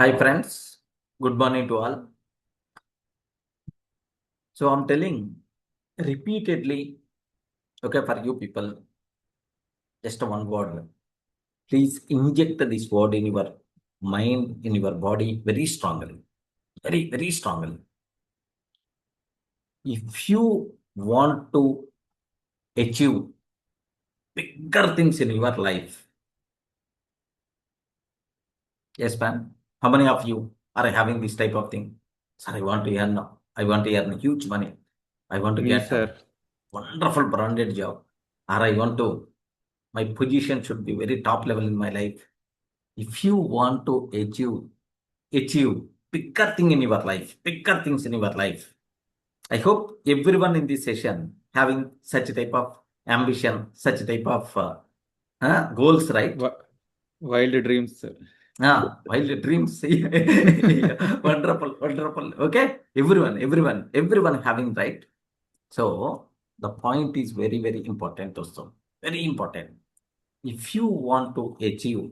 Hi friends, good morning to all. So I'm telling repeatedly, okay, for you people, just one word. Please inject this word in your mind, in your body very strongly, very strongly. If you want to achieve bigger things in your life, yes, ma'am. How many of you are having this type of thing? Sir, I want to earn huge money. I want to Me, get a sir. wonderful branded job. Or I want to my position should be very top level in my life. If you want to achieve bigger thing in your life, bigger things in your life, I hope everyone in this session having such a type of ambition, such a type of goals, right? Wi- Wild dreams, sir. Wild dreams. Wonderful. Okay, everyone having, right? So the point is very important also. Very important. If you want to achieve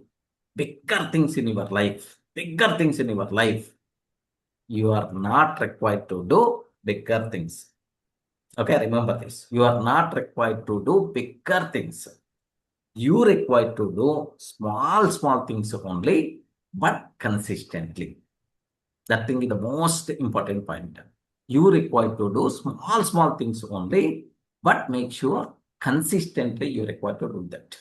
bigger things in your life, you are not required to do bigger things. Okay, remember this. You are not required to do bigger things. You required to do small things only, but consistently. That thing is the most important point. You require to do small things only, but make sure consistently you require to do that.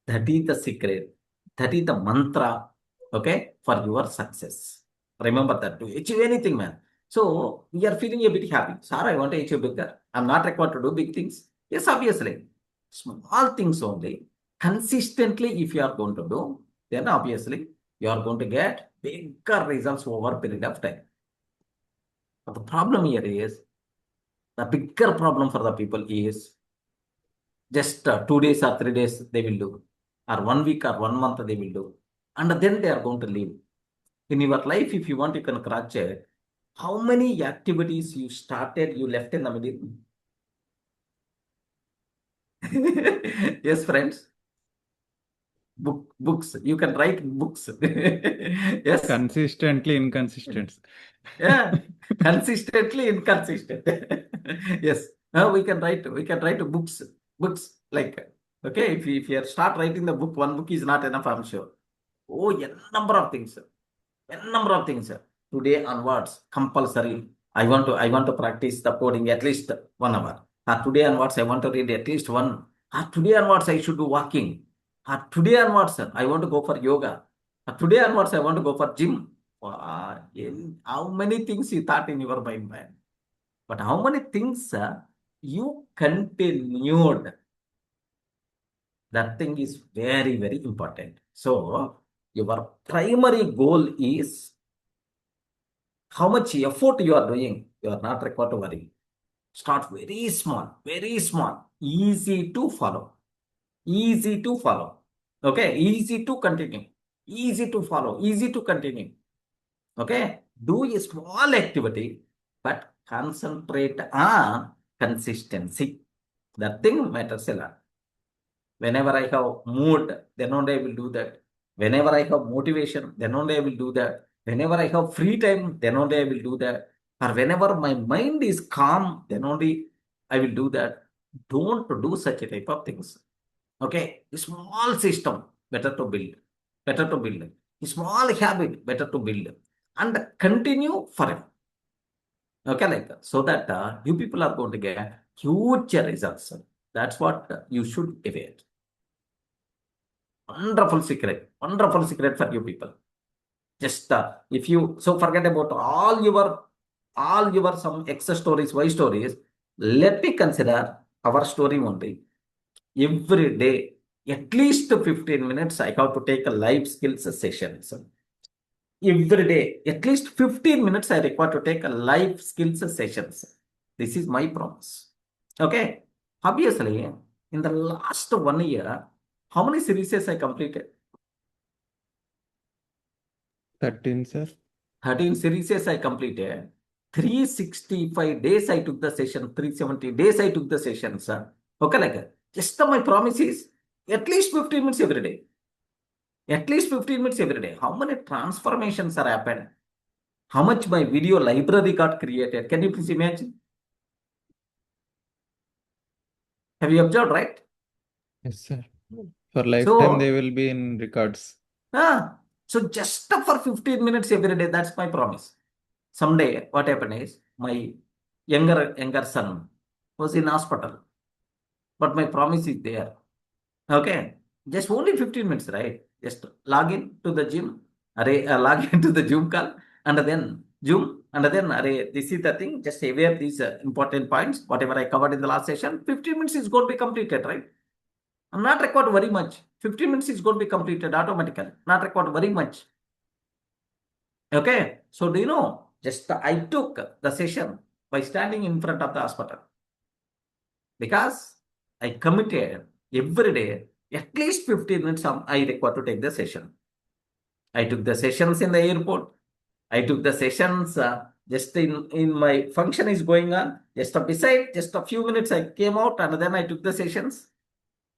That is the secret. That is the mantra, okay, for your success. Remember that to achieve anything, man. So we are feeling a bit happy. Sir, I want to achieve bigger. I'm not required to do big things. Yes, obviously. Small things only. Consistently, if you are going to do, then obviously you are going to get bigger results over a period of time. But the problem here is the bigger problem for the people is just 2 days or 3 days they will do, or 1 week or 1 month they will do, and then they are going to leave. In your life, if you want, you can cross check how many activities you started, you left in the middle. Yes, friends, books. You can write books. Yes, Consistently inconsistent. yeah, consistently inconsistent. Yes, now we can write books like, okay, if you start writing the book, one book is not enough, I'm sure. Oh, a number of things, sir. A number of things, sir. Today onwards, compulsory. I want to practice the coding at least 1 hour. Today onwards, I want to read at least one. Today onwards, I should do walking. Today onwards, sir, I want to go for yoga. Today onwards, I want to go for gym. How many things you thought in your mind, man? But how many things you continued? That thing is very important. So your primary goal is how much effort you are doing. You are not required to worry. Start very small, easy to follow, easy to follow. Okay, easy to continue, easy to follow, easy to continue. Okay, do a small activity, but concentrate on consistency. That thing matters a lot. Whenever I have mood, then only I will do that. Whenever I have motivation, then only I will do that. Whenever I have free time, then only I will do that. Or whenever my mind is calm, then only I will do that. Don't do such a type of things. Okay, a small system, better to build. Better to build. A small habit, better to build. And continue forever. Okay, like that. So that you people are going to get huge results. That's what you should aware. Wonderful secret for you people. Just if you so forget about all your some X stories, Y stories. Let me consider our story only. Every day, at least 15 minutes, I have to take a life skills session. So every day, at least 15 minutes, I require to take a life skills sessions. This is my promise. Okay. Obviously, in the last 1 year, how many series I completed? 13, sir. 13 series I completed. 365 days I took the session. 370 days I took the session, sir. Okay, like that. Just my promise is at least 15 minutes every day. At least 15 minutes every day. How many transformations are happened? How much my video library got created? Can you please imagine? Have you observed, right? Yes, sir. For lifetime, they So, will be in records. so just for 15 minutes every day, that's my promise. Someday, what happened is my younger son was in hospital, but my promise is there. Okay, just only 15 minutes, right? Just log in to the gym, log into the Zoom call, and then Zoom, and then this is the thing. Just aware these important points, whatever I covered in the last session. 15 minutes is going to be completed, right? I'm not required very much. 15 minutes is going to be completed automatically. Not required very much. Okay, so do you know? Just I took the session by standing in front of the hospital because I committed every day at least 15 minutes. I required to take the session. I took the sessions in the airport. I took the sessions just in my function is going on. Just beside, just a few minutes I came out and then I took the sessions.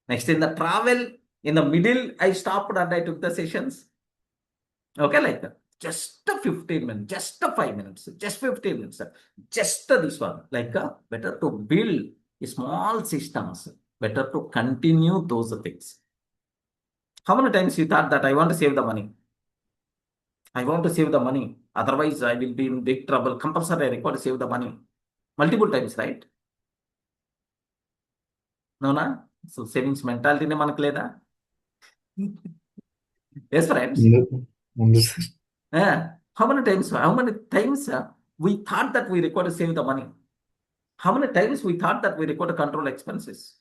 Next in the travel, in the middle, I stopped and I took the sessions. Okay, like that. Just a 15 minutes, just a 5 minutes, just 15 minutes, just this one. Like better to build small systems, better to continue those things. How many times you thought that I want to save the money? I want to save the money. Otherwise, I will be in big trouble. Compulsory, I require to save the money. Multiple times, right? No, na? So savings mentality ne manaku leda? Yes, friends. How many times we thought that we require to save the money? How many times we thought that we require to control expenses?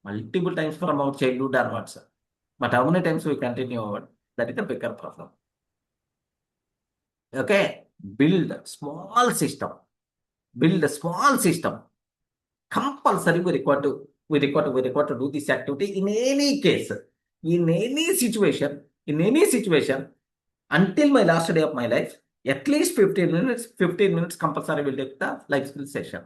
Multiple times from our childhood onwards. But how many times we continue over? That is the bigger problem. Okay, build a small system. Build a small system. Compulsory we require to do this activity in any case, in any situation, until my last day of my life. At least 15 minutes compulsory will take the life skill session.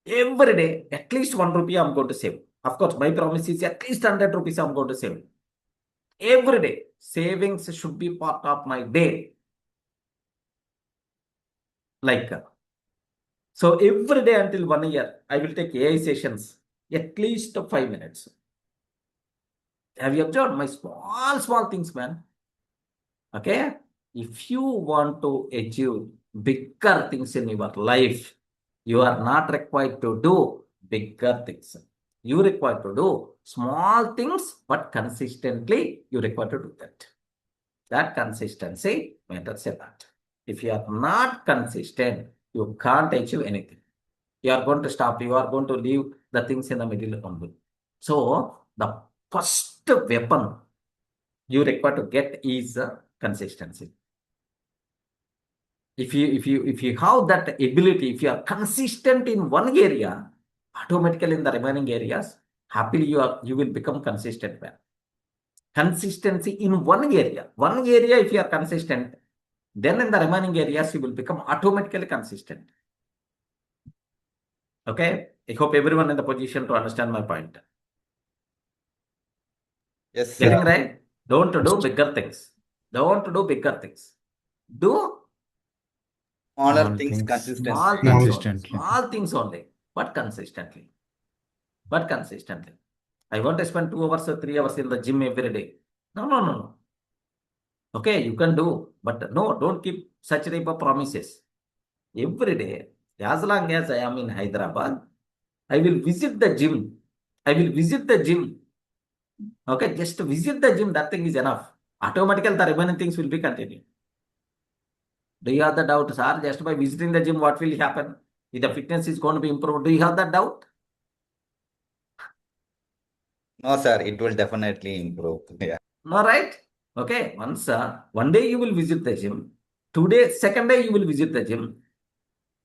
Every day, at least 1 rupee I'm going to save. Of course, my promise is at least 100 rupees I'm going to save. Every day, savings should be part of my day. Like, so every day until 1 year, I will take AI sessions, at least 5 minutes. Have you observed my small things, man? Okay? If you want to achieve bigger things in your life, you are not required to do bigger things. You require to do small things, but consistently you require to do that. That consistency matters a lot. If you are not consistent, you can't achieve anything. You are going to stop. You are going to leave the things in the middle only. So the first weapon you require to get is consistency. If you have that ability, if you are consistent in one area, automatically in the remaining areas, happily you will become consistent man. Consistency in one area. If you are consistent, then in the remaining areas you will become automatically consistent. Okay? I hope everyone in the position to understand my point. Yes, Getting sir. right? Don't do bigger things. Don't do bigger things. Do Smaller Small things things. consistently. small things only. Consistently. Small things only. But consistently. I want to spend 2 hours or 3 hours in the gym every day. No. Okay, you can do, but no, don't keep such type of promises. Every day, as long as I am in Hyderabad, I will visit the gym. Okay, just to visit the gym, that thing is enough. Automatically, the remaining things will be continued. Do you have the doubt, sir? Just by visiting the gym, what will happen? If the fitness is going to be improved, do you have that doubt? No, sir, it will definitely improve. Yeah. No, right? Okay, once one day you will visit the gym. 2 days, second day you will visit the gym.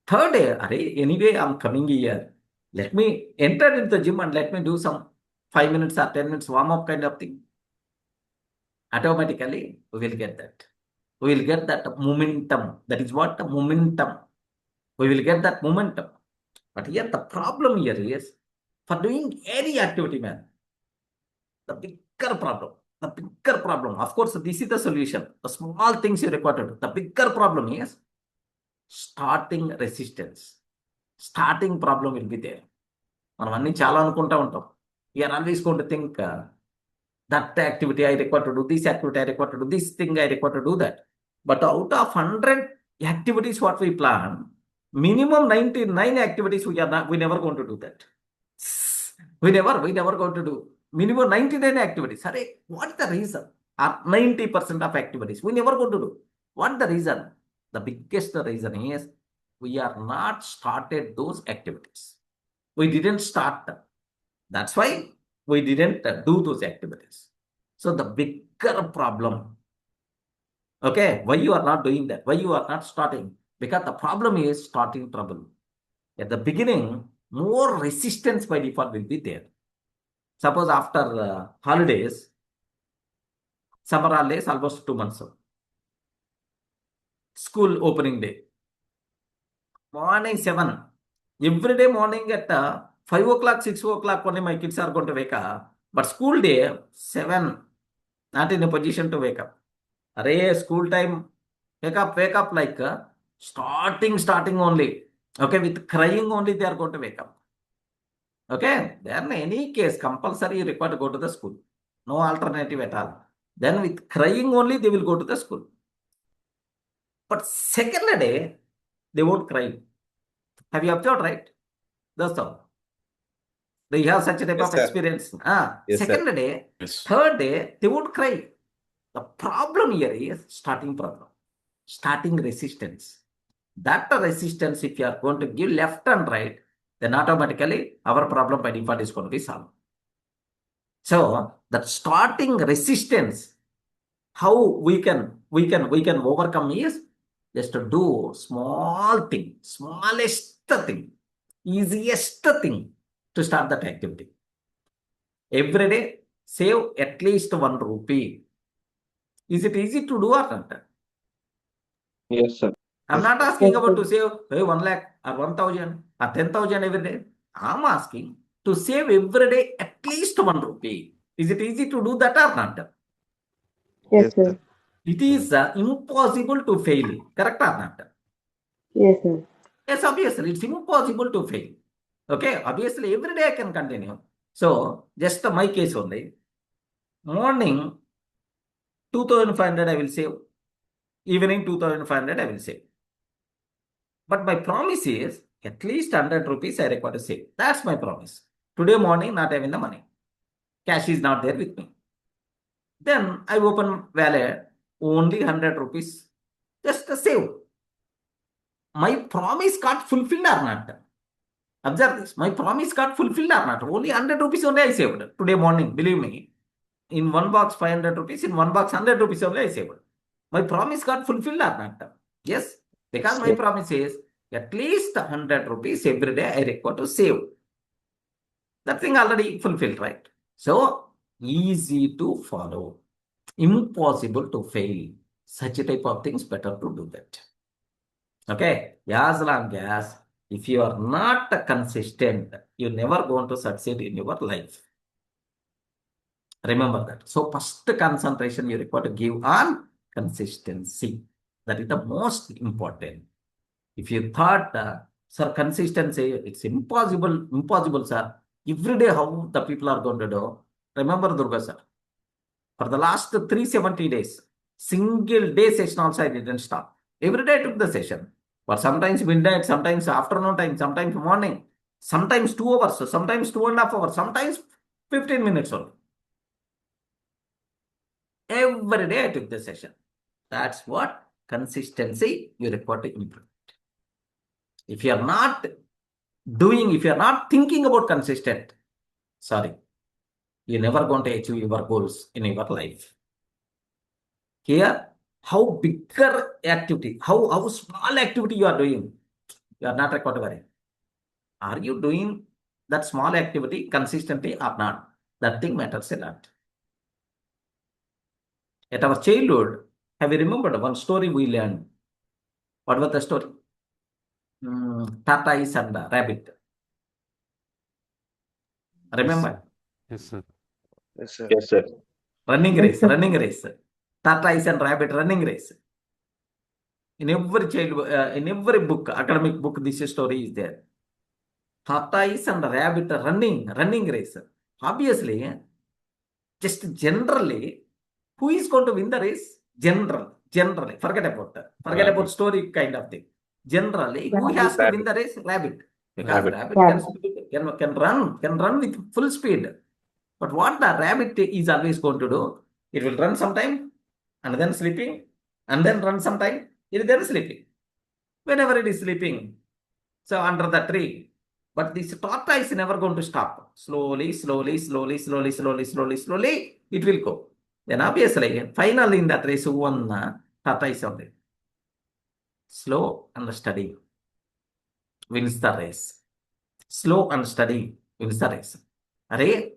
Third day, anyway, I'm coming here. Let me enter into the gym and let me do some 5 minutes or 10 minutes warm up kind of thing. Automatically, we will get that. We will get that momentum. That is what? Momentum. We will get that momentum. But here, the problem here is for doing any activity, man. The bigger problem. The bigger problem. Of course, this is the solution. The small things you require to do. The bigger problem is starting resistance. Starting problem will be there. మనం అన్ని చాలా అనుకుంటా ఉంటాం. We are always going to think that activity I require to do, this activity I require to do, this thing I require to do that. But out of 100 activities what we plan, minimum 99 activities we never going to do that. We never going to do minimum 99 activities. Sorry, what the reason? 90% of activities we never going to do. What the reason? The biggest reason is we are not started those activities. We didn't start them. That's why we didn't do those activities. So the bigger problem, okay, why you are not doing that? Why you are not starting? Because the problem is starting trouble. At the beginning, more resistance by default will be there. Suppose after holidays, summer holidays, almost 2 months. School opening day. Morning 7. Every day morning at 5 o'clock, 6 o'clock, only my kids are going to wake up. But school day, 7, not in a position to wake up. Array, school time, wake up like starting only. Okay, with crying only they are going to wake up. Okay, then in any case, compulsory you require to go to the school. No alternative at all. Then with crying only they will go to the school. But second day, they won't cry. Have you observed, right? That's all. Do you have such a type Yes, of sir. experience? Yes, Second sir. day, Yes. third day, they won't cry. The problem here is starting problem, starting resistance. That resistance, if you are going to give left and right, then automatically our problem by default is going to be solved. So that starting resistance, how we can overcome is just to do small thing, smallest thing, easiest thing to start that activity. Every day, save at least 1 rupee. Is it easy to do or not? Yes, sir. I'm Yes, not sir. asking about to save 1 lakh or 1,000 or 10,000 every day. I'm asking to save every day at least 1 rupee. Is it easy to do that or not? Yes, sir. It is impossible to fail. Correct or not? Yes, sir. Yes, obviously, it's impossible to fail. Okay, obviously, every day I can continue. So, just my case only. Morning, 2,500 I will save. Evening, 2,500 I will save. But my promise is at least 100 rupees I require to save. That's my promise. Today morning, not having the money. Cash is not there with me. Then I open wallet, only 100 rupees. Just to save. My promise got fulfilled or not? Observe this. My promise got fulfilled or not? Only 100 rupees only I saved. Today morning, believe me. In one box, 500 rupees. In one box, 100 rupees only I saved. My promise got fulfilled or not? Yes. Because my promise is at least 100 rupees every day I require to save. That thing already fulfilled, right? So, easy to follow. Impossible to fail. Such a type of things, better to do that. Okay, as long as if you are not consistent, you're never going to succeed in your life. Remember that. So first concentration you require to give on consistency. That is the most important. If you thought, sir, consistency, it's impossible, sir. Every day how the people are going to do. Remember, Durga Sir, for the last 370 days, single day session also I didn't stop. Every day I took the session. But sometimes midnight, sometimes afternoon time, sometimes morning, sometimes 2 hours, sometimes 2.5 hours, sometimes 15 minutes only. Every day I took the session. That's what consistency you require to improve. If you are not doing, if you are not thinking about consistent, sorry, you're never going to achieve your goals in your life. Here, how bigger activity, how small activity you are doing, you are not required to worry. Are you doing that small activity consistently or not? That thing matters a lot. At our childhood, have you remembered one story we learned? What was the story? Tortoise and rabbit. Remember? Yes, sir. Yes, sir. Yes, sir. Running Yes, race, sir. running race. Tortoise and rabbit running race. In every book, academic book, this story is there. Tortoise and rabbit running race. Obviously, just generally, who is going to win the race? Generally, forget about story kind of thing. Generally, who has to win the race? Rabbit. Because rabbit can run with full speed. But what the rabbit is always going to do, it will run sometime and then sleeping, and then run sometime, it is then sleeping. Whenever it is sleeping, so under the tree. But this tortoise is never going to stop. Slowly, it will go. Then obviously, finally in that race, who won? Tortoise only. Slow and steady wins the race. Slow and steady wins the race. Array,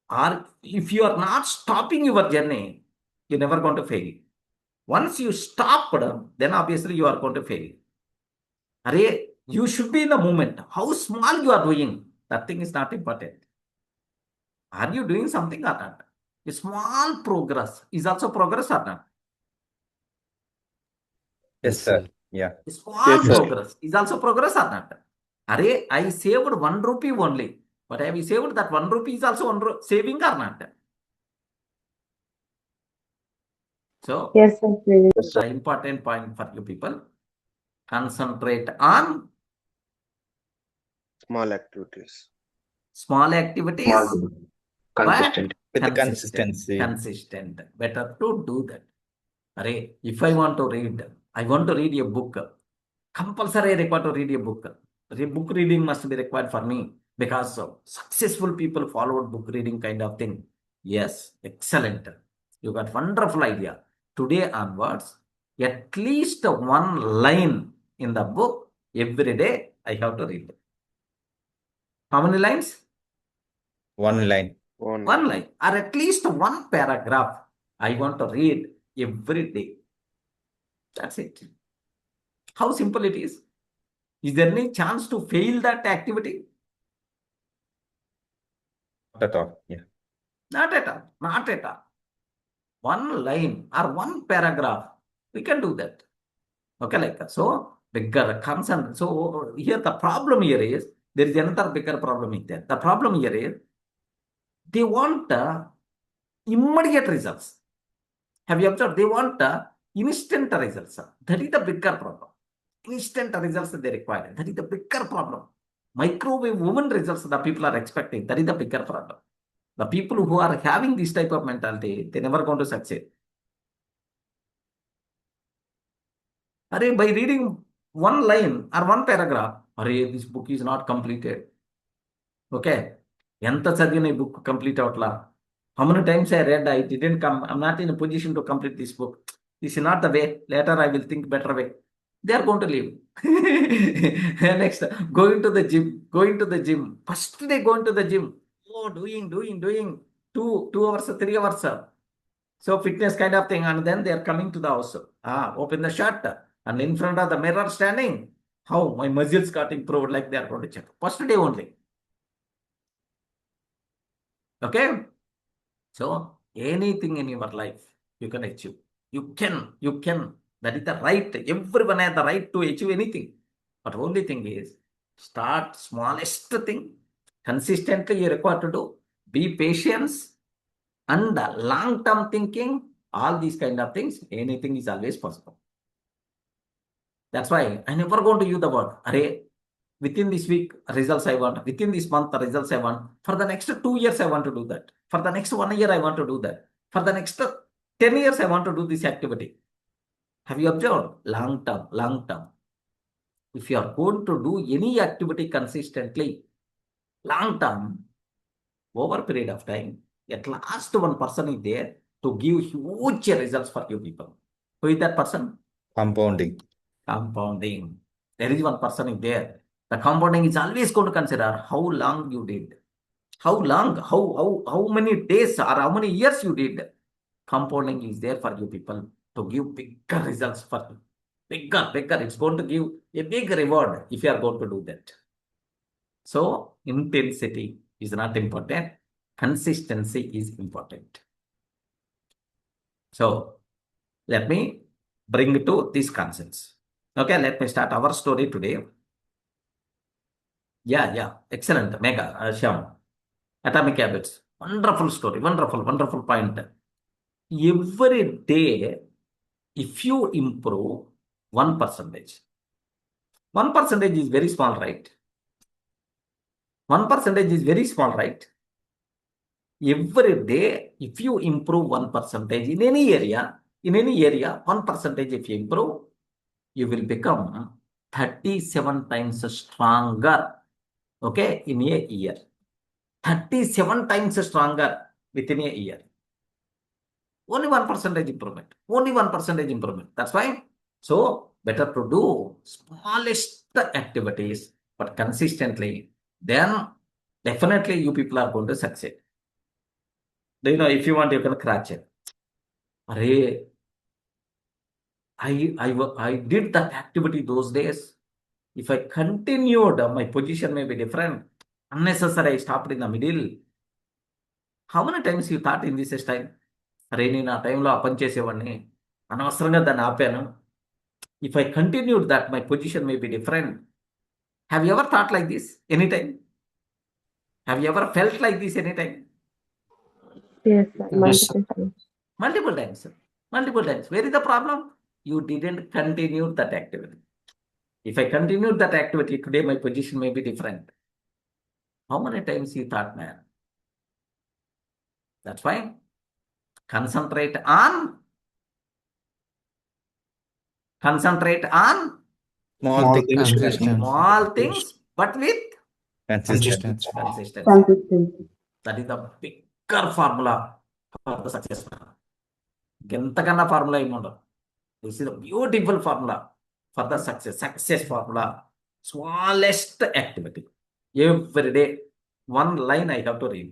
or if you are not stopping your journey, you're never going to fail. Once you stop, then obviously you are going to fail. Array, you should be in the moment. How small you are doing, that thing is not important. Are you doing something or not? A small progress is also progress or not? Yes, sir. Yeah. A small Yes, sir. progress is also progress or not? Array, I saved 1 rupee only. But have you saved that 1 rupee is also saving or not? So, Yes, sir. Very Yes, sir. the important point for you people, concentrate on Small activities. small activities, Small, consistent. With the consistent. consistency. Better to do that. Array, if I want to read a book. Compulsory required to read a book. Book reading must be required for me because successful people followed book reading kind of thing. Yes, excellent. You got wonderful idea. Today onwards, at least 1 line in the book every day I have to read. How many lines? 1 line. 1 1 line, or at least 1 paragraph I want to read every day. That's it. How simple it is. Is there any chance to fail that activity? Not at all. Yeah. Not at all. Not at all. 1 line or 1 paragraph, we can do that. Okay, like that. So, bigger concern. So, here the problem here is, there is another bigger problem in there. The problem here is, they want immediate results. Have you observed? They want instant results. That is the bigger problem. Instant results they require. That is the bigger problem. Microwave oven results the people are expecting. That is the bigger problem. The people who are having this type of mentality, they're never going to succeed. By reading 1 line or 1 paragraph, this book is not completed. Okay. Enta chadivina book complete outla. How many times I read, I didn't come. I'm not in a position to complete this book. This is not the way. Later I will think better way. They are going to leave. Next, going to the gym. First day going to the gym. Oh, doing 2 hours, 3 hours. So fitness kind of thing. And then they are coming to the house. Open the shirt. And in front of the mirror standing. How my muscles got improved, like they are going to check. First day only. Okay. So anything in your life you can achieve. You can. That is the right. Everyone has the right to achieve anything. But only thing is, start smallest thing. Consistently you require to do. Be patient and long-term thinking. All these kind of things. Anything is always possible. That's why I never going to use the word. Array, within this week, results I want. Within this month, the results I want. For the next 2 years, I want to do that. For the next 1 year, I want to do that. For the next 10 years, I want to do this activity. Have you observed? Long term. If you are going to do any activity consistently, long term, over a period of time, at last 1 person is there to give huge results for you people. Who is that person? Compounding. Compounding. There is 1 person in there. The compounding is always going to consider how long you did. How long, how many days or how many years you did. Compounding is there for you people to give bigger results for you. Bigger. It's going to give a big reward if you are going to do that. So, intensity is not important. Consistency is important. So let me bring to these concepts. Okay, let me start our story today. Yeah, excellent, mega, Shyam. Atomic habits, wonderful story, wonderful point. Every day, if you improve 1%, 1% is very small, right? 1% is very small, right? Every day, if you improve 1% in any area, 1% if you improve, you will become 37 times stronger, okay, in a year. 37 times stronger within a year. Only 1% improvement. Only 1% improvement. That's why. So better to do smallest activities, but consistently. Then definitely you people are going to succeed. Do you know, if you want, you can scratch it. Array, I did that activity those days. If I continued, my position may be different. Unnecessary, I stopped in the middle. How many times you thought in this time? అరే నేను ఆ టైంలో ఆ పని చేసేవాడిని, అనవసరంగా దాన్ని ఆపాను. If I continued that my position may be different. Have you ever thought like this any time? Have you ever felt like this any time? Yes, sir. Yes, Multiple times. Multiple times. Where is the problem? You didn't continue that activity. If I continued that activity today, my position may be different. How many times you thought, man? That's why concentrate on Small things. small things, but with Consistent. consistency. Consistency. That is the bigger formula for the success. ఎంతకన్నా formula ఏమి ఉండదు. This is the beautiful formula for the success formula. Smallest activity every day. One line I have to read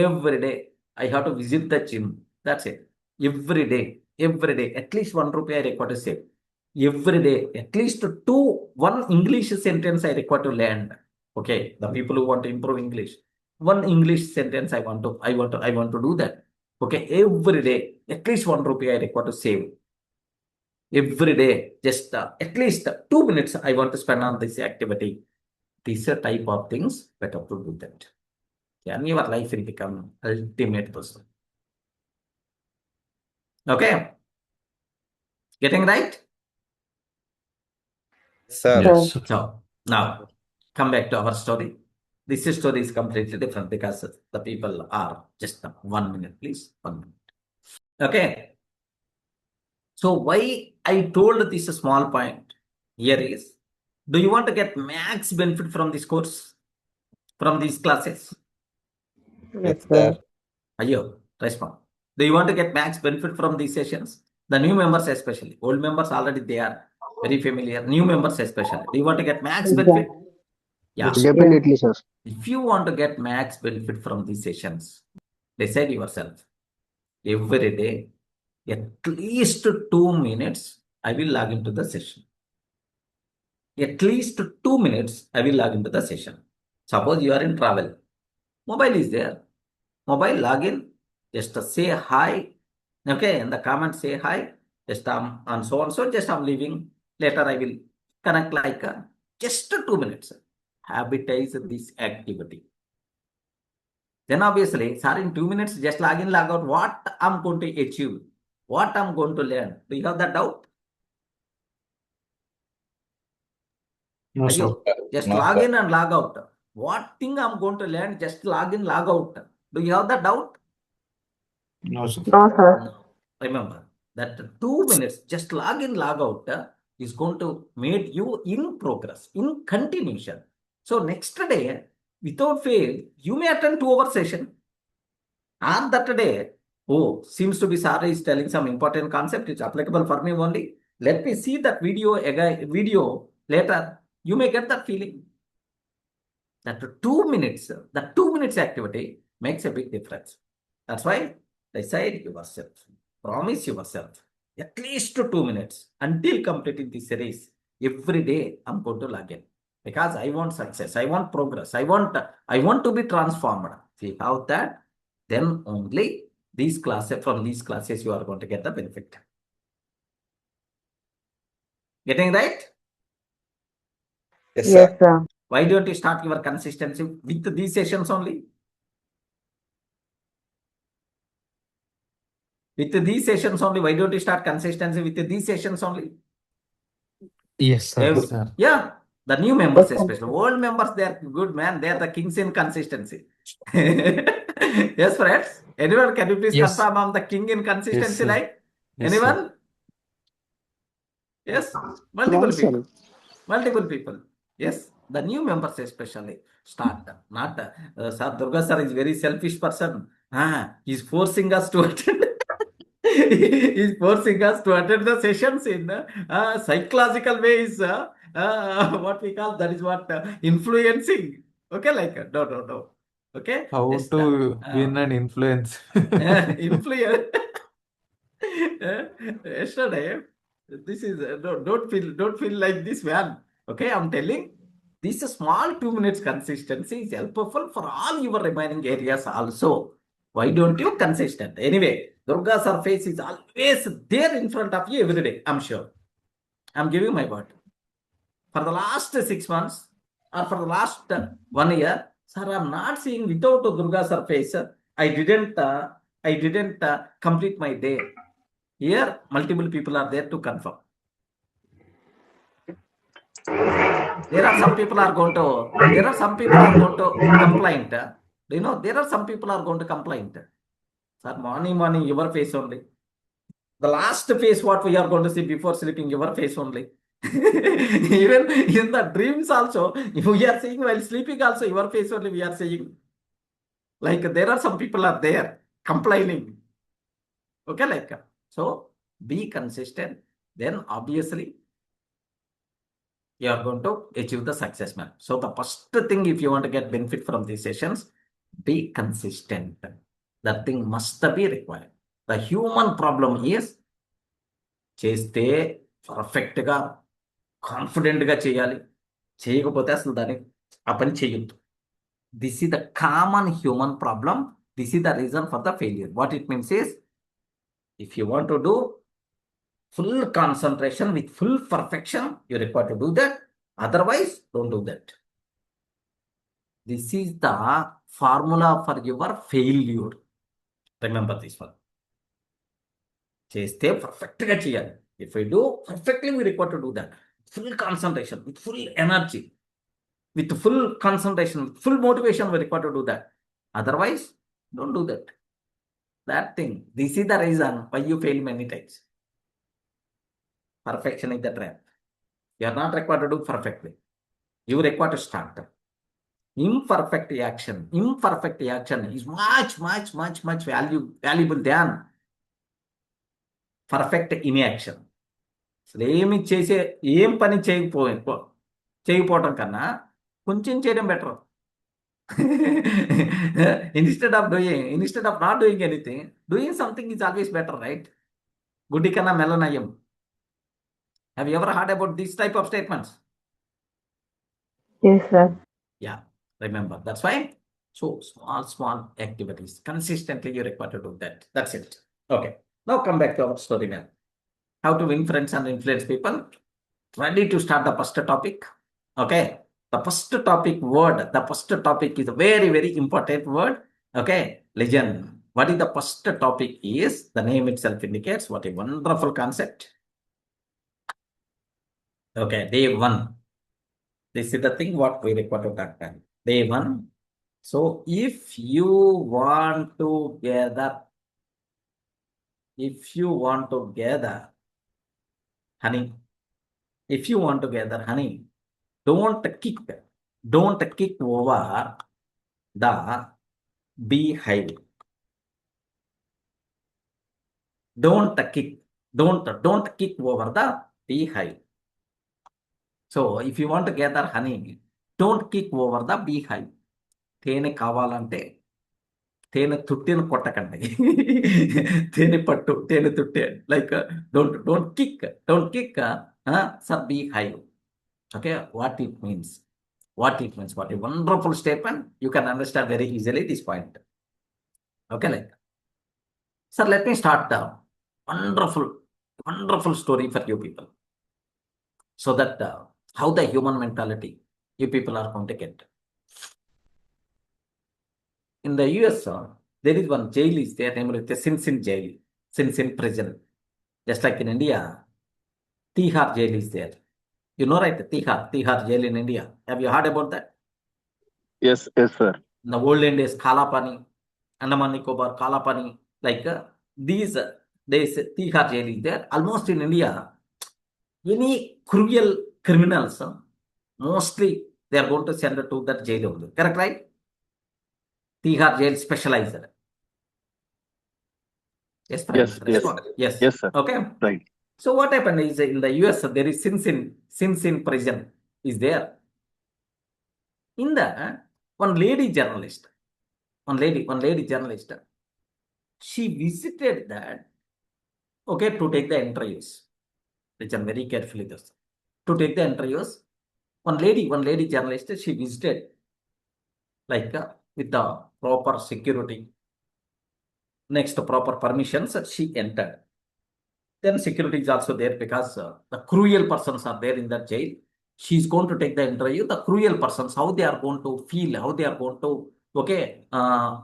every day. I have to visit the gym. That's it. Every day, at least 1 rupee I require to save. Every day, at least one English sentence I require to learn. Okay, the people who want to improve English, one English sentence I want to do that. Okay, every day, at least 1 rupee I require to save. Every day, just at least 2 minutes I want to spend on this activity. These are type of things better to do that. And your life will become ultimate person. Okay, getting right? Sir, yes, So now come back to our story. This story is completely different because the people are just 1 minute, please. 1 minute. Okay. So why I told this small point here is, do you want to get max benefit from this course, from these classes? Yes, sir. Ayo, respond. Do you want to get max benefit from these sessions? The new members especially. Old members already they are very familiar. New members especially. Do you want to get max benefit? Yeah. Definitely, sir. If you want to get max benefit from these sessions, decide yourself. Every day, at least 2 minutes, I will log into the session. At least 2 minutes, I will log into the session. Suppose you are in travel. Mobile is there. Mobile login. Just say hi. Okay, in the comment say hi. Just and so on. So just I'm leaving. Later I will connect like just 2 minutes. Habitize this activity. Then obviously, sir, in 2 minutes, just log in, log out. What I'm going to achieve? What I'm going to learn? Do you have that doubt? No, sir. Just No, log sir. in and log out. What thing I'm going to learn? Just log in, log out. Do you have that doubt? No, sir. No, sir. No. Remember that 2 minutes, just log in, log out is going to make you in progress, in continuation. So next day, without fail, you may attend 2 hour session. On that day, oh, seems to be Sarah is telling some important concept. It's applicable for me only. Let me see that video later. You may get that feeling. That 2 minutes, the 2 minutes activity makes a big difference. That's why decide yourself. Promise yourself at least 2 minutes until completing this series. Every day I'm going to log in because I want success. I want progress. I want to be transformed. If you have that, then only these classes, from these classes, you are going to get the benefit. Getting right? Yes, Yes, sir. sir. Why don't you start your consistency with these sessions only? With these sessions only, why don't you start consistency with these sessions only? Yes, sir. Every- Sir. yeah, the new members Yes, sir. especially. Old members, they are good, man. They are the kings in consistency. Yes, friends. Anyone, can you please Yes. confirm I'm the king in consistency sir. like? Yes, Anyone? Yes, multiple Yes, people. sir. Multiple people. Yes, the new members especially start. Not Sir Durga Sir is very selfish person. He's forcing us to attend. He's forcing us to attend the sessions in psychological ways. What we call that is what influencing. Okay, like no. Okay, How just to win and influence. influence. Yesterday, this is don't feel like this, man. Okay, I'm telling. This small 2 minutes consistency is helpful for all your remaining areas also. Why don't you consistent? Anyway, Durga surface is always there in front of you every day. I'm sure. I'm giving my word. For the last 6 months or for the last 1 year, sir, I'm not seeing without Durga surface. I didn't complete my day. Here, multiple people are there to confirm. There are some people are going to complain. There are some people are going to complain. Sir, morning, your face only. The last face what we are going to see before sleeping, your face only. Even in the dreams also, we are seeing while sleeping also, your face only we are seeing. Like there are some people are there complaining. Okay, like so be consistent. Then obviously you are going to achieve the success, man. So the first thing, if you want to get benefit from these sessions, be consistent. That thing must be required. The human problem is చేస్తే పర్ఫెక్ట్గా కాన్ఫిడెంట్గా చేయాలి, చేయకపోతే అసలు దాన్ని ఆ పని చేయొద్దు. This is the common human problem. This is the reason for the failure. What it means is, if you want to do full concentration with full perfection, you require to do that. Otherwise, don't do that. This is the formula for your failure. Remember this one. చేస్తే పర్ఫెక్ట్గా చేయాలి. If we do perfectly, we require to do that. Full concentration, with full energy, with full concentration, with full motivation, we require to do that. Otherwise, don't do that. That thing. This is the reason why you fail many times. Perfection is the trap. You are not required to do perfectly. You require to start. Imperfect action is much valuable than perfect inaction. అసలు ఏం పని చేయకపోవటం కన్నా కొంచెం చేయడం better. instead of not doing anything, doing something is always better, right? గుడ్డి కన్నా మెల్లనయం. Have you ever heard about this type of statements? Yes, sir. Yeah, remember. That's why. So small activities. Consistently you require to do that. That's it. Okay. Now come back to our story now. How to win friends and influence people. Ready to start the first topic? Okay. The first topic word. The first topic is a very important word. Okay. Legend. What is the first topic is? The name itself indicates what a wonderful concept. Okay. Day 1. This is the thing what we require to talk about. Day 1. So if you want to gather honey, don't kick over the beehive. Don't kick over the beehive. So if you want to gather honey, don't kick over the beehive. తేనె కావాలంటే తేనె తుట్టిని కొట్టకండి. తేనె పట్టు, తేనె తుట్టే, like don't kick sir beehive. Okay, what it means. What a wonderful statement. You can understand very easily this point. Okay, like Sir, let me start a wonderful story for you people. So that how the human mentality you people are going to get. In the US, there is one jail is there named the Sin Sin jail, Sin Sin prison. Just like in India, Tihar jail is there. You know, right? Tihar jail in India. Have you heard about that? Yes, sir. In the olden days, Kalapani, Andaman Nicobar, Kalapani, like these days, Tihar jail is there. Almost in India, any cruel criminals, mostly they are going to send to that jail only. Correct, right? Tihar jail specialized. Yes, friend. Yes, yes. Respond. Yes. Yes, sir. Okay. Right. So what happened is in the US there is Sin Sin prison is there. In the one lady journalist, she visited that, okay, to take the interviews. Listen very carefully this. To take the interviews, one lady journalist, she visited like with the proper security. Next proper permissions, she entered. Then security is also there because the cruel persons are there in that jail. She's going to take the interview. The cruel persons, how they are going to feel, how they are going to, okay,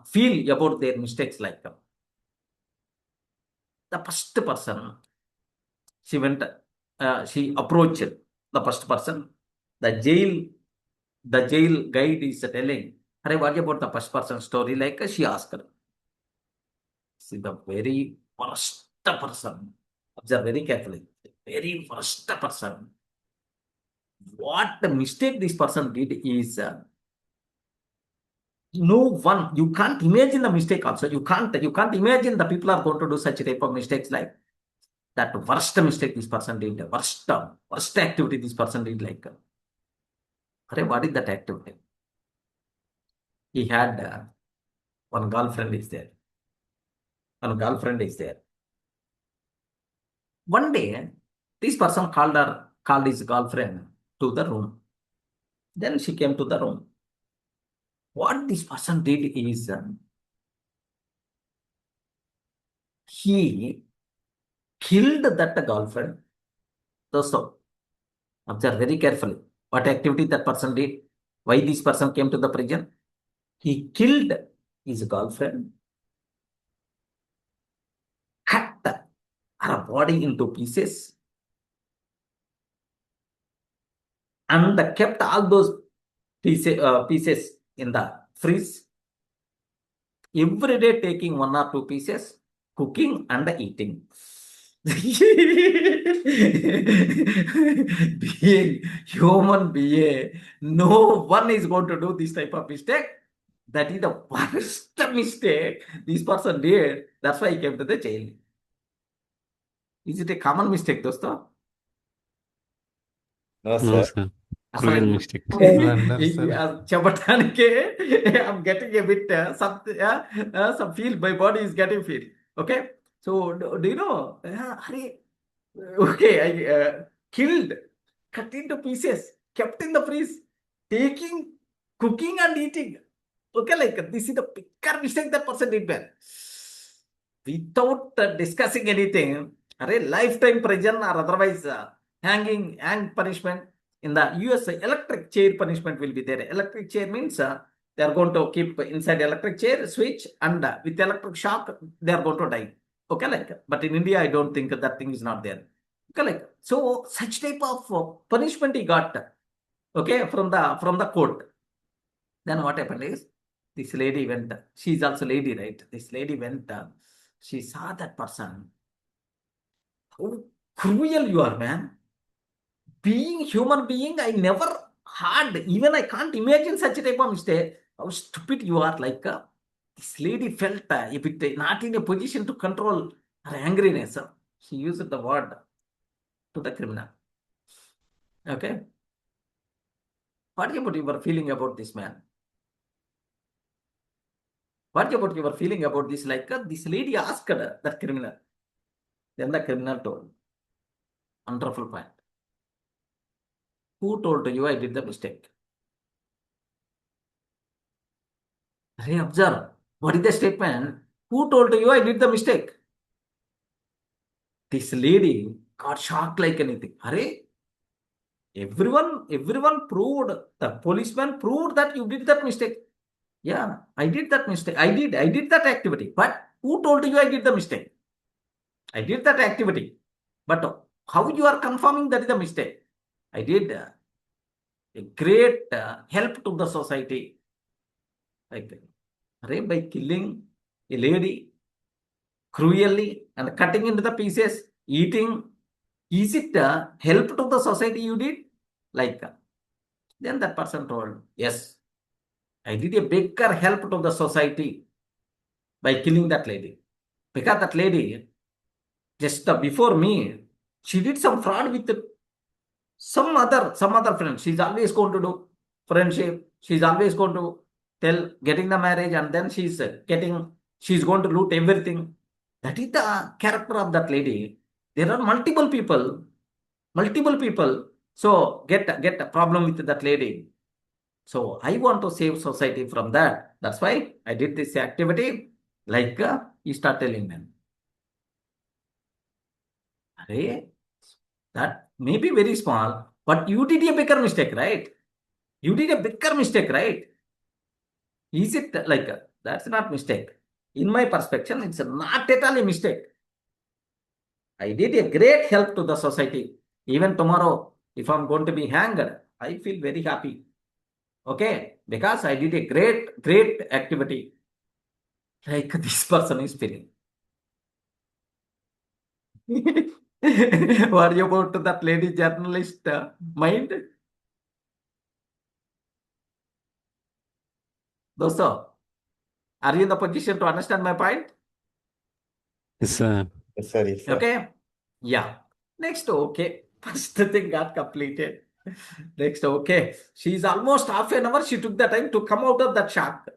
feel about their mistakes like them. The first person, she went, she approached the first person. The jail guide is telling, "Hey, what about the first person story?" Like she asked her. See, the very worst person. Observe very carefully. The very worst person. What the mistake this person did is no one, you can't imagine the mistake also. You can't imagine the people are going to do such type of mistakes like that. Worst mistake this person did, worst activity this person did like. What is that activity? He had one girlfriend is there. One day, this person called his girlfriend to the room. Then she came to the room. What this person did is he killed that girlfriend. So observe very carefully what activity that person did. Why this person came to the prison? He killed his girlfriend, hacked her body into pieces, and kept all those pieces in the freeze. Every day taking 1 or 2 pieces, cooking and eating. Being human being, no one is going to do this type of mistake. That is the worst mistake this person did. That's why he came to the jail. Is it a common mistake, dosto? No, No, sir. sir. Cruel mistake. చెప్పటానికి I'm getting a bit some feel, my body is getting feel. Okay, so do you know? Okay, I killed, cut into pieces, kept in the freeze, taking, cooking and eating. Okay, like this is the bigger mistake that person did, man. Without discussing anything, lifetime prison or otherwise hang punishment. In the US, electric chair punishment will be there. Electric chair means they are going to keep inside electric chair, switch, and with electric shock, they are going to die. Okay, like, but in India, I don't think that thing is not there. Okay, like, so such type of punishment he got, okay, from the court. Then what happened is, this lady went, she is also lady, right? This lady went, she saw that person. How cruel you are, man. Being human being, I never had, even I can't imagine such a type of mistake. How stupid you are. Like this lady felt a bit not in a position to control her angriness. She used the word to the criminal. Okay, what about your feeling about this man? What about your feeling about this? Like this lady asked that criminal. Then the criminal told, wonderful point. Who told you I did the mistake? Observe. What is the statement? Who told you I did the mistake? This lady got shocked like anything. Hurry. Everyone proved, the policeman proved that you did that mistake. Yeah, I did that mistake. I did that activity. But who told you I did the mistake? I did that activity. But how you are confirming that is the mistake? I did a great help to the society. Like, by killing a lady cruelly and cutting into the pieces, eating, is it help to the society you did? Like, then that person told, yes, I did a bigger help to the society by killing that lady. Because that lady, just before me, she did some fraud with some other friend. She's always going to do friendship. She's always going to tell getting the marriage, and then she's going to loot everything. That is the character of that lady. There are multiple people. So get a problem with that lady. So I want to save society from that. That's why I did this activity. Like you start telling them. That may be very small, but you did a bigger mistake, right? You did a bigger mistake, right? Is it like that's not mistake? In my perspective, it's not at all a mistake. I did a great help to the society. Even tomorrow, if I'm going to be hanged, I feel very happy. Okay, because I did a great activity. Like this person is feeling. Worry about that lady journalist mind? Dosto, are you in the position to understand my point? Yes, sir. Yes, sir. Yes, sir. Okay. Yeah. Next, okay. First thing got completed. Next, okay. She's almost half an hour. She took the time to come out of that shock.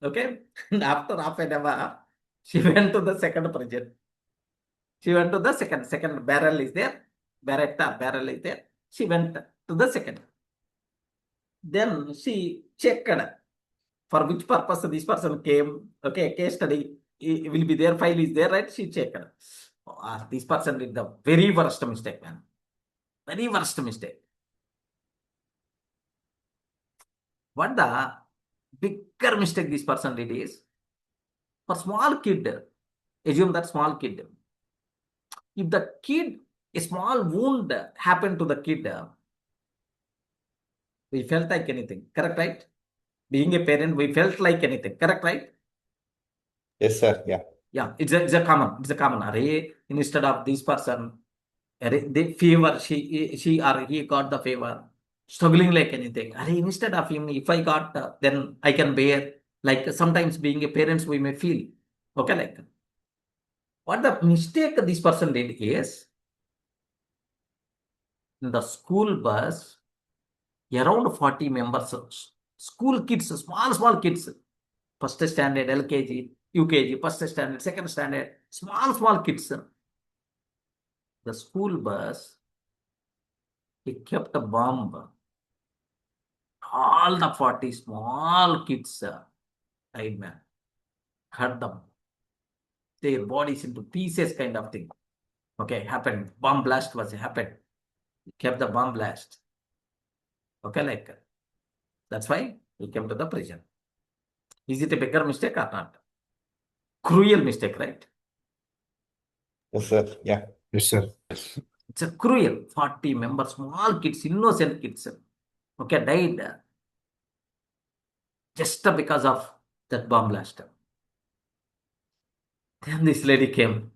Okay. And after half an hour, she went to the second project. She went to the second barrel is there. Barrel is there. She went to the second. Then she checked for which purpose this person came. Okay, case study will be there, file is there, right? She checked. This person did the very worst mistake, man. Very worst mistake. What the bigger mistake this person did is, for small kid, assume that small kid. If the kid, a small wound happened to the kid, we felt like anything, correct, right? Being a parent, we felt like anything, correct, right? Yes, sir. Yeah. Yeah, it's a common. Array, instead of this person, the fever, she or he got the fever, struggling like anything. Array, instead of him, if I got, then I can bear. Like sometimes being a parents, we may feel. Okay, like what the mistake this person did is, in the school bus, around 40 members, school kids, small kids, first standard, LKG, UKG, first standard, second standard, small kids. The school bus, he kept a bomb. All the 40 small kids died, man. Hurt them. Their bodies into pieces, kind of thing. Okay, happened. Bomb blast was happened. He kept the bomb blast. Okay, like that's why he came to the prison. Is it a bigger mistake or not? Cruel mistake, right? Yes, sir. Yeah. Yes, sir. It's a cruel 40 members, small kids, innocent kids. Okay, died just because of that bomb blast. Then this lady came.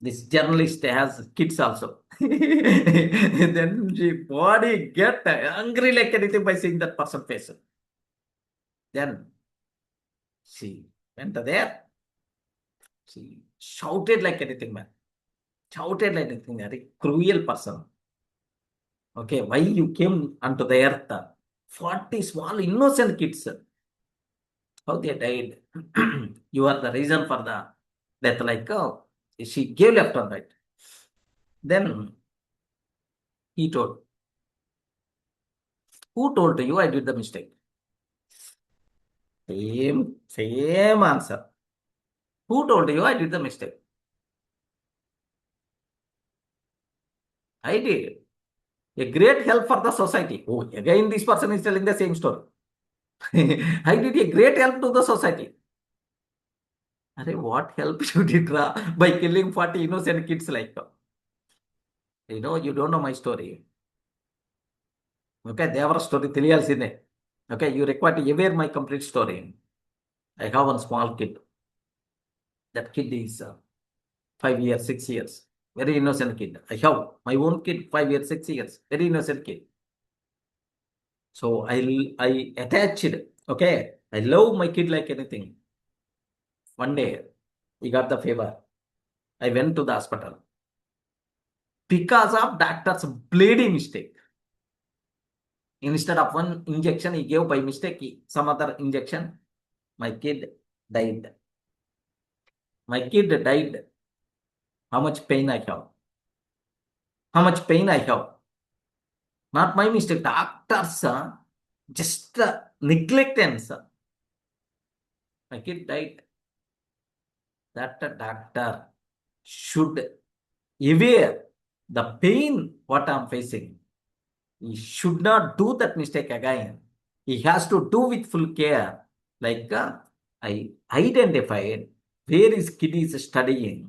This journalist has kids also. Then she body get angry like anything by seeing that person face. Then she went there. She shouted like anything, man. Shouted like anything. A cruel person. Okay, why you came onto the earth? 40 small innocent kids. How they died? You are the reason for the death. Like, oh, she gave left and right. Then he told, who told you I did the mistake? Same answer. Who told you I did the mistake? I did. A great help for the society. Oh, again, this person is telling the same story. I did a great help to the society. Arey, what help you did by killing 40 innocent kids like you don't know my story. Okay, their story తెలియాల్సిందే. Okay, you require to hear my complete story. I have one small kid. That kid is 5 years, 6 years. Very innocent kid. I have my own kid, 5 years, 6 years. Very innocent kid. So I attached. Okay, I love my kid like anything. One day, he got the fever. I went to the hospital. Because of doctor's bleeding mistake. Instead of one injection, he gave by mistake some other injection. My kid died. My kid died. How much pain I have? How much pain I have? Not my mistake. Doctors just negligence. My kid died. That doctor should aware the pain what I'm facing. He should not do that mistake again. He has to do with full care. Like I identified where his kid is studying.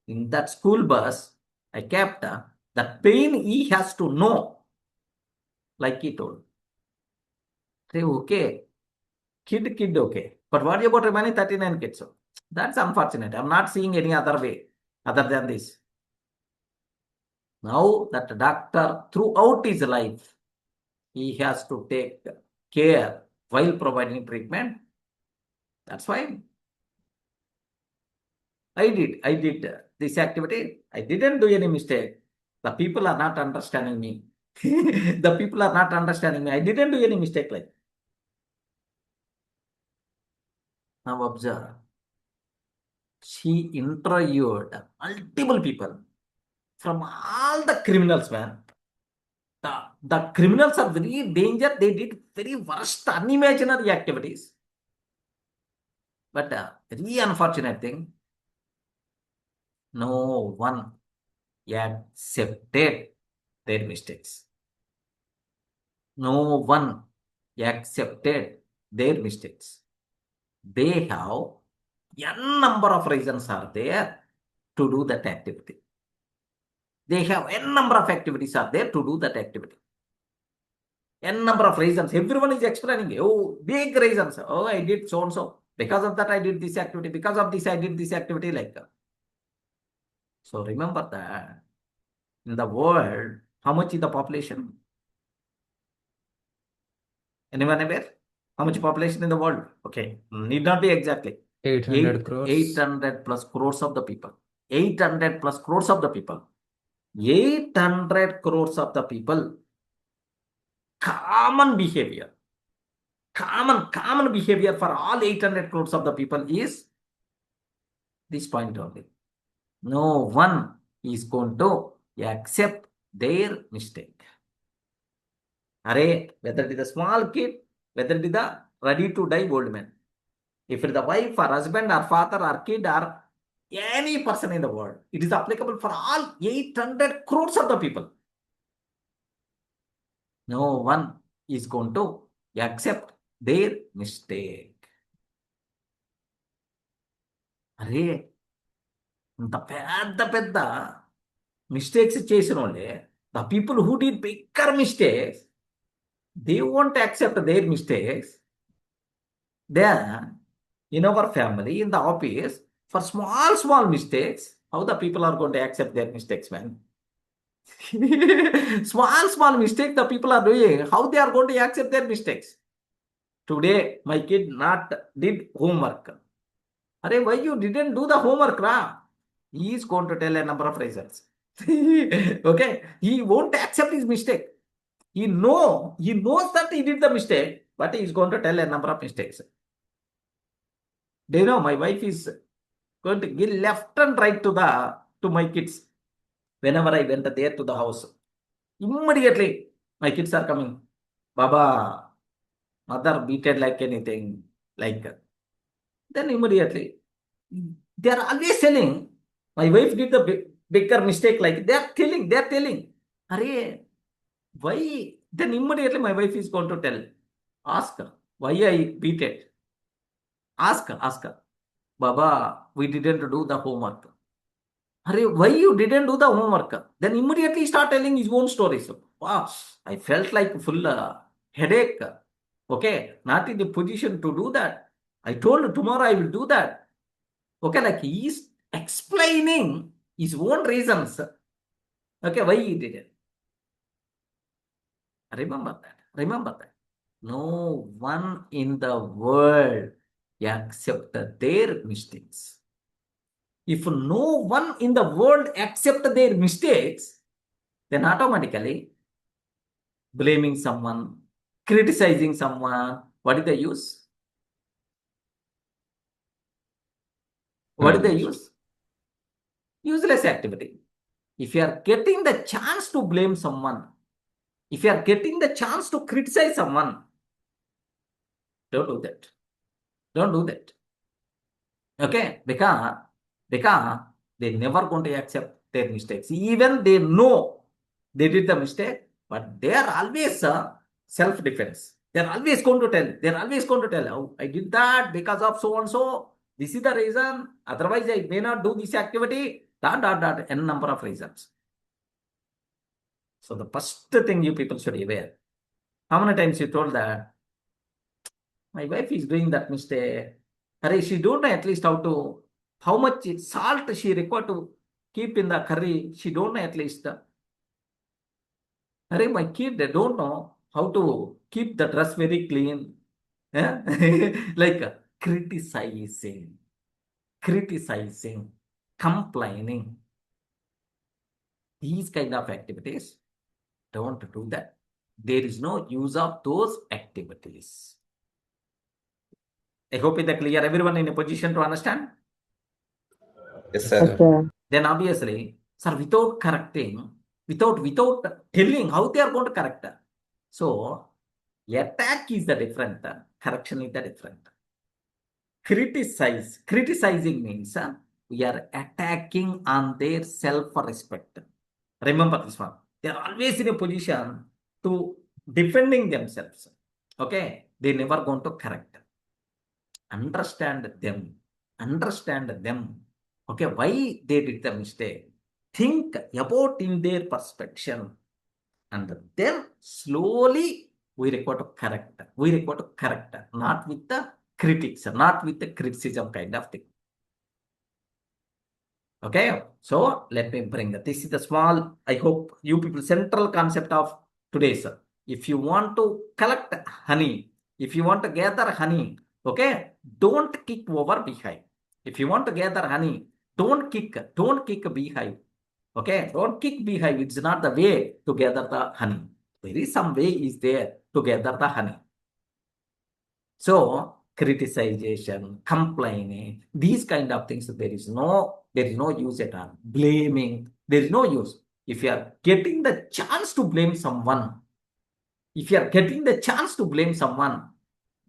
In that school bus, I kept that pain he has to know. Like he told. Say, okay. Kid, okay. But what about remaining 39 kids? That's unfortunate. I'm not seeing any other way other than this. Now that doctor, throughout his life, he has to take care while providing treatment. That's fine. I did this activity. I didn't do any mistake. The people are not understanding me. The people are not understanding me. I didn't do any mistake like. Now observe. She interviewed multiple people from all the criminals, man. The criminals are very dangerous. They did very worst, unimaginary activities. But very unfortunate thing, no one accepted their mistakes. No one accepted their mistakes. They have n number of reasons are there to do that activity. They have n number of activities are there to do that activity. N number of reasons. Everyone is explaining. Oh, big reasons. Oh, I did so and so. Because of that, I did this activity. Because of this, I did this activity like that. So remember that in the world, how much is the population? Anyone aware? How much population in the world? Okay, need not be exactly. 800 crores. 800 plus crores of the people. 800 plus crores of the people. 800 crores of the people. Common behavior. Common behavior for all 800 crores of the people is this point only. No one is going to accept their mistake. Array, whether it is a small kid, whether it is the ready to die old man. If it is the wife or husband or father or kid or any person in the world, it is applicable for all 800 crores of the people. No one is going to accept their mistake. అరే ఇంత పెద్ద mistakes చేసిన వాళ్ళే the people who did bigger mistakes they won't accept their mistakes then in our family in the office for small mistakes how the people are going to accept their mistakes man small mistake the people are doing, how they are going to accept their mistakes? Today my kid not did homework. Arey, why you didn't do the homework, ra? He is going to tell a number of reasons. Okay, he won't accept his mistake. He knows that he did the mistake, but he is going to tell a number of mistakes. Do you know, my wife is going to give left and right to my kids. Whenever I went there to the house, immediately my kids are coming. Baba, mother beaten like anything, like. Then immediately, They are always telling, my wife did the bigger mistake, like they are telling, Arey, why? Then immediately my wife is going to tell, ask her, why I beat it. Ask her, Baba, we didn't do the homework. Arey, why you didn't do the homework? Then immediately start telling his own stories. Wow, I felt like full headache. Okay, not in the position to do that. I told tomorrow I will do that. Okay, like he is explaining his own reasons. Okay, why he did it. Remember that. No one in the world accept their mistakes. If no one in the world accept their mistakes, then automatically blaming someone, criticizing someone, what is the use? What is the use? Useless activity. If you are getting the chance to blame someone, if you are getting the chance to criticize someone, don't do that. Don't do that. Okay? Because they're never going to accept their mistakes. Even they know they did the mistake, but they are always self-defense. They're always going to tell, oh, I did that because of so and so. This is the reason. Otherwise, I may not do this activity. N number of reasons. So the first thing you people should be aware. How many times you told that my wife is doing that mistake? Hurry, she don't know at least how much salt she required to keep in the curry. She don't know at least. Hurry, my kid, they don't know how to keep the dress very clean. Yeah? Like criticizing, complaining. These kind of activities, don't do that. There is no use of those activities. I hope it's clear. Everyone in a position to understand? Yes, Yes, sir. sir. Then obviously, sir, without correcting, without telling how they are going to correct. So, attack is the different, correction is the different. Criticizing means we are attacking on their self-respect. Remember this one. They are always in a position to defending themselves. Okay, they never going to correct. Understand them. Okay, why they did the mistake. Think about in their perspective, and then slowly we require to correct. Not with the critics, not with the criticism kind of thing. Okay, so let me bring that. This is the small, I hope you people, central concept of today's. If you want to collect honey, if you want to gather honey, okay, don't kick over beehive. If you want to gather honey, don't kick beehive. Okay, don't kick beehive. It's not the way to gather the honey. There is some way is there to gather the honey. So criticization, complaining, these kind of things, there is no use at all. Blaming, there is no use. If you are getting the chance to blame someone,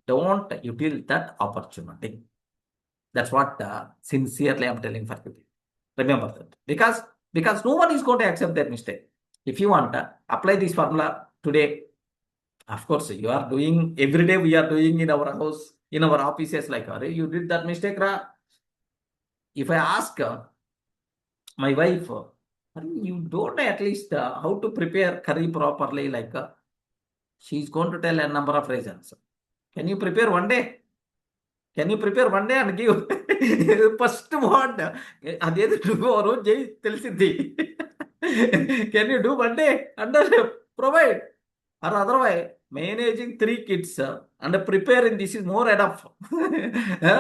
don't utilize that opportunity. That's what sincerely I'm telling for you. Remember that. Because no one is going to accept that mistake. If you want to apply this formula today, of course, you are doing every day. We are doing in our house, in our offices, like, you did that mistake, Ra. If I ask my wife, you don't know at least how to prepare curry properly, like, she's going to tell a number of reasons. Can you prepare one day? And give first word? Can you do one day? And provide. Or otherwise, managing 3 kids and preparing, this is more enough.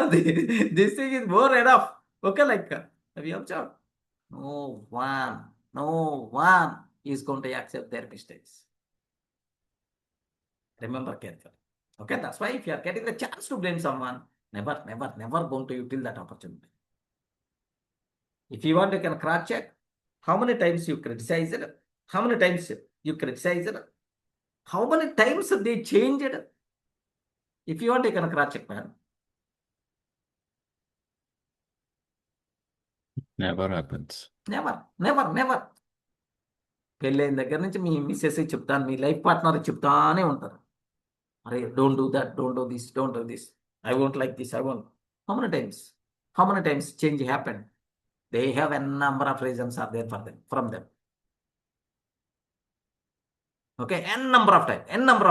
This thing is more enough. Okay, like, have you observed? No one is going to accept their mistakes. Remember carefully. Okay, that's why if you are getting the chance to blame someone, never going to utilize that opportunity. If you want, you can cross check how many times you criticize it, how many times you criticize it, how many times they change it. If you want, you can cross check, man. Never happens. Never పెళ్ళైన దగ్గర నుంచి మీ missus చెప్తాను, మీ life partner చెప్తానే ఉంటారు, అరే don't do that, don't do this, don't do this, I won't like this, I won't. How many times change happen? They have n number of reasons are there for them, from them. Okay, n number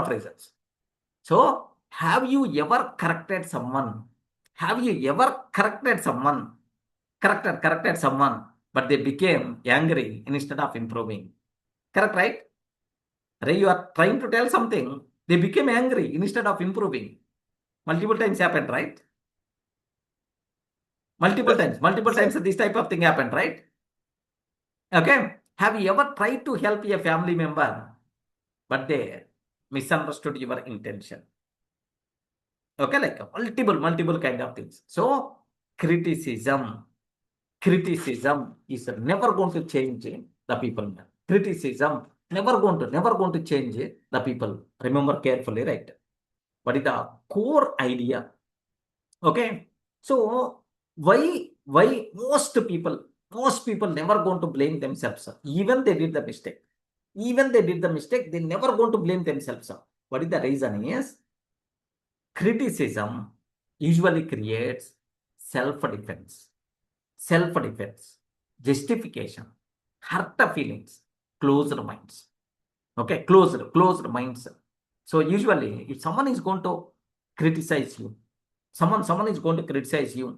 of reasons. So have you ever corrected someone? Have you ever corrected someone but they became angry instead of improving? Correct, right? You are trying to tell something, they became angry instead of improving. Multiple times happened, right? Multiple times this type of thing happened, right? Okay, have you ever tried to help a family member but they misunderstood your intention? Okay, like multiple kind of things. So criticism is never going to change the people. Criticism never going to change the people. Remember carefully, right? What is the core idea? Okay, so why most people never going to blame themselves? Even they did the mistake, they never going to blame themselves. What is the reason? Is criticism usually creates self-defense, justification, hurt feelings, closed minds. Okay, closed minds. So usually if someone is going to criticize you, someone is going to criticize you,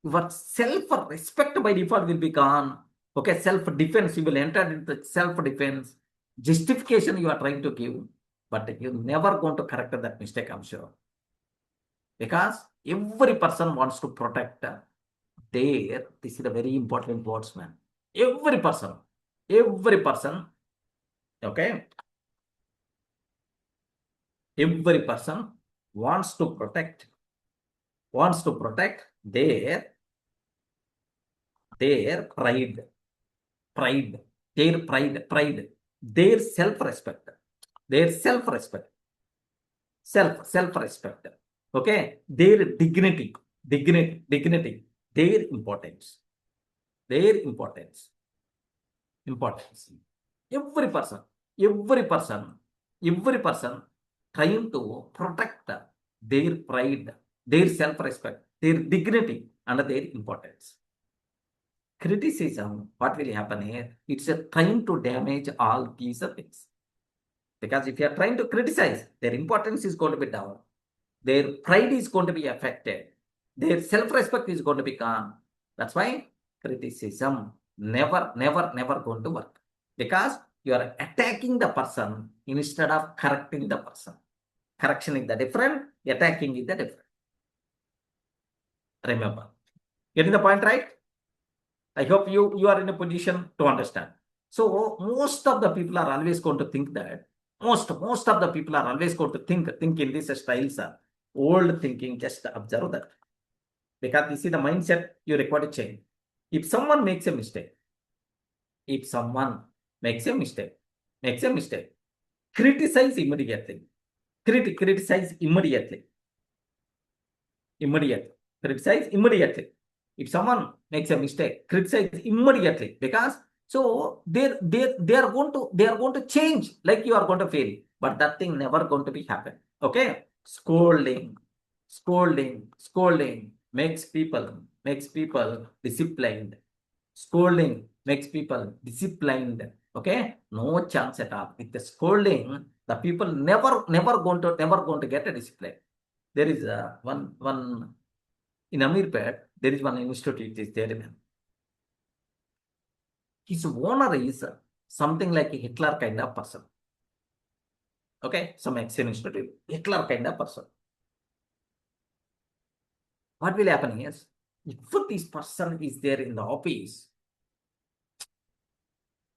your self-respect by default will be gone. Okay, self-defense, you will enter into self-defense. Justification you are trying to give, but you're never going to correct that mistake, I'm sure. Because every person wants to protect this is a very important words, man. Every person, okay, every person wants to protect their pride, their self-respect, okay, their dignity, their importance. Every person trying to protect their pride, their self-respect, their dignity, and their importance. Criticism, what will happen here? It's trying to damage all these things. Because if you are trying to criticize, their importance is going to be down, their pride is going to be affected, their self-respect is going to be gone. That's why criticism never going to work. Because you are attacking the person instead of correcting the person. Correction is the different, attacking is the different. Remember, getting the point, right? I hope you are in a position to understand. So most of the people are always going to think that, most of the people are always going to think in this style, sir. Old thinking, just observe that. Because this is the mindset you require to change. If someone makes a mistake, criticize immediately. Criticize immediately. Criticize immediately. If someone makes a mistake, criticize immediately. Because so they are going to change, like you are going to fail, but that thing never going to be happen. Okay, scolding makes people disciplined. Scolding makes people disciplined. Okay, no chance at all. With the scolding, the people never going to get a discipline. There is one in Amirpet, there is one institute is there. His owner is something like a Hitler kind of person. Okay, some action institute, Hitler kind of person. What will happen is, if this person is there in the office,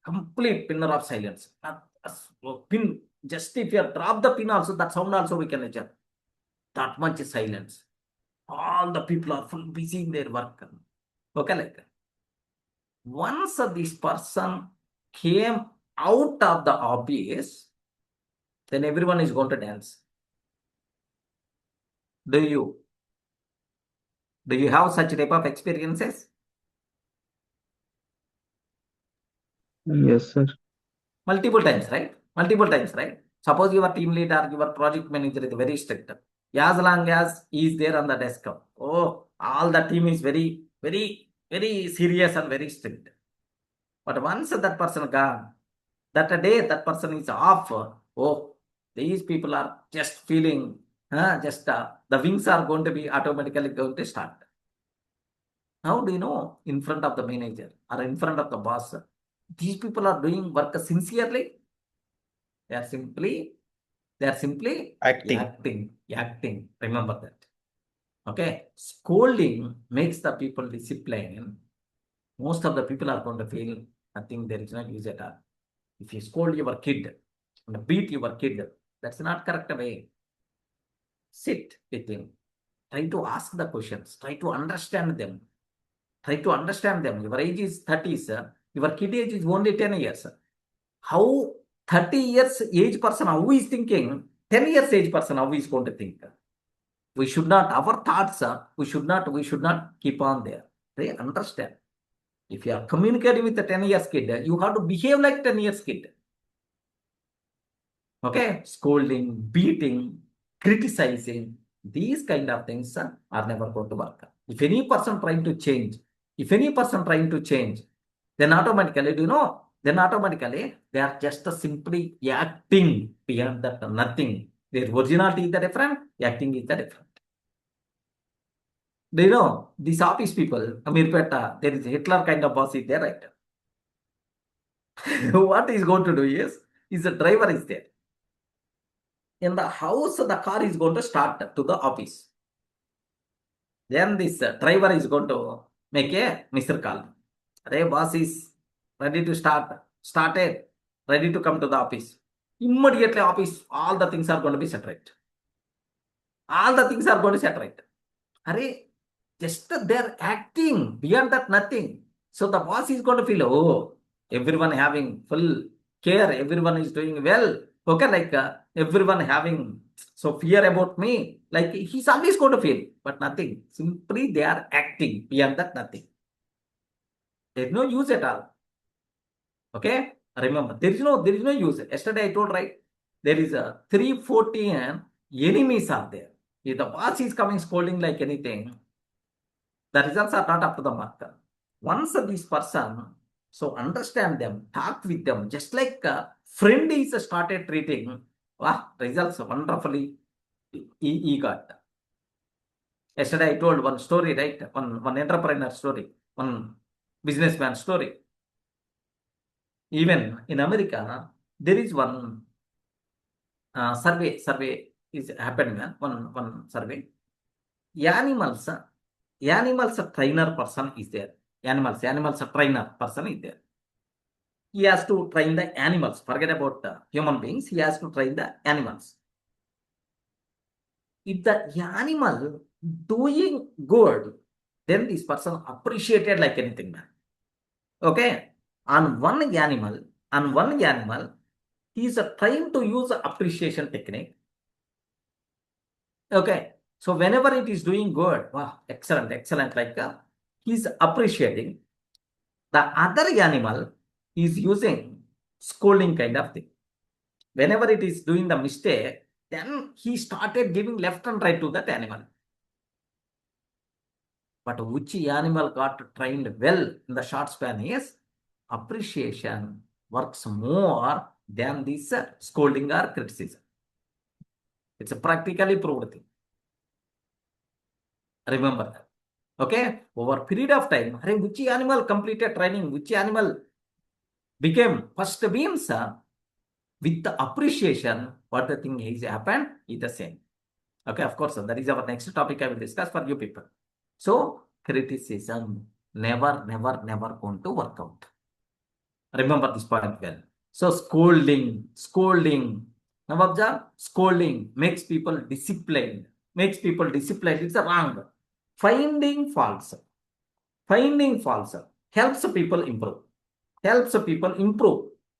complete pinner of silence. Pin, just if you drop the pin also, that sound also we can adjust. That much silence. All the people are full busy in their work. Okay, like that. Once this person came out of the office, then everyone is going to dance. Do you have such type of experiences? Yes, sir. Multiple times, right? Multiple times, right? Suppose your team leader, your project manager is very strict. As long as he is there on the desk, oh, all the team is very, very, very serious and very strict. But once that person gone, that a day that person is off, oh, these people are just feeling, the wings are going to be automatically going to start. How do you know in front of the manager or in front of the boss, these people are doing work sincerely? They are simply Acting. acting. Remember that. Okay. Scolding makes the people disciplined. Most of the people are going to feel nothing, there is no use at all. If you scold your kid and beat your kid, that's not correct way. Sit with him. Try to ask the questions. Try to understand them. Your age is 30, sir. Your kid age is only 10 years. How 30 years age person, how is thinking? 10 years age person, how is going to think? We should not, our thoughts, we should not keep on there. They understand. If you are communicating with a 10 years kid, you have to behave like 10 years kid. Okay, scolding, beating, criticizing, these kind of things are never going to work. If any person trying to change, then automatically, they are just simply acting. Beyond that, nothing. Their originality is the different, acting is the different. Do you know, these office people, Amirpeta, there is a Hitler kind of boss is there, right? What he's going to do is the driver is there. In the house, the car is going to start to the office. Then this driver is going to make a missed call. Hey, boss is ready to started, ready to come to the office. Immediately office, all the things are going to be set right. Hurry, just they're acting, beyond that nothing. So the boss is going to feel, oh, everyone having full care, everyone is doing well. Okay, like everyone having so fear about me, like he's always going to feel, but nothing. Simply they are acting, beyond that nothing. There's no use at all. Okay, remember, there is no use. Yesterday I told, right, there is a 314 enemies are there. If the boss is coming scolding like anything, the results are not up to the mark. Once this person, so understand them, talk with them, just like a friend is started treating, results wonderfully he got. Yesterday I told one story, right? One entrepreneur story, one businessman story. Even in America, there is one survey is happening. One survey. Animals trainer person is there. Animals trainer person is there. He has to train the animals. Forget about the human beings. He has to train the animals. If the animal doing good, then this person appreciated like anything, man. Okay. On one animal, he is trying to use appreciation technique. Okay. So whenever it is doing good, wow, excellent, like he's appreciating. The other animal is using scolding kind of thing. Whenever it is doing the mistake, then he started giving left and right to that animal. But which animal got trained well in the short span is appreciation works more than this scolding or criticism. It's a practically proved thing. Remember that. Okay, over a period of time, which animal completed training, which animal became first beams, with the appreciation, what the thing is happened is the same. Okay, of course, that is our next topic I will discuss for you people. So, criticism never going to work out. Remember this point well. So, scolding. Now observe, scolding makes people disciplined. It's a wrong. Finding faults helps people improve.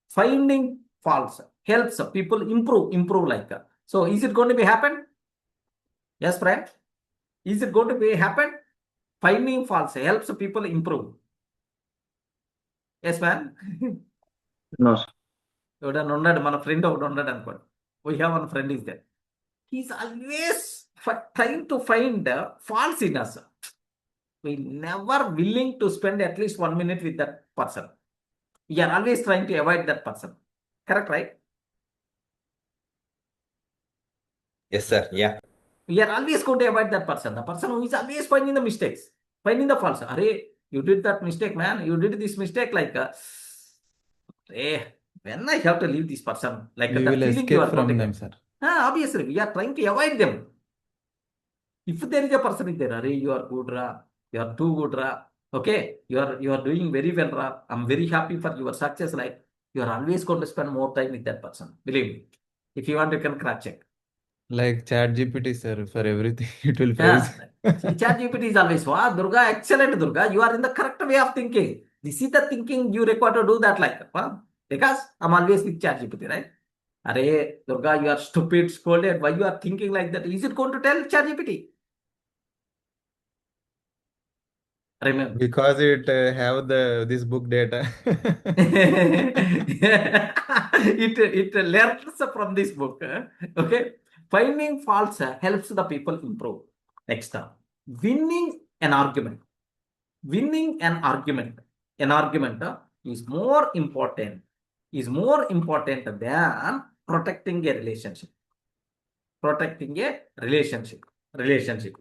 Finding faults helps people improve like that. So is it going to be happen? Yes, friend. Is it going to be happen? Finding faults helps people improve. Yes, man. No, sir. ఎవడన్నా ఉన్నాడు మన friend ఒకడు ఉన్నాడు అనుకోండి. We have one friend is there. He's always trying to find faults in us. We never willing to spend at least 1 minute with that person. We are always trying to avoid that person. Correct, right? Yes, sir. Yeah. We are always going to avoid that person. The person who is always finding the mistakes, finding the faults. Arey, you did that mistake, man. You did this mistake. Like, when I have to leave this person, like We that will feeling you escape are from going to them, get. sir. Obviously, we are trying to avoid them. If there is a person is there, Arey, you are good, ra. You are too good, ra. Okay, you are doing very well, ra. I'm very happy for your success. Like, you are always going to spend more time with that person. Believe me. If you want, you can cross check. Like ChatGPT, sir, for everything it will Yeah. praise. ChatGPT is always, wow, Durga, excellent, Durga. You are in the correct way of thinking. This is the thinking you require to do that, like, because I'm always with ChatGPT, right? Arey, Durga, you are stupid, scolded. Why you are thinking like that? Is it going to tell ChatGPT? Remember. Because it have this book data. it learns from this book. Okay. Finding faults helps the people improve. Next up, winning an argument. Winning an argument. An argument is more important than protecting a relationship. Protecting a relationship.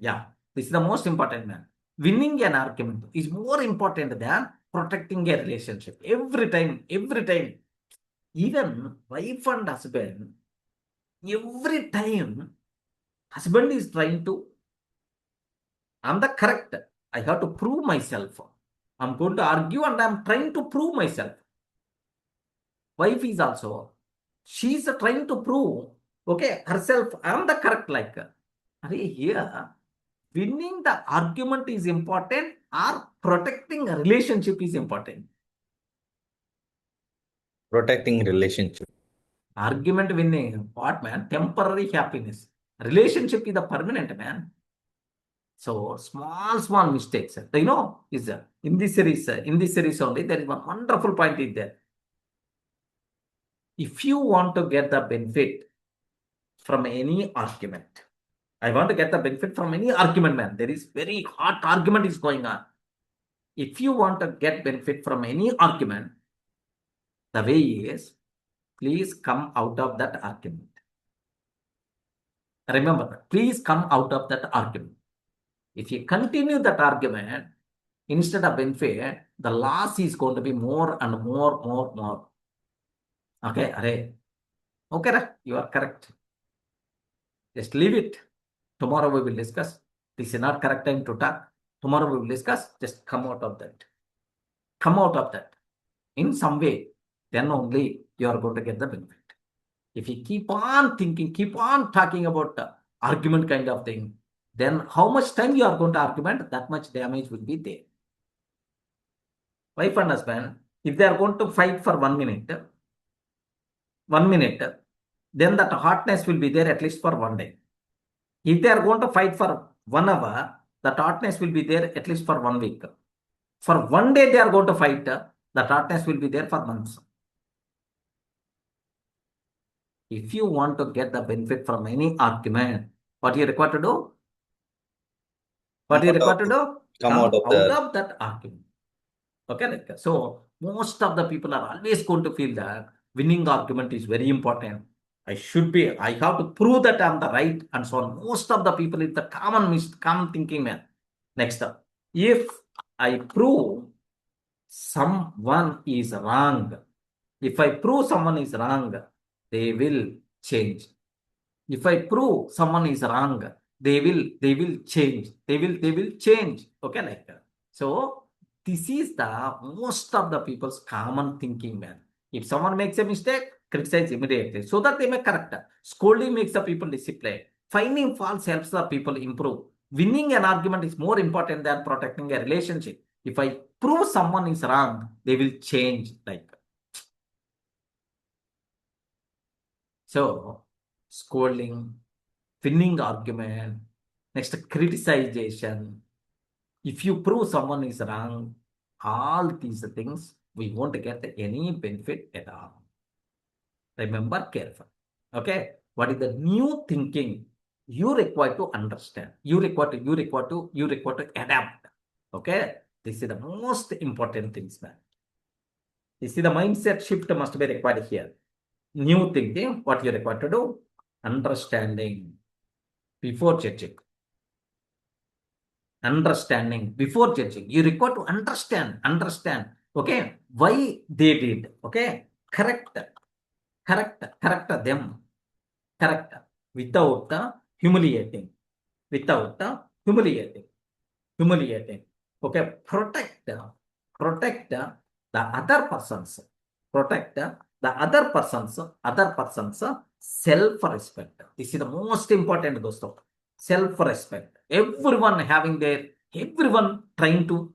Yeah, this is the most important, man. Winning an argument is more important than protecting a relationship. Every time, even wife and husband, every time husband is trying to, I'm the correct, I have to prove myself, I'm going to argue and I'm trying to prove myself. Wife is also, she's trying to prove, okay, herself, I'm the correct, like, here winning the argument is important or protecting a relationship is important? Protecting relationship. Argument winning, what, man? Temporary happiness. Relationship is the permanent, man. So small mistakes, you know, is in this series only, there is one wonderful point in there. If you want to get the benefit from any argument, I want to get the benefit from any argument, man. There is very hot argument is going on. If you want to get benefit from any argument, the way is, please come out of that argument. Remember that. Please come out of that argument. If you continue that argument, instead of benefit, the loss is going to be more and more. Okay, Arey. Okay, you are correct. Just leave it. Tomorrow we will discuss. This is not correct time to talk. Tomorrow we will discuss. Just come out of that. Come out of that. In some way, then only you are going to get the benefit. If you keep on thinking, keep on talking about the argument kind of thing, then how much time you are going to argument, that much damage will be there. Wife and husband, if they are going to fight for 1 minute, then that hotness will be there at least for 1 day. If they are going to fight for 1 hour, that hotness will be there at least for 1 week. For 1 day they are going to fight, that hotness will be there for months. If you want to get the benefit from any argument, what you require to do? What you require to do? Come out of that argument. Okay, like, so most of the people are always going to feel that winning argument is very important. I have to prove that I'm the right, and so on. Most of the people, it's the common thinking, man. Next up, if I prove someone is wrong, they will change. If I prove someone is wrong, they will change. They will change. Okay, like that. So this is the most of the people's common thinking, man. If someone makes a mistake, criticize immediately so that they may correct it. Scolding makes the people disciplined. Finding faults helps the people improve. Winning an argument is more important than protecting a relationship. If I prove someone is wrong, they will change. Like, so scolding, winning argument, next criticization. If you prove someone is wrong, all these things we won't get any benefit at all. Remember carefully. Okay, what is the new thinking you require to understand? You require to adapt. Okay, this is the most important things, man. You see, the mindset shift must be required here. New thinking, what you require to do? Understanding before judging. Understanding before judging. You require to understand. Okay, why they did. Okay, correct them. Correct without humiliating. Humiliating. Okay, protect the other persons. Protect the other person's self-respect. This is the most important, dosto. Self-respect. Everyone trying to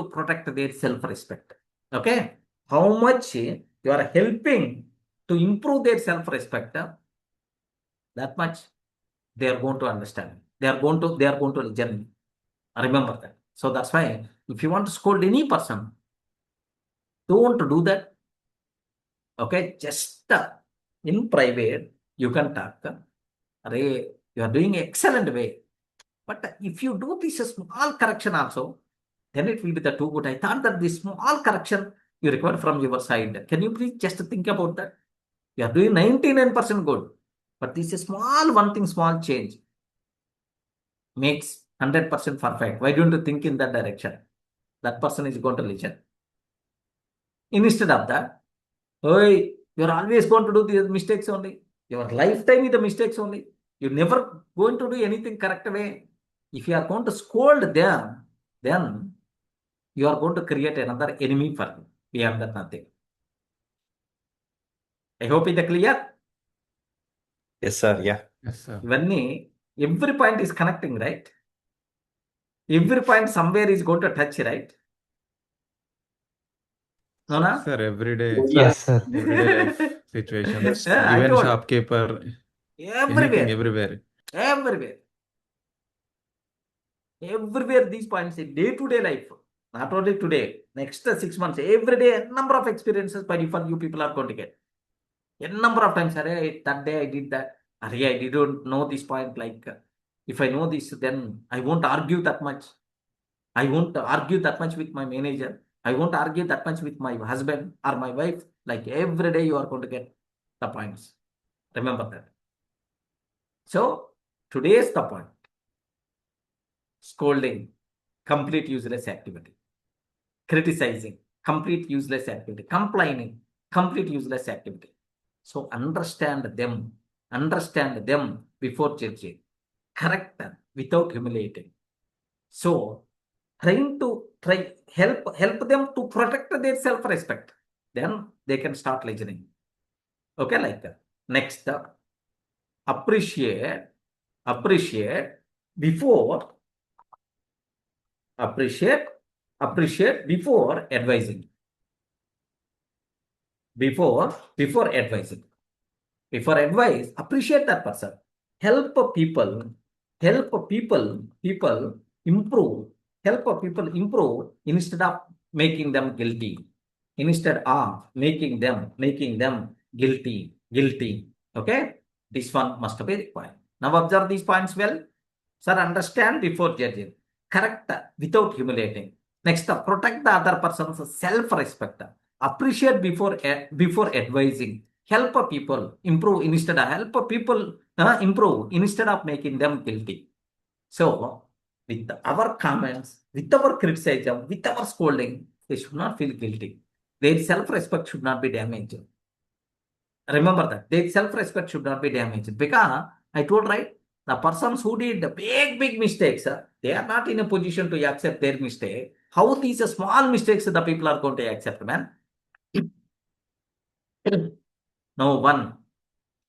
protect their self-respect. Okay, how much you are helping to improve their self-respect, that much they are going to understand. They are going to listen. Remember that. So that's why if you want to scold any person, don't do that. Okay, just in private you can talk. Array, you are doing excellent way. But if you do this small correction also, then it will be the too good. I thought that this small correction you require from your side. Can you please just think about that? You are doing 99% good. But this is small change makes 100% perfect. Why don't you think in that direction? That person is going to listen. Instead of that, hey, you're always going to do the mistakes only. Your lifetime is the mistakes only. You're never going to do anything correct way. If you are going to scold them, then you are going to create another enemy for you. Beyond that, nothing. I hope it's clear. Yes, sir. Yeah. Yes, sir. Every point is connecting, right? Every point somewhere is going to touch, right? No, no? Sir, everyday Yes, sir. everyday life situations, Yeah, I even told. shopkeeper, Everywhere. anything, everywhere. Everywhere these points in day-to-day life, not only today, next 6 months, every day, number of experiences by default you people are going to get. A number of times, that day I did that. I didn't know this point. Like, if I know this, then I won't argue that much. I won't argue that much with my manager. I won't argue that much with my husband or my wife. Like, every day you are going to get the points. Remember that. So, today is the point. Scolding, complete useless activity. Criticizing, complete useless activity. Complaining, complete useless activity. So understand them before judging. Correct them without humiliating. So help them to protect their self-respect. Then they can start listening. Okay, like that. Next, appreciate before advising. Before advising. Before advice, appreciate that person. Help people improve. Help people improve instead of making them guilty. Instead of making them guilty. Okay? This one must be required. Now observe these points well. Sir, understand before judging. Correct without humiliating. Next, protect the other person's self-respect. Appreciate before advising. Help people improve instead of making them guilty. So, with our comments, with our criticism, with our scolding, they should not feel guilty. Their self-respect should not be damaged. Remember that. Their self-respect should not be damaged. Because I told, right, the persons who did the big mistakes, they are not in a position to accept their mistake. How these small mistakes the people are going to accept, man? No one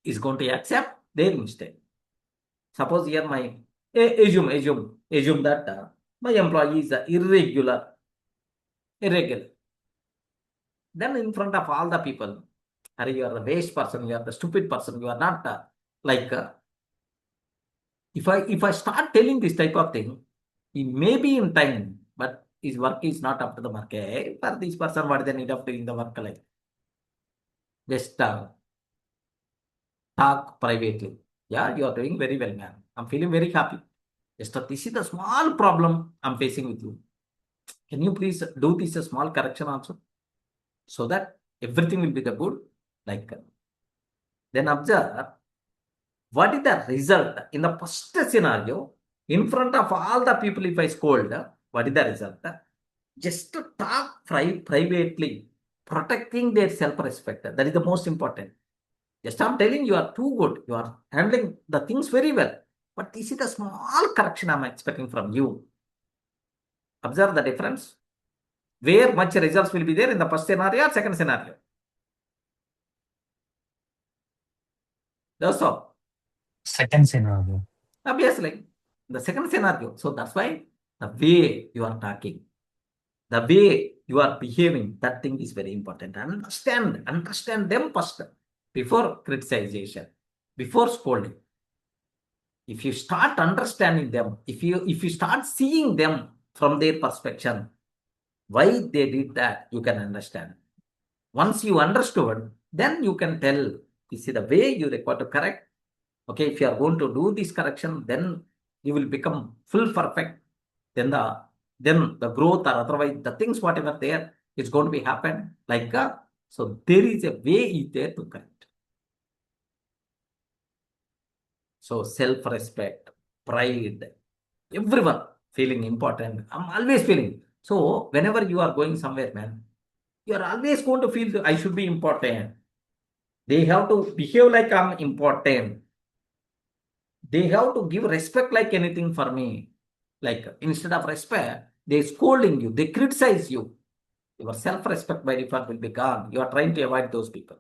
is going to accept their mistake. Suppose here assume that my employee is irregular. Then in front of all the people, you are the waste person, you are the stupid person, you are not if I start telling this type of thing, it may be in time, but his work is not up to the mark. Hey, for this person, what they need of doing the work like? Just talk privately. Yeah, you are doing very well, man. I'm feeling very happy. Just this is the small problem I'm facing with you. Can you please do this a small correction also? So that everything will be the good. Like then observe what is the result in the first scenario in front of all the people. If I scold, what is the result? Just to talk privately, protecting their self-respect. That is the most important. Just I'm telling you are too good. You are handling the things very well. But this is the small correction I'm expecting from you. Observe the difference. Where much results will be there in the first scenario or second scenario? That's all. Second scenario. Obviously, the second scenario. So that's why the way you are talking, the way you are behaving, that thing is very important. Understand them first before criticization, before scolding. If you start understanding them, if you start seeing them from their perspective, why they did that, you can understand. Once you understood, then you can tell, this is the way you require to correct. Okay, if you are going to do this correction, then you will become full perfect. Then the growth or otherwise the things whatever there is going to be happen like so there is a way is there to correct. So self-respect, pride, everyone feeling important. I'm always feeling. So whenever you are going somewhere, man, you are always going to feel I should be important. They have to behave like I'm important. They have to give respect like anything for me. Like instead of respect, they scolding you, they criticize you. Your self-respect by default will be gone. You are trying to avoid those people.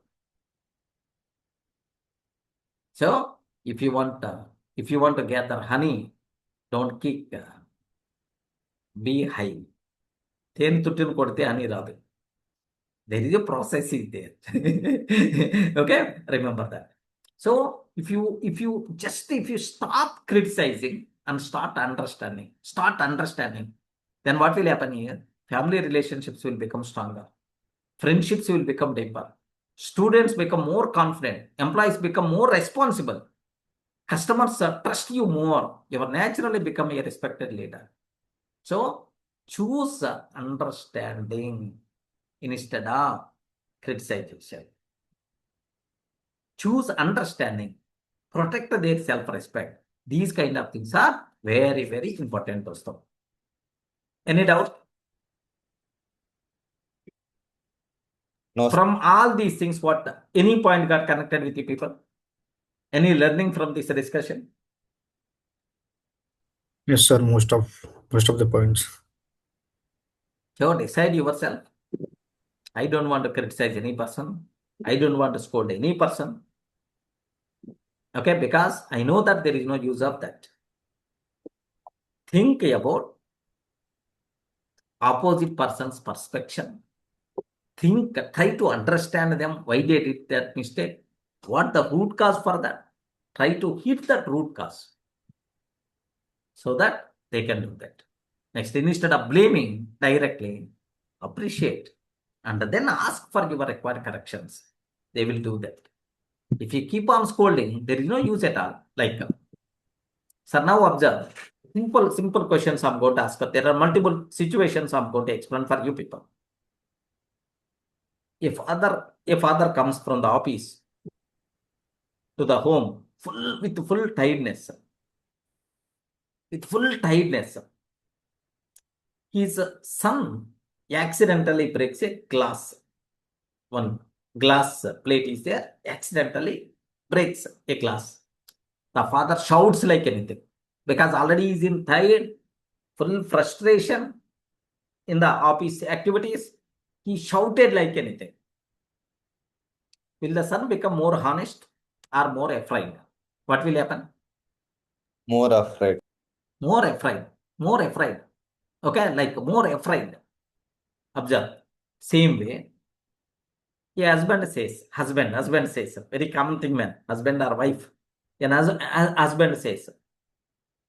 So if you want to gather honey, don't kick. Be high. Then tutun kodte honey radu. There is a process in there. Okay, remember that. So if you stop criticizing and start understanding, then what will happen here? Family relationships will become stronger. Friendships will become deeper. Students become more confident. Employees become more responsible. Customers trust you more. You will naturally become a respected leader. So choose understanding instead of criticization. Choose understanding. Protect their self-respect. These kind of things are very, very important, doston. Any doubt? No, sir. From all these things, what any point got connected with you people? Any learning from this discussion? Yes, sir. Most of the points. So decide yourself. I don't want to criticize any person. I don't want to scold any person. Okay, because I know that there is no use of that. Think about opposite person's perspective. Try to understand them, why they did that mistake, what the root cause for that. Try to hit that root cause so that they can do that. Next, instead of blaming directly, appreciate and then ask for your required corrections. They will do that. If you keep on scolding, there is no use at all. Like, sir, now observe. Simple questions I'm going to ask. There are multiple situations I'm going to explain for you people. If father comes from the office to the home with full tiredness, his son accidentally breaks a glass. One glass plate is there, accidentally breaks a glass. The father shouts like anything because already he is in tired, full frustration in the office activities. He shouted like anything. Will the son become more honest or more afraid? What will happen? More afraid. More afraid. Okay, like more afraid. Observe. Same way. A husband says, very common thing, man. Husband or wife. And husband says,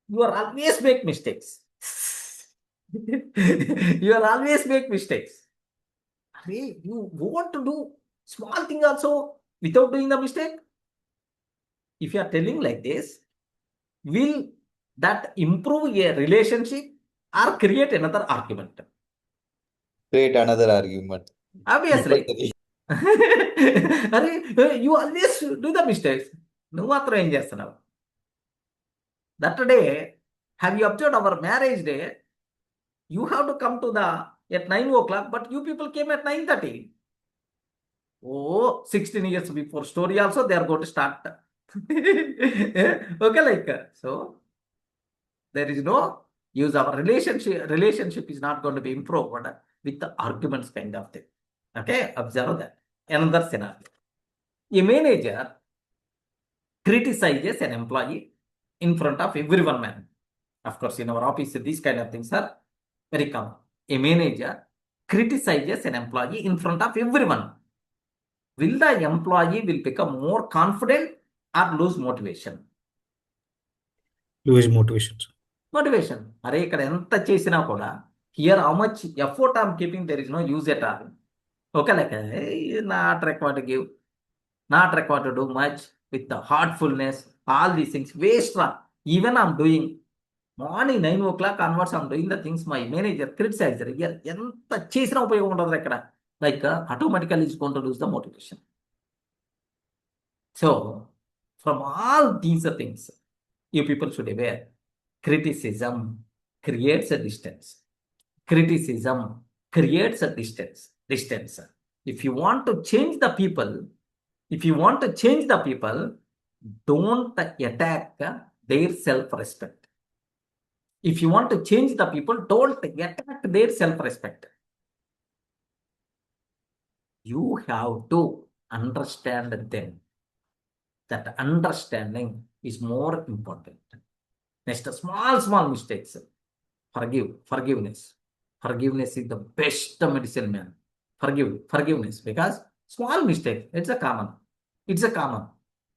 you are always make mistakes. You will always make mistakes. Hey, you want to do small thing also without doing the mistake? If you are telling like this, will that improve a relationship or create another argument? Create another argument. Obviously. You always do the mistakes. No matter ఏం చేస్తున్నావు. That day, have you observed our marriage day? You have to come to the at 9 o'clock, but you people came at 9:30. Oh, 16 years before story also they are going to start. Okay, like so there is no use. Our relationship is not going to be improved with the arguments kind of thing. Okay, observe that. Another scenario. A manager criticizes an employee in front of everyone, man. Of course, in our office, these kind of things are very common. A manager criticizes an employee in front of everyone. Will the employee will become more confident or lose motivation? Lose motivation, sir. Motivation. Are ikkada enta chesina kuda here how much effort I'm keeping, there is no use at all. Okay, like not required to give, not required to do much with the heartfulness, all these things waste. Even I'm doing morning 9 o'clock onwards, I'm doing the things my manager criticizes. ఎంత చేసినా ఉపయోగం ఉండదు ఇక్కడ. Like automatically is going to lose the motivation. So from all these things, you people should be aware. Criticism creates a distance. Criticism creates a distance. If you want to change the people, don't attack their self-respect. If you want to change the people, don't attack their self-respect. You have to understand them. That understanding is more important. Next, small mistakes. Forgiveness. Forgiveness is the best medicine, man. Forgiveness, because small mistake, it's a common.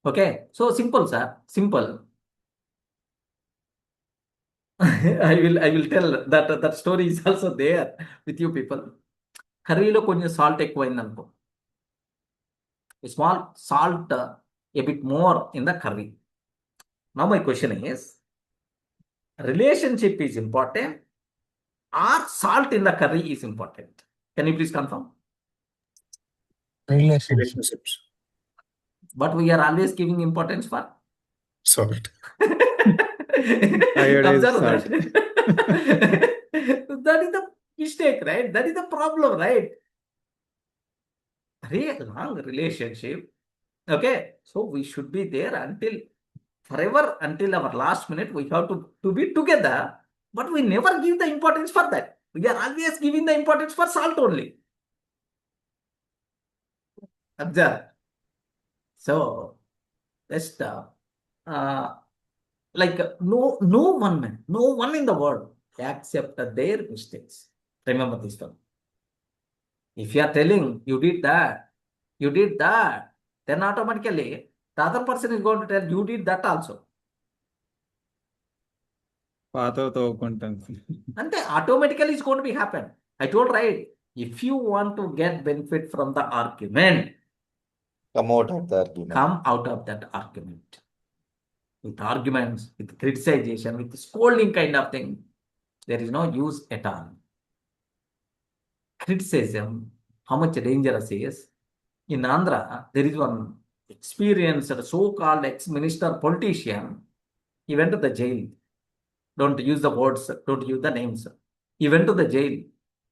Okay, so simple, sir. Simple. I will tell that story is also there with you people. కర్రీలో కొంచెం salt ఎక్కువైంది అనుకో, small salt a bit more in the curry. Now my question is, relationship is important or salt in the curry is important? Can you please confirm? Relationships. But we are always giving importance for Salt. observe salt. that is the mistake, right? That is the problem, right? Very long relationship. Okay, so we should be there until forever, until our last minute. We have to be together, but we never give the importance for that. We are always giving the importance for salt only. Observe. So just like no one in the world accept their mistakes. Remember this one. If you are telling you did that, then automatically the other person is going to tell you did that also. పాతతో ఒప్పుకుంటాను. And automatically it's going to be happen. I told right. If you want to get benefit from the argument, Come out of the argument. come out of that argument. With arguments, with criticization, with scolding kind of thing, there is no use at all. Criticism, how much dangerous is? In Andhra, there is one experienced so-called ex-minister politician. He went to the jail. Don't use the words, don't use the names. He went to the jail.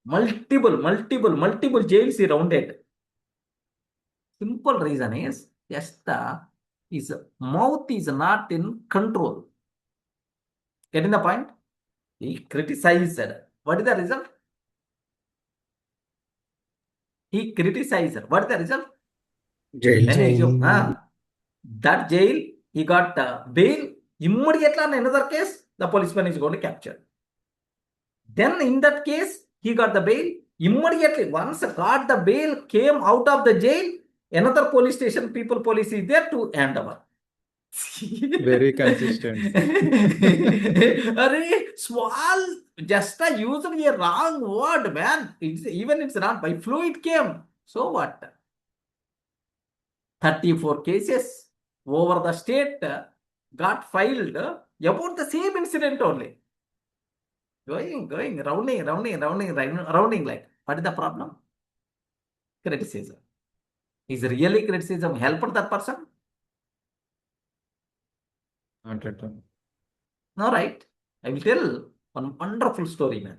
Multiple jails he rounded. Simple reason is just his mouth is not in control. Getting the point? He criticized. What is the result? He criticized. What is the result? Jail. Then that jail, he got bail. Immediately on another case, the policeman is going to capture. Then in that case, he got the bail. Immediately, once got the bail, came out of the jail, another police station, police is there to hand over. Very consistent. Arey, small, just a using a wrong word, man. It's not by flu it came. So what? 34 cases over the state got filed about the same incident only. Going, rounding like. What is the problem? Criticism. Is really criticism helped that person? Not at all. No, right? I will tell one wonderful story, man.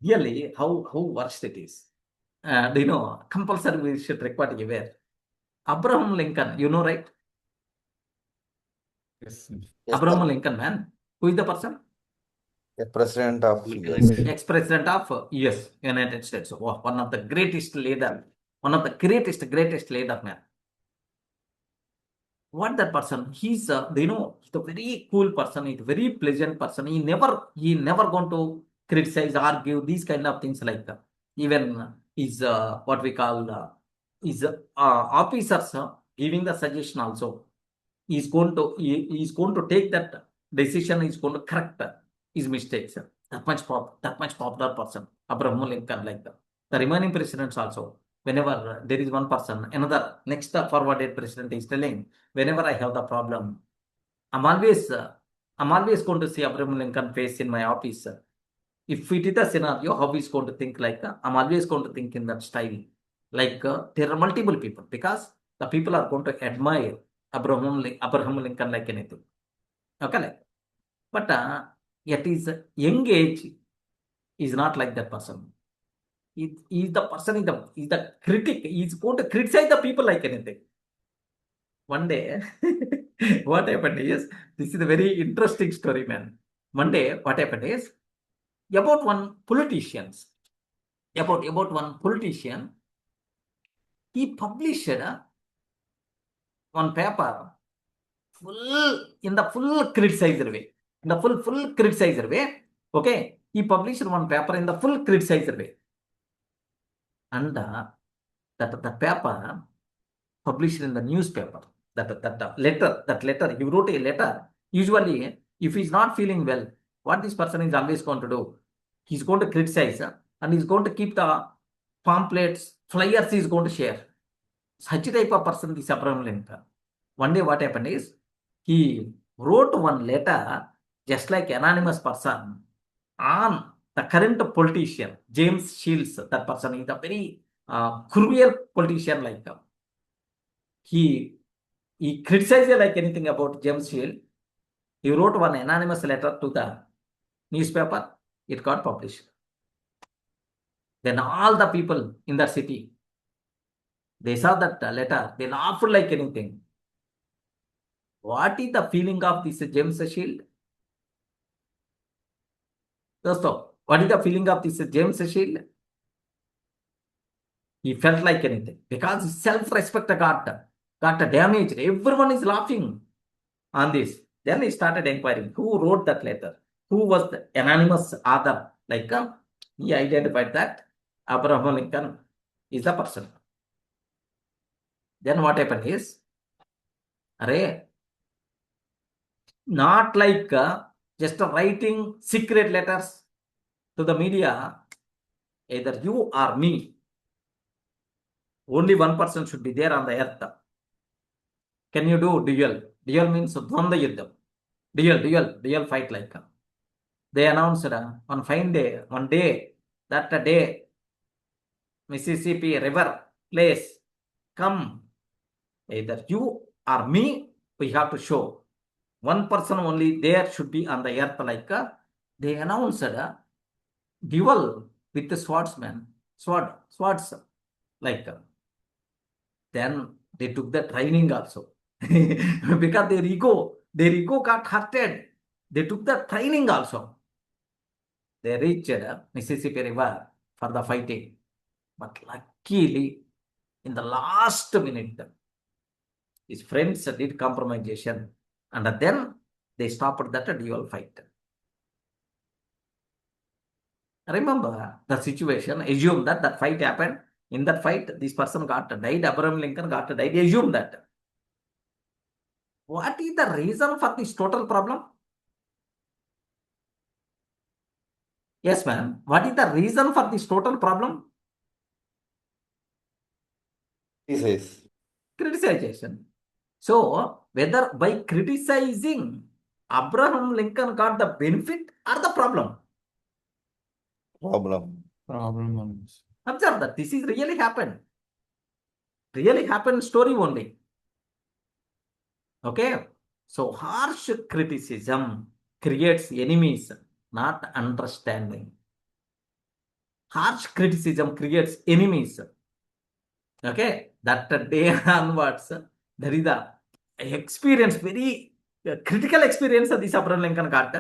Really, how worst it is. Do you know, compulsory we should require to aware. Abraham Lincoln, you know, right? Yes. Yes, Abraham sir. Lincoln, man. Who is the person? The president of US. Ex-president of US, United States. Oh, one of the greatest leader. One of the greatest leader, man. What that person? He's, he's a very cool person. He's a very pleasant person. He never going to criticize, argue, these kind of things like that. Even his, what we call, his officers giving the suggestion also. He's going to take that decision. He's going to correct his mistakes. That much popular person, Abraham Lincoln, like that. The remaining presidents also, whenever there is one person, another next forwarded president is telling, whenever I have the problem, I'm always going to see Abraham Lincoln face in my office. If it is a scenario, how he's going to think like I'm always going to think in that style. Like there are multiple people because the people are going to admire Abraham Lincoln like anything. Okay, like. But yet his young age is not like that person. He's the person, he's the critic. He's going to criticize the people like anything. One day, what happened is, this is a very interesting story, man. One day, what happened is, about one politician, he published one paper in the full criticizer way. In the full criticizer way, okay? He published one paper in the full criticizer way. And that paper published in the newspaper, that letter, he wrote a letter. Usually, if he's not feeling well, what this person is always going to do? He's going to criticize and he's going to keep the pamphlets, flyers he's going to share. Such a type of person is Abraham Lincoln. One day what happened is, he wrote one letter just like anonymous person on the current politician, James Shields. That person is a very cruel politician like that. He criticized like anything about James Shields. He wrote one anonymous letter to the newspaper. It got published. Then all the people in that city, they saw that letter. They laughed like anything. What is the feeling of this James Shield? Dosto, what is the feeling of this James Shield? He felt like anything because his self-respect got damaged. Everyone is laughing on this. Then he started inquiring who wrote that letter, who was the anonymous author. Like he identified that Abraham Lincoln is the person. Then what happened is, not like just writing secret letters to the media, either you or me. Only one person should be there on the earth. Can you do duel? Duel means Dvanda Yuddham. Duel fight like. They announced on fine day, one day, that day, Mississippi River place, come. Either you or me, we have to show. One person only there should be on the earth like. They announced duel with the swordsman. Swords like. Then they took the training also. Because their ego got hurted. They took the training also. They reached Mississippi River for the fighting. But luckily, in the last minute, his friends did compromisation. And then they stopped that duel fight. Remember the situation. Assume that fight happened. In that fight, this person died. Abraham Lincoln died. Assume that. What is the reason for this total problem? Yes, ma'am. What is the reason for this total problem? This is Criticization. So, whether by criticizing Abraham Lincoln got the benefit or the problem? problem. Problem on this. Observe that this is really happened. Really happened story only. Okay. So, harsh criticism creates enemies, not understanding. Harsh criticism creates enemies. Okay. That day onwards, there is the experience, very critical experience of this Abraham Lincoln got.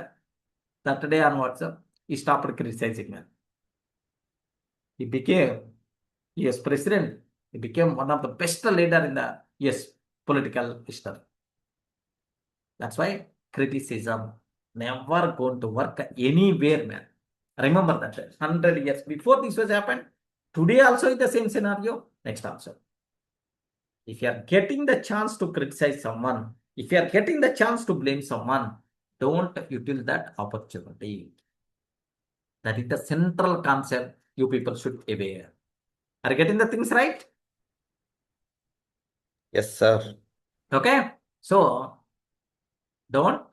That day onwards, he stopped criticizing man. He became US president. He became one of the best leader in the US political history. That's why criticism never going to work anywhere, man. Remember that 100 years before this was happened. Today also is the same scenario. Next also. If you are getting the chance to criticize someone, if you are getting the chance to blame someone, don't utilize that opportunity. That is the central concept you people should aware. Are you getting the things right? Yes, sir. Okay. So, don't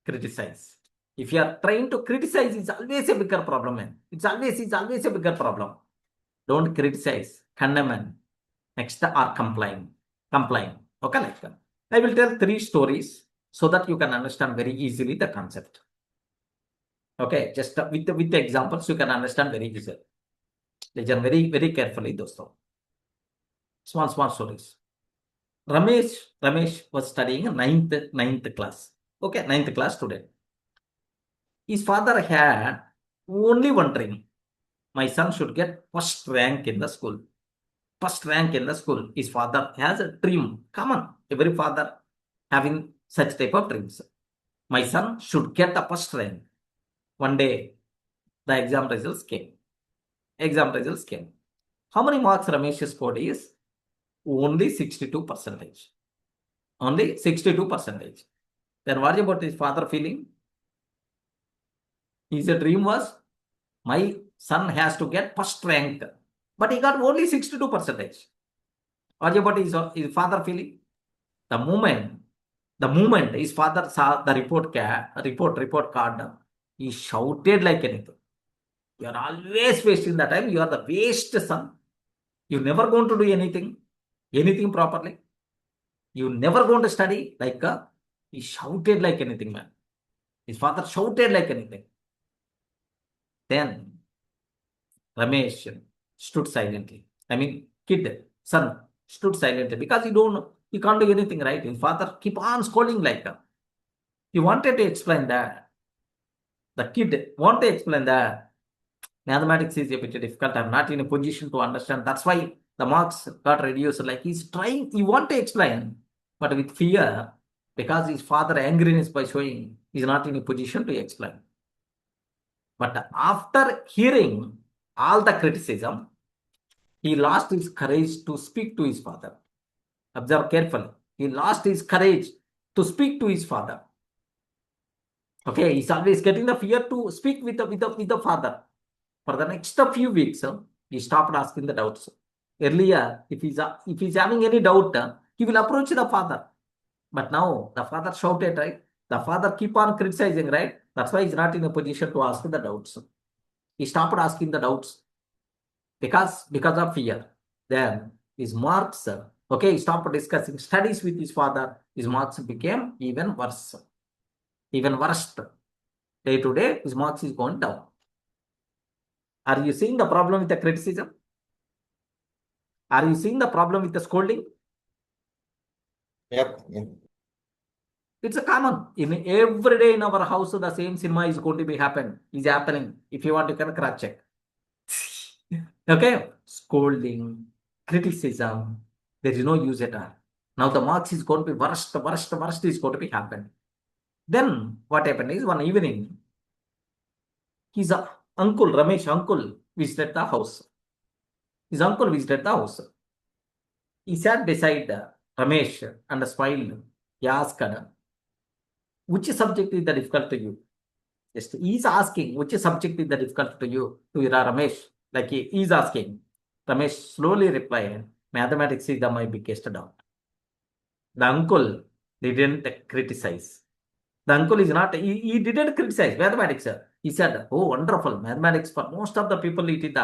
criticize. If you are trying to criticize, it's always a bigger problem, man. It's always a bigger problem. Don't criticize, condemn, next are complain. Okay, like that. I will tell 3 stories so that you can understand very easily the concept. Okay, just with the examples you can understand very easily. Listen very carefully, dosto. Small stories. Ramesh was studying ninth class. Okay, 9th class student. His father had only one dream. My son should get first rank in the school. First rank in the school. His father has a dream. Common. Every father having such type of dreams. My son should get the first rank. One day, the exam results came. How many marks Ramesh scored is? Only 62%. Only 62%. Then what about his father feeling? His dream was, my son has to get first rank. But he got only 62%. What about his father feeling? The moment his father saw the report card, he shouted like anything. You are always wasting the time. You are the waste son. You never going to do anything properly. You never going to study. Like he shouted like anything, man. His father shouted like anything. Then Ramesh stood silently. Son stood silently because he can't do anything, right? His father keep on scolding like that. He wanted to explain that. The kid wanted to explain that. Mathematics is a bit difficult. I'm not in a position to understand. That's why the marks got reduced. Like he's trying, he want to explain, but with fear, because his father angriness by showing, he's not in a position to explain. But after hearing all the criticism, he lost his courage to speak to his father. Observe carefully. He lost his courage to speak to his father. Okay, he's always getting the fear to speak with the father. For the next few weeks, he stopped asking the doubts. Earlier, if he's having any doubt, he will approach the father. But now the father shouted, right? The father keep on criticizing, right? That's why he's not in a position to ask the doubts. He stopped asking the doubts because of fear. Then his marks, okay, he stopped discussing studies with his father. His marks became even worse. Even worse. Day to day, his marks is going down. Are you seeing the problem with the criticism? Are you seeing the problem with the scolding? Yep. It's a common. In every day in our house, the same cinema is going to be happening. If you want, you can cross check. Okay? Scolding, criticism, there is no use at all. Now the marks is going to be worst is going to be happen. Then what happened is one evening, his uncle, Ramesh uncle, visited the house. His uncle visited the house. He sat beside Ramesh and smiled. He asked, which subject is the difficult to you? Just he's asking, which subject is the difficult to you? To Ramesh. Like he is asking. Ramesh slowly replied, mathematics is my biggest doubt. The uncle didn't criticize. The uncle is not, he didn't criticize mathematics. He said, oh, wonderful. Mathematics for most of the people, it is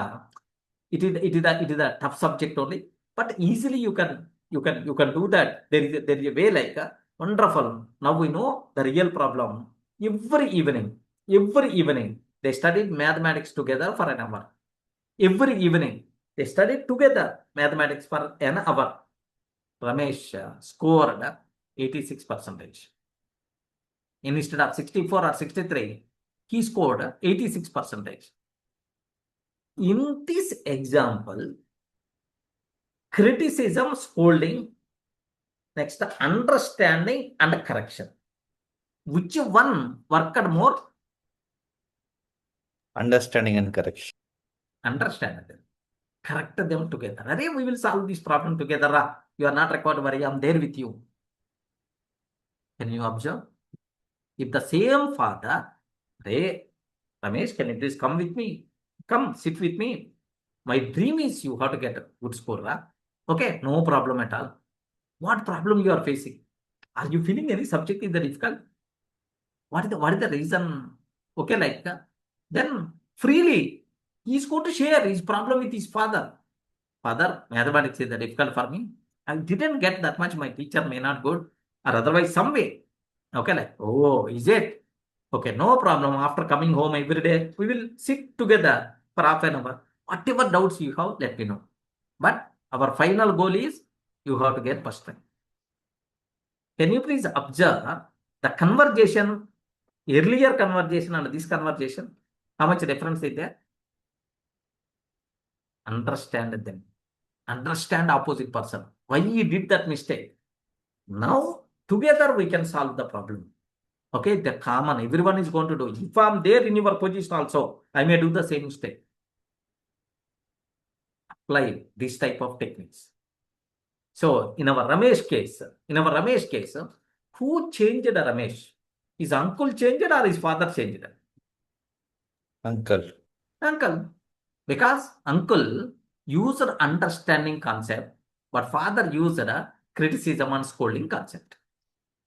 a tough subject only. But easily you can do that. There is a way like wonderful. Now we know the real problem. Every evening, they studied mathematics together for an hour. Every evening, they studied together mathematics for an hour. Ramesh scored 86%. Instead of 64 or 63, he scored 86%. In this example, criticism, scolding, next understanding and correction. Which one worked more? Understanding and correction. Understand them. Correct them together. Array, we will solve this problem together. You are not required to worry. I am there with you. Can you observe? If the same father, Ramesh, can you please come with me? Come, sit with me. My dream is you have to get a good score. Okay, no problem at all. What problem you are facing? Are you feeling any subject is difficult? What is the reason? Okay, like that. Then freely, he is going to share his problem with his father. Father, mathematics is difficult for me. I didn't get that much. My teacher may not good, or otherwise some way. Okay, like, oh, is it? Okay, no problem. After coming home every day, we will sit together for half an hour. Whatever doubts you have, let me know. But our final goal is you have to get first rank. Can you please observe the conversation, earlier conversation and this conversation? How much difference is there? Understand them. Understand opposite person. Why he did that mistake. Now, together we can solve the problem. Okay, the common, everyone is going to do. If I am there in your position also, I may do the same mistake. Apply this type of techniques. So, in our Ramesh case, who changed Ramesh? His uncle changed or his father changed? Uncle. Uncle. Because uncle used understanding concept, but father used a criticism and scolding concept.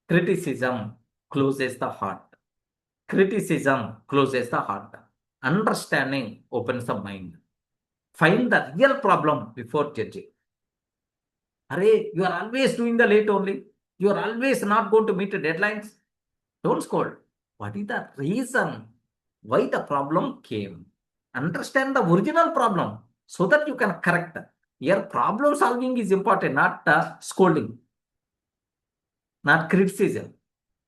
Criticism closes the heart. Criticism closes the heart. Understanding opens the mind. Find the real problem before judging. Array, you are always doing the late only. You are always not going to meet the deadlines. Don't scold. What is the reason why the problem came? Understand the original problem so that you can correct. Here, problem solving is important, not scolding, not criticism.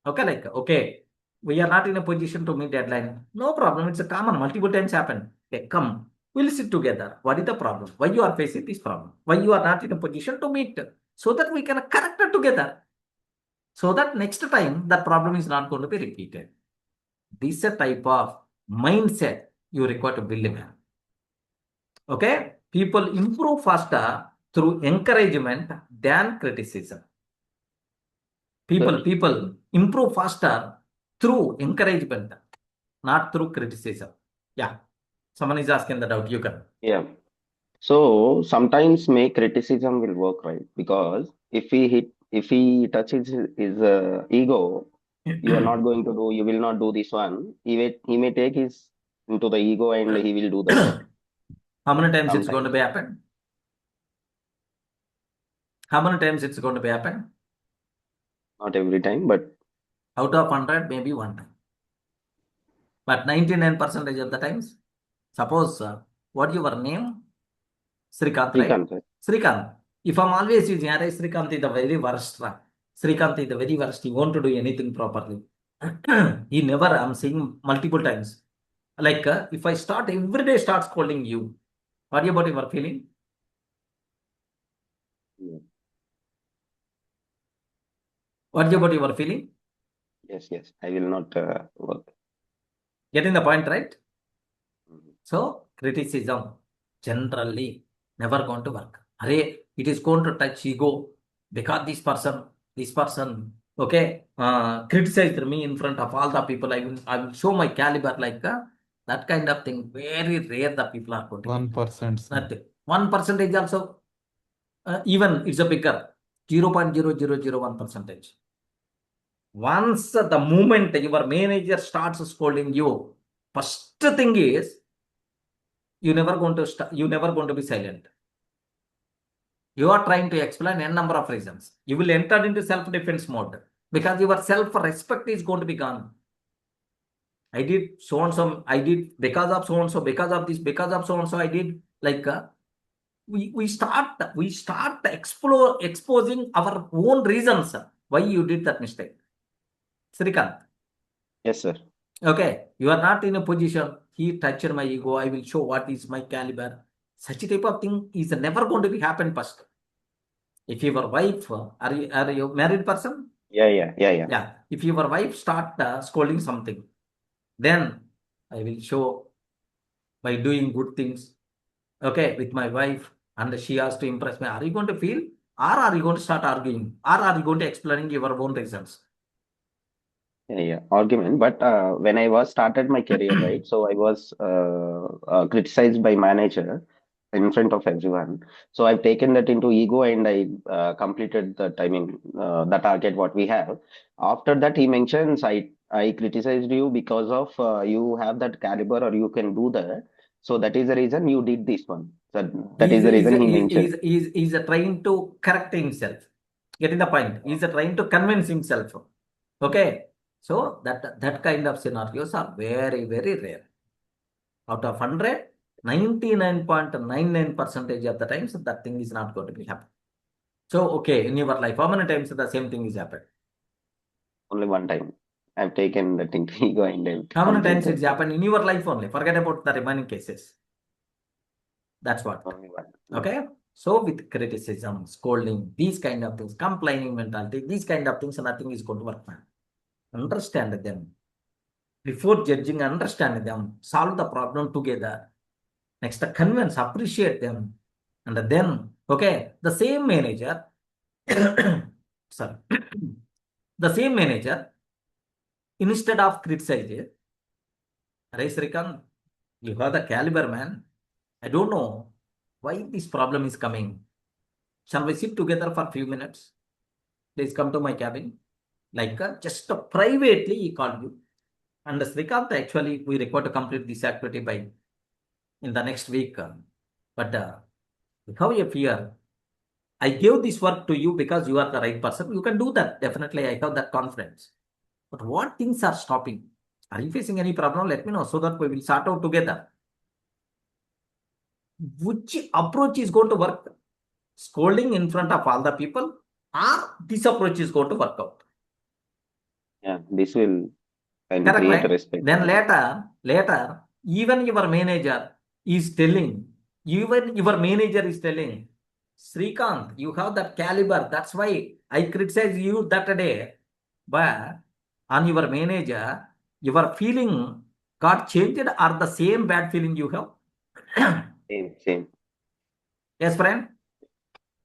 Okay, like, okay, we are not in a position to meet deadline. No problem. It's a common. Multiple times happen. Okay, come. We'll sit together. What is the problem? Why you are facing this problem? Why you are not in a position to meet? So that we can correct it together. So that next time that problem is not going to be repeated. This is a type of mindset you require to build, man. Okay? People improve faster through encouragement than criticism. People improve faster through encouragement, not through criticism. Yeah. Someone is asking the doubt. You can. Yeah. So sometimes may criticism will work, right? Because if he touches his ego, you are not going to do, you will not do this one. He may take his into the ego and he will do the work. How many times it's Sometimes. going to be happen? How many times it's going to be happen? Not every time, but Out of 100, maybe one time. But 99% of the times, suppose, what your name? Srikanth, right? Srikanth, right? Srikanth. If I'm always using, Srikanth is the very worst. Srikanth is the very worst. He won't do anything properly. He never, I'm saying multiple times. Like, if I start, every day start scolding you, what about your feeling? Yeah. What about your feeling? Yes, I will not work. Getting the point, right? Mhm. So, criticism generally never going to work. Array, it is going to touch ego because this person okay, criticized me in front of all the people. I will show my caliber like that kind of thing. Very rare the people are going to get. 1%, sir. Nothing. 1% also, even it's a bigger 0.0001%. Once the moment your manager starts scolding you, first thing is you never going to be silent. You are trying to explain n number of reasons. You will enter into self-defense mode because your self-respect is going to be gone. I did so and so. I did because of so and so. Because of this. Because of so and so. I did like we start exposing our own reasons why you did that mistake. Srikant. Yes, sir. Okay, you are not in a position. He touched my ego. I will show what is my caliber. Such a type of thing is never going to be happen first. If your wife, are you a married person? Yeah. Yeah. If your wife start scolding something, then I will show by doing good things. Okay, with my wife, and she has to impress me. Are you going to feel, or are you going to start arguing, or are you going to explaining your own reasons? Yeah. Argument. But when I was started my career, right? So I was criticized by manager in front of everyone. So I've taken that into ego and I completed the timing, the target what we have. After that, he mentions I criticized you because of you have that caliber or you can do that. So that is the reason you did this one. So that is the reason he mentioned. He's trying to correct himself. Getting the point? He's trying to convince himself. Okay. So that kind of scenarios are very, very rare. Out of 100, 99.99% of the times that thing is not going to be happen. So, okay, in your life, how many times the same thing is happened? Only one time. I've taken that into ego and I've How many times completed it's happened in your life only? Forget about the remaining cases. That's what. only one. Okay. So with criticism, scolding, these kind of things, complaining mentality, these kind of things, nothing is going to work, man. Understand them. Before judging, understand them. Solve the problem together. Next, convince, appreciate them. And then, okay, the same manager, sorry, the same manager, instead of criticizing, Ray Srikant, you have the caliber, man. I don't know why this problem is coming. Shall we sit together for a few minutes? Please come to my cabin. Like just privately, he called you. And Srikant, actually, we require to complete this activity by in the next week. But how you fear? I gave this work to you because you are the right person. You can do that. Definitely, I have that confidence. But what things are stopping? Are you facing any problem? Let me know so that we will sort out together. Which approach is going to work? Scolding in front of all the people, or this approach is going to work out? Yeah, this will kind of Correct, create right? respect. Then later, even your manager is telling, Srikant, you have that caliber. That's why I criticize you that day. But on your manager, your feeling got changed or the same bad feeling you have? Same. Yes, friend?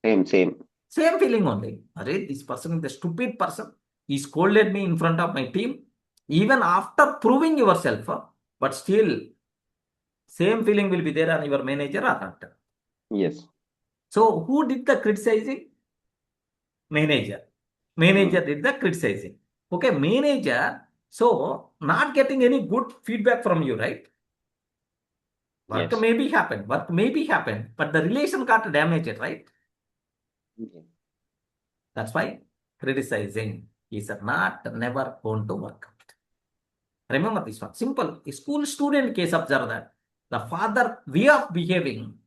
Same. Same feeling only. Array, this person is the stupid person. He scolded me in front of my team. Even after proving yourself, but still, same feeling will be there on your manager or not. Yes. So, who did the criticizing? Manager. Manager did the criticizing. Okay, manager. So, not getting any good feedback from you, right? Work Yes. may be happened, but the relation got damaged, right? That's why criticizing is not never going to work out. Remember this one. Simple. A school student case, observe that. The father way of behaving,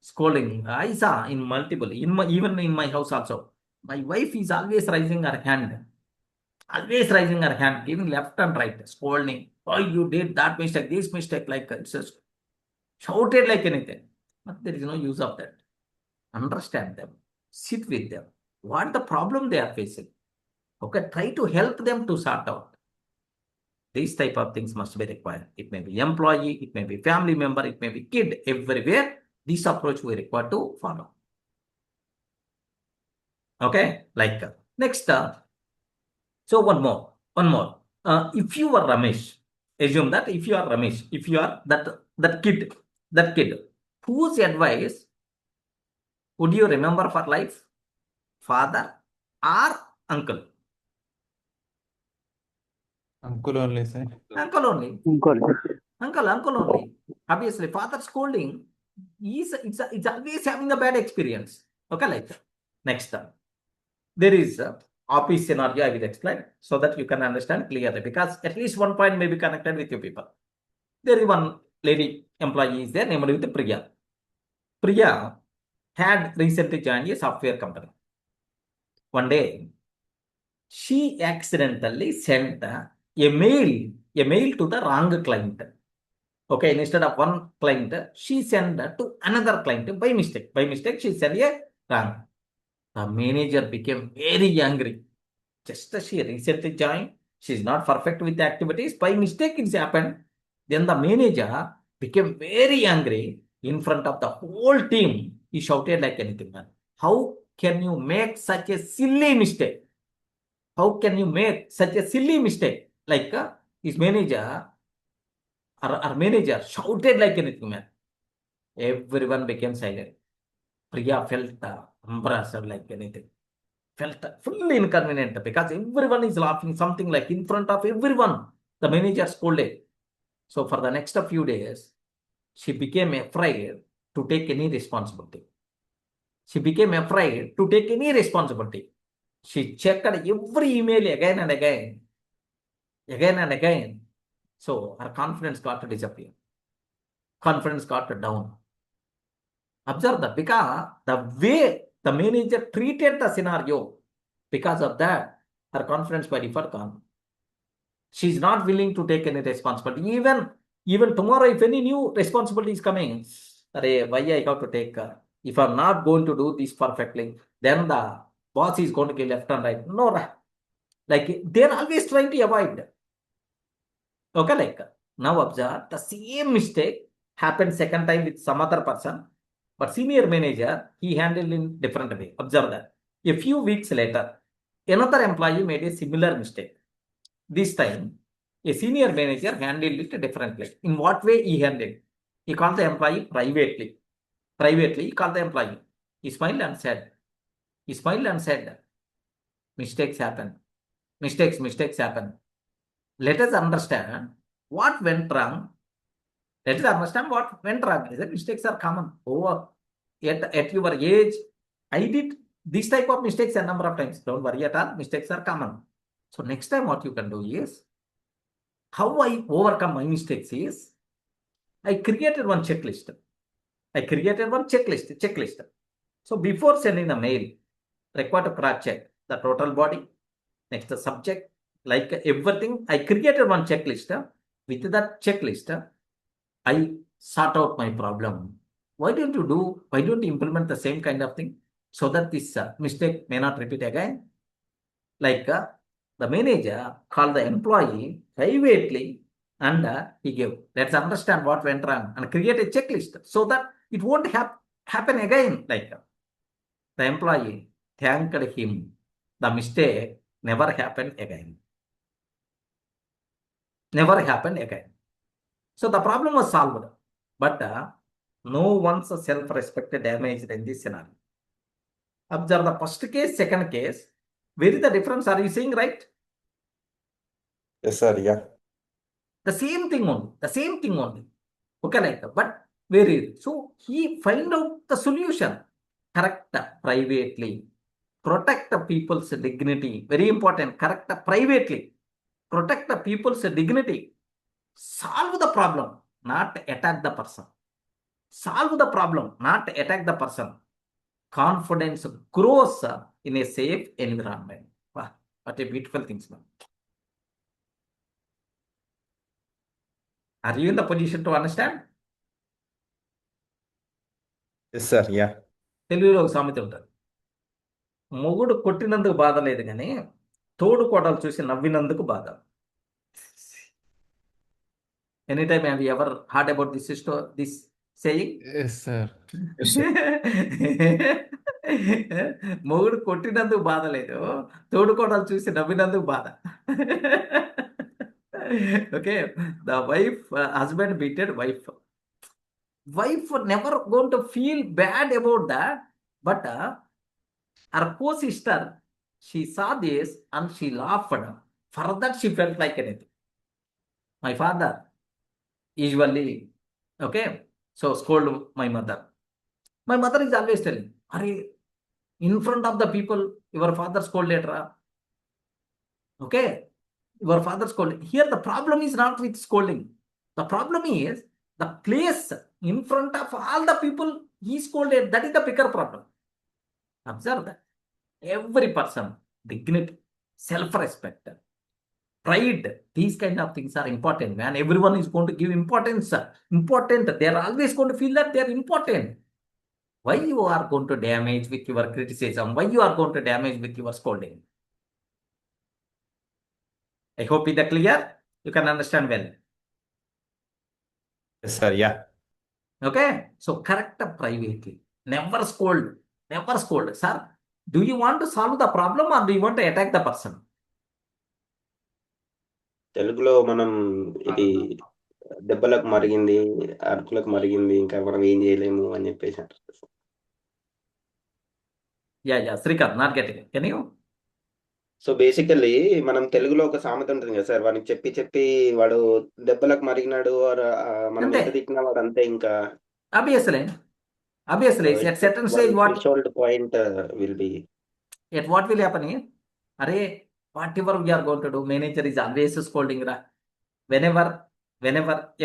scolding. I saw in multiple, even in my house also. My wife is always raising her hand. Always raising her hand, giving left and right, scolding. Oh, you did that mistake, this mistake, like it's just shouted like anything. But there is no use of that. Understand them. Sit with them. What the problem they are facing? Okay, try to help them to sort out. These type of things must be required. It may be employee, it may be family member, it may be kid. Everywhere, this approach we require to follow. Okay, like next, So one more. If you are Ramesh, assume that if you are Ramesh, if you are that kid, whose advice would you remember for life? Father or uncle? Uncle only, sir. Uncle only. Uncle only. Obviously, father scolding it's always having a bad experience. Okay, like that. Next time. There is a office scenario I will explain so that you can understand clearly, because at least one point may be connected with you people. There is one lady employee is there named with Priya. Priya had recently joined a software company. One day, she accidentally sent a mail to the wrong client. Okay, instead of one client, she sent to another client by mistake. By mistake, she sent a wrong. The manager became very angry. Just she recently joined, she's not perfect with the activities. By mistake, it's happened. Then the manager became very angry in front of the whole team. He shouted like anything, man. How can you make such a silly mistake? How can you make such a silly mistake? Like his manager or manager shouted like anything, man. Everyone became silent. Priya felt embarrassed like anything. Felt fully inconvenient because everyone is laughing something like in front of everyone. The manager scolded. So for the next few days, she became afraid to take any responsibility. She became afraid to take any responsibility. She checked every email again and again. Again and again. So her confidence got to disappear. Confidence got down. Observe that because the way the manager treated the scenario, because of that, her confidence by default gone. She's not willing to take any responsibility. Even tomorrow, if any new responsibility is coming, why I have to take? If I'm not going to do this perfectly, then the boss is going to get left and right. No, like they're always trying to avoid. Okay, like now observe the same mistake happened second time with some other person, but senior manager he handled in different way. Observe that. A few weeks later, another employee made a similar mistake. This time, a senior manager handled it differently. In what way he handled? He called the employee privately. Privately, he called the employee. He smiled and said, mistakes happen. Mistakes happen. Let us understand what went wrong. Let us understand what went wrong. He said, mistakes are common. At your age, I did this type of mistakes a number of times. Don't worry at all. Mistakes are common. So next time what you can do is, how I overcome my mistakes is, I created one checklist. Checklist. So before sending the mail, required to cross check the total body, next the subject, like everything. I created one checklist. With that checklist, I sort out my problem. Why don't you implement the same kind of thing so that this mistake may not repeat again? Like the manager called the employee privately and he gave, let's understand what went wrong and create a checklist so that it won't happen again. Like the employee thanked him. The mistake never happened again. Never happened again. So the problem was solved, but no one's self-respect damaged in this scenario. Observe the first case, second case. Where is the difference? Are you seeing right? Yes, sir. Yeah. The same thing only. Okay, like that. But where is it? So he find out the solution. Correct privately. Protect the people's dignity. Very important. Correct privately. Protect the people's dignity. Solve the problem, not attack the person. Solve the problem, not attack the person. Confidence grows in a safe environment. Wow, what a beautiful thing, man. Are you in the position to understand? Yes, sir. Yeah. తెలుగులో ఒక సామెత ఉంటుంది, మొగుడు కొట్టినందుకు బాధ లేదు కానీ తోడు కోడలు చూసి నవ్వినందుకు బాధ. Anytime have you ever heard about this saying? Yes, sir. Yes, sir. మొగుడు కొట్టినందుకు బాధ లేదు, తోడుకోడలు చూసి నవ్వినందుకు బాధ. Okay, the wife husband beated wife. Wife never going to feel bad about that, but her co-sister, she saw this and she laughed. For that, she felt like anything. My father usually, okay, so scold my mother. My mother is always telling, "Are in front of the people, your father scolded, ra." Okay, your father scolded. Here, the problem is not with scolding. The problem is the place in front of all the people he scolded. That is the bigger problem. Observe that. Every person, dignity, self-respect, pride, these kind of things are important, man. Everyone is going to give importance. Important. They are always going to feel that they are important. Why you are going to damage with your criticism? Why you are going to damage with your scolding? I hope it is clear. You can understand well. Yes, sir. Yeah. Okay, so correct privately. Never scold. Never scold. Sir, do you want to solve the problem or do you want to attack the person? తెలుగులో మనం ఇది దెబ్బలకు మరిగింది, అరుపులకు మరిగింది, ఇంకా మనం ఏం చేయలేము అని చెప్పేసి అంటారు. Yeah, Srikant, not getting it. Can you? So basically మనం తెలుగులో ఒక సామెత ఉంటుంది కదా సార్, వాడికి చెప్పి చెప్పి వాడు దెబ్బలకు మరిగినాడు, మనం అంతే. ఎంత తిట్టినా వాడు అంతే. ఇంకా Obviously, at certain stage, what point will be. At what will happen is, whatever we are going to do, manager is always scolding. Whenever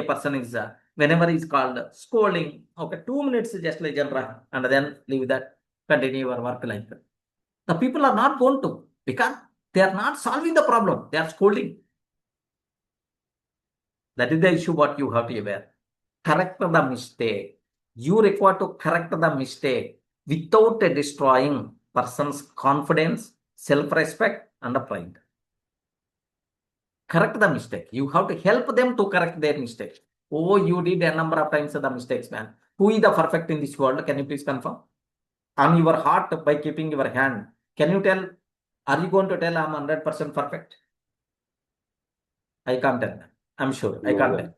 a person is, whenever is called scolding, okay, 2 minutes just like and then leave that, continue your work like that. The people are not going to, because they are not solving the problem. They are scolding. That is the issue what you have to be aware. Correct the mistake. You require to correct the mistake without destroying person's confidence, self-respect, and pride. Correct the mistake. You have to help them to correct their mistake. Oh, you did a number of times the mistakes, man. Who is the perfect in this world? Can you please confirm? On your heart, by keeping your hand, can you tell, are you going to tell I'm 100% perfect? I can't tell. I'm sure. I can't tell.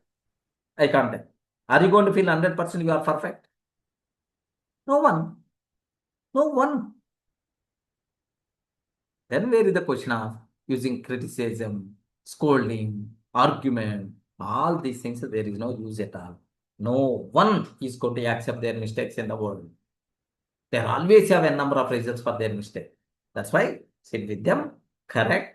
I can't tell. Are you going to feel 100% you are perfect? No one. No one. Then where is the question of using criticism, scolding, argument, all these things, there is no use at all. No one is going to accept their mistakes in the world. They always have a number of reasons for their mistake. That's why sit with them, correct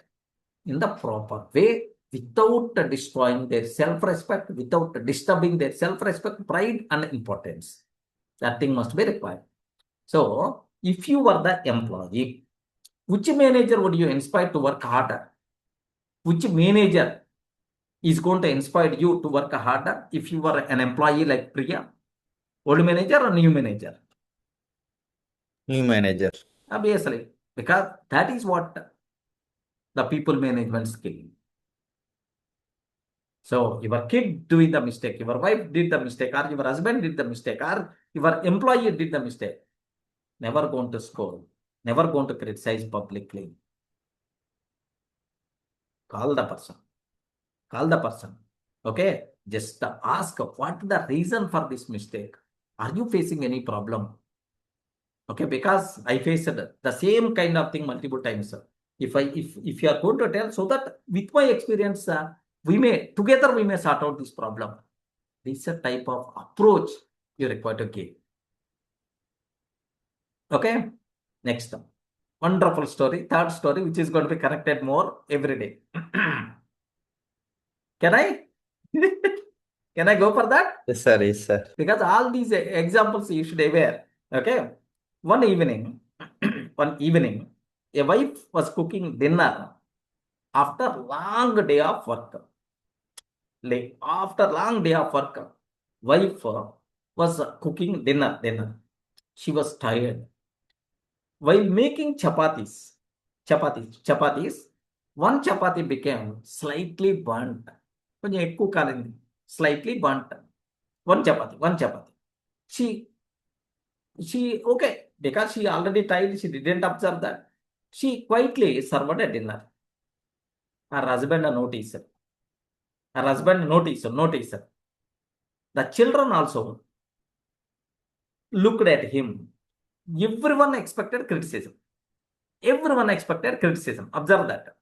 in the proper way, without destroying their self-respect, without disturbing their self-respect, pride, and importance. That thing must be required. So, if you were the employee, which manager would you inspire to work harder? Which manager is going to inspire you to work harder if you were an employee like Priya? Old manager or new manager? New manager. Obviously, because that is what the people management skill. So, your kid doing the mistake, your wife did the mistake, or your husband did the mistake, or your employee did the mistake. Never going to scold, never going to criticize publicly. Call the person. Call the person. Okay? Just ask what the reason for this mistake. Are you facing any problem? Okay, because I faced the same kind of thing multiple times. If you are going to tell, so that with my experience, we may sort out this problem. This is a type of approach you require to give. Okay, next. Wonderful story. Third story, which is going to be connected more every day. Can I? Can I go for that? Yes, sir. Yes, sir. Because all these examples you should be aware. Okay. One evening, a wife was cooking dinner after long day of work. After long day of work, wife was cooking dinner. She was tired. While making chapatis, one chapati became slightly burnt. కొంచెం ఎక్కువ కాలింది. Slightly burnt. One chapati. She, okay, because she already tried, she didn't observe that. She quietly served a dinner. Her husband noticed. Her husband noticed. The children also looked at him. Everyone expected criticism. Observe that.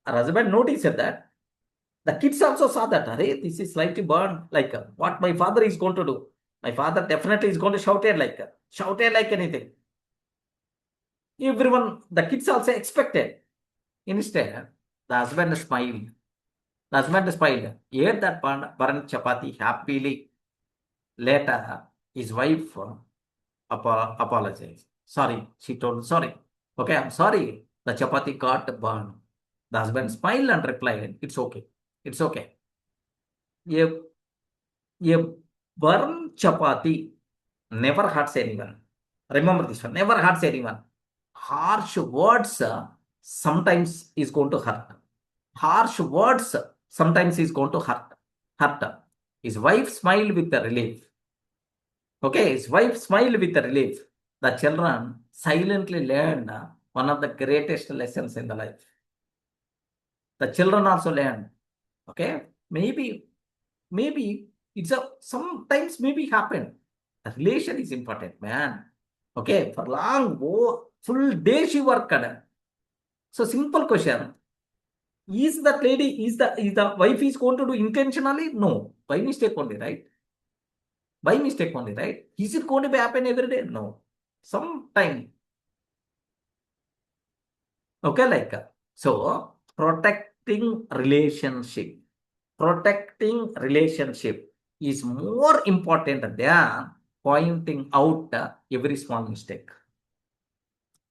Her husband noticed that. The kids also saw that. Hey, this is slightly burned. Like what my father is going to do. My father definitely is going to shout it like anything. Everyone, the kids also expected. Instead, the husband smiled. Ate that burnt chapati happily. Later, his wife apologized. Sorry, she told, sorry. Okay, I'm sorry. The chapati got burned. The husband smiled and replied, it's okay. A burned chapati never hurts anyone. Remember this one, never hurts anyone. Harsh words sometimes is going to hurt. His wife smiled with the relief. The children silently learned one of the greatest lessons in the life. The children also learned. Okay, maybe it's sometimes maybe happen. The relation is important, man. Okay, for long, full day she worked. So simple question. Is that lady, is the wife is going to do intentionally? No. By mistake only, right? Is it going to be happen every day? No. Sometime. Okay, like so protecting relationship is more important than pointing out every small mistake.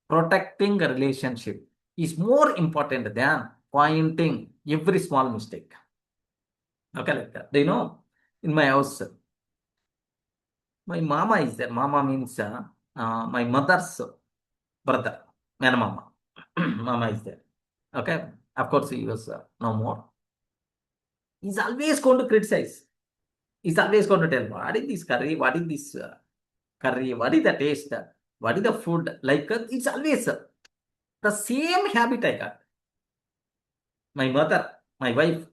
Protecting a relationship is more important than pointing every small mistake. Okay, like that. Do you know, in my house, my mama is there. Mama means my mother's brother, mama. Mama is there. Okay, of course he was no more. He's always going to criticize. He's always going to tell, what is this curry? What is this curry? What is the taste? What is the food? Like, it's always the same habit I got. My mother, my wife,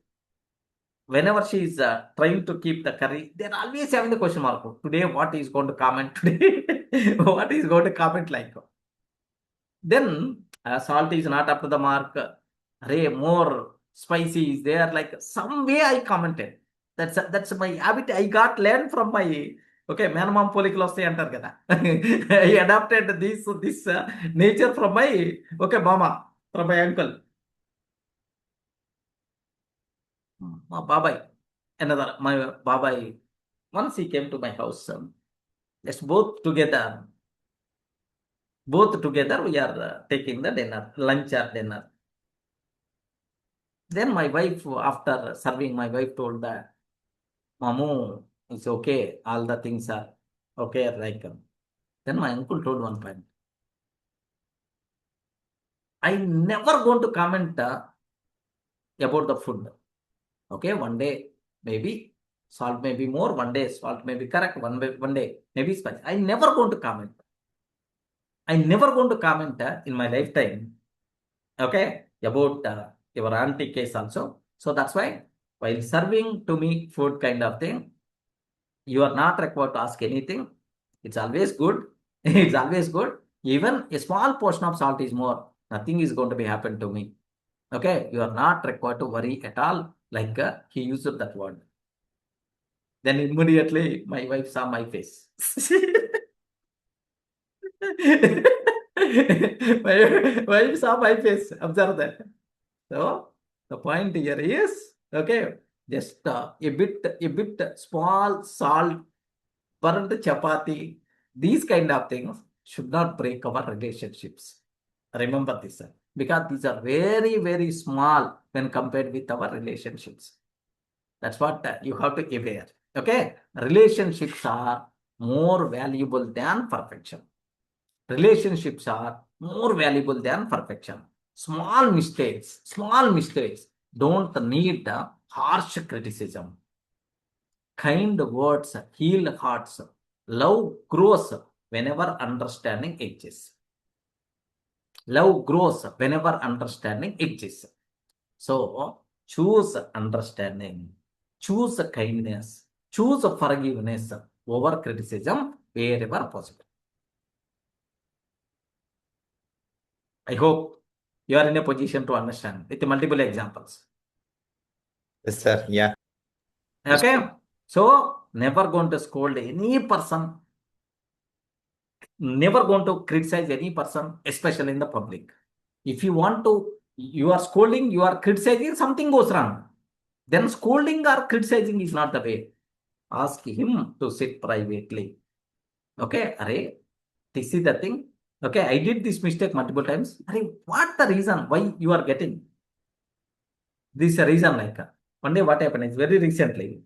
whenever she is trying to keep the curry, they're always having the question mark. Today, what is going to comment today? What is going to comment like? Then, salt is not up to the mark. More spicy is there. Like, some way I commented. That's my habit. I got learned from my మేనమామ పోలికలు వస్తాయి అంటారు కదా. I adopted this nature from my mama, from my uncle. My babai, my babai, once he came to my house, let's both together we are taking the dinner, lunch or dinner. Then my wife, after serving, my wife told that, Mamu, it's okay, all the things are okay, like. Then my uncle told one point, I never going to comment about the food. Okay, one day maybe salt may be more, one day salt may be correct, one day maybe spicy. I never going to comment in my lifetime, okay, about your auntie case also. So that's why while serving to me food kind of thing, you are not required to ask anything. It's always good. It's always good. Even a small portion of salt is more. Nothing is going to be happen to me. Okay, you are not required to worry at all. Like he used that word. Then immediately my wife saw my face. My wife saw my face. Observe that. So the point here is, okay, just a bit small salt, burnt chapati, these kind of things should not break our relationships. Remember this, because these are very, very small when compared with our relationships. That's what you have to aware. Okay, relationships are more valuable than perfection. Small mistakes don't need harsh criticism. Kind words heal hearts. Love grows whenever understanding exists. Love grows whenever understanding exists. So choose understanding, choose kindness, choose forgiveness over criticism wherever possible. I hope you are in a position to understand with multiple examples. Yes, sir. Yeah. Okay, so never going to scold any person, never going to criticize any person, especially in the public. If you want to, you are scolding, you are criticizing, something goes wrong. Then scolding or criticizing is not the way. Ask him to sit privately. Okay, Array, this is the thing. Okay, I did this mistake multiple times. Array, what the reason why you are getting this reason like one day what happened is very recently.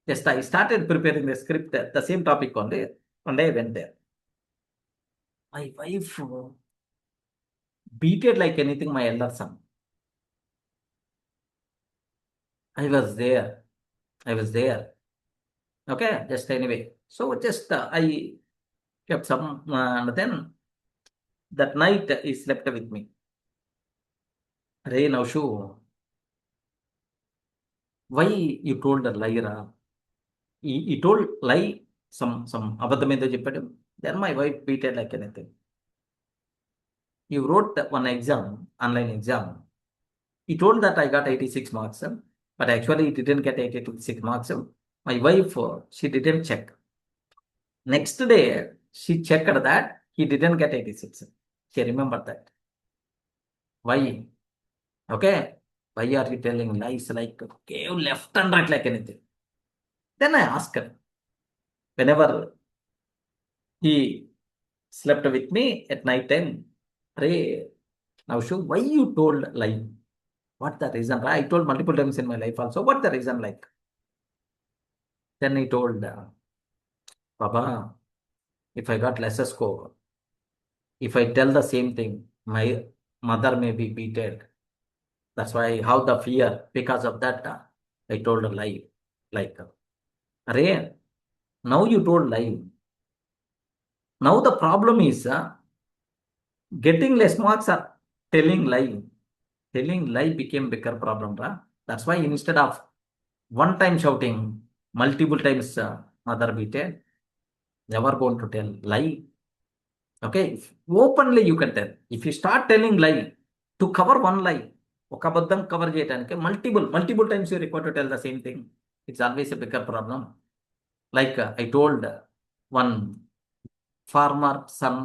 Just I started preparing the script, the same topic only. One day I went there. My wife beat it like anything, my elder son. I was there. I was there. Okay, just anyway. So just I kept some, and then that night he slept with me. Ray Naushu, why you told a liar? He told lie, some abadhamedo cheppadu. Then my wife beat it like anything. You wrote one exam, online exam. He told that I got 86 marks, but actually he didn't get 86 marks. My wife, she didn't check. Next day, she checked that he didn't get 86. She remembered that. Why? Okay. Why are you telling lies like gave left and right like anything? Then I asked her, whenever he slept with me at night time, Ray, now show why you told lie? What the reason? I told multiple times in my life also. What the reason like? Then he told, Baba, if I got lesser score, if I tell the same thing, my mother may be beaten. That's why I have the fear. Because of that, I told a lie. Like, Ray, now you told lie. Now the problem is getting less marks or telling lie. Telling lie became bigger problem. That's why instead of one time shouting, multiple times mother beaten, never going to tell lie. Okay, openly you can tell. If you start telling lie, to cover one lie, ఒక అబద్ధం cover చేయడానికి multiple times you require to tell the same thing. It's always a bigger problem. Like I told one farmer son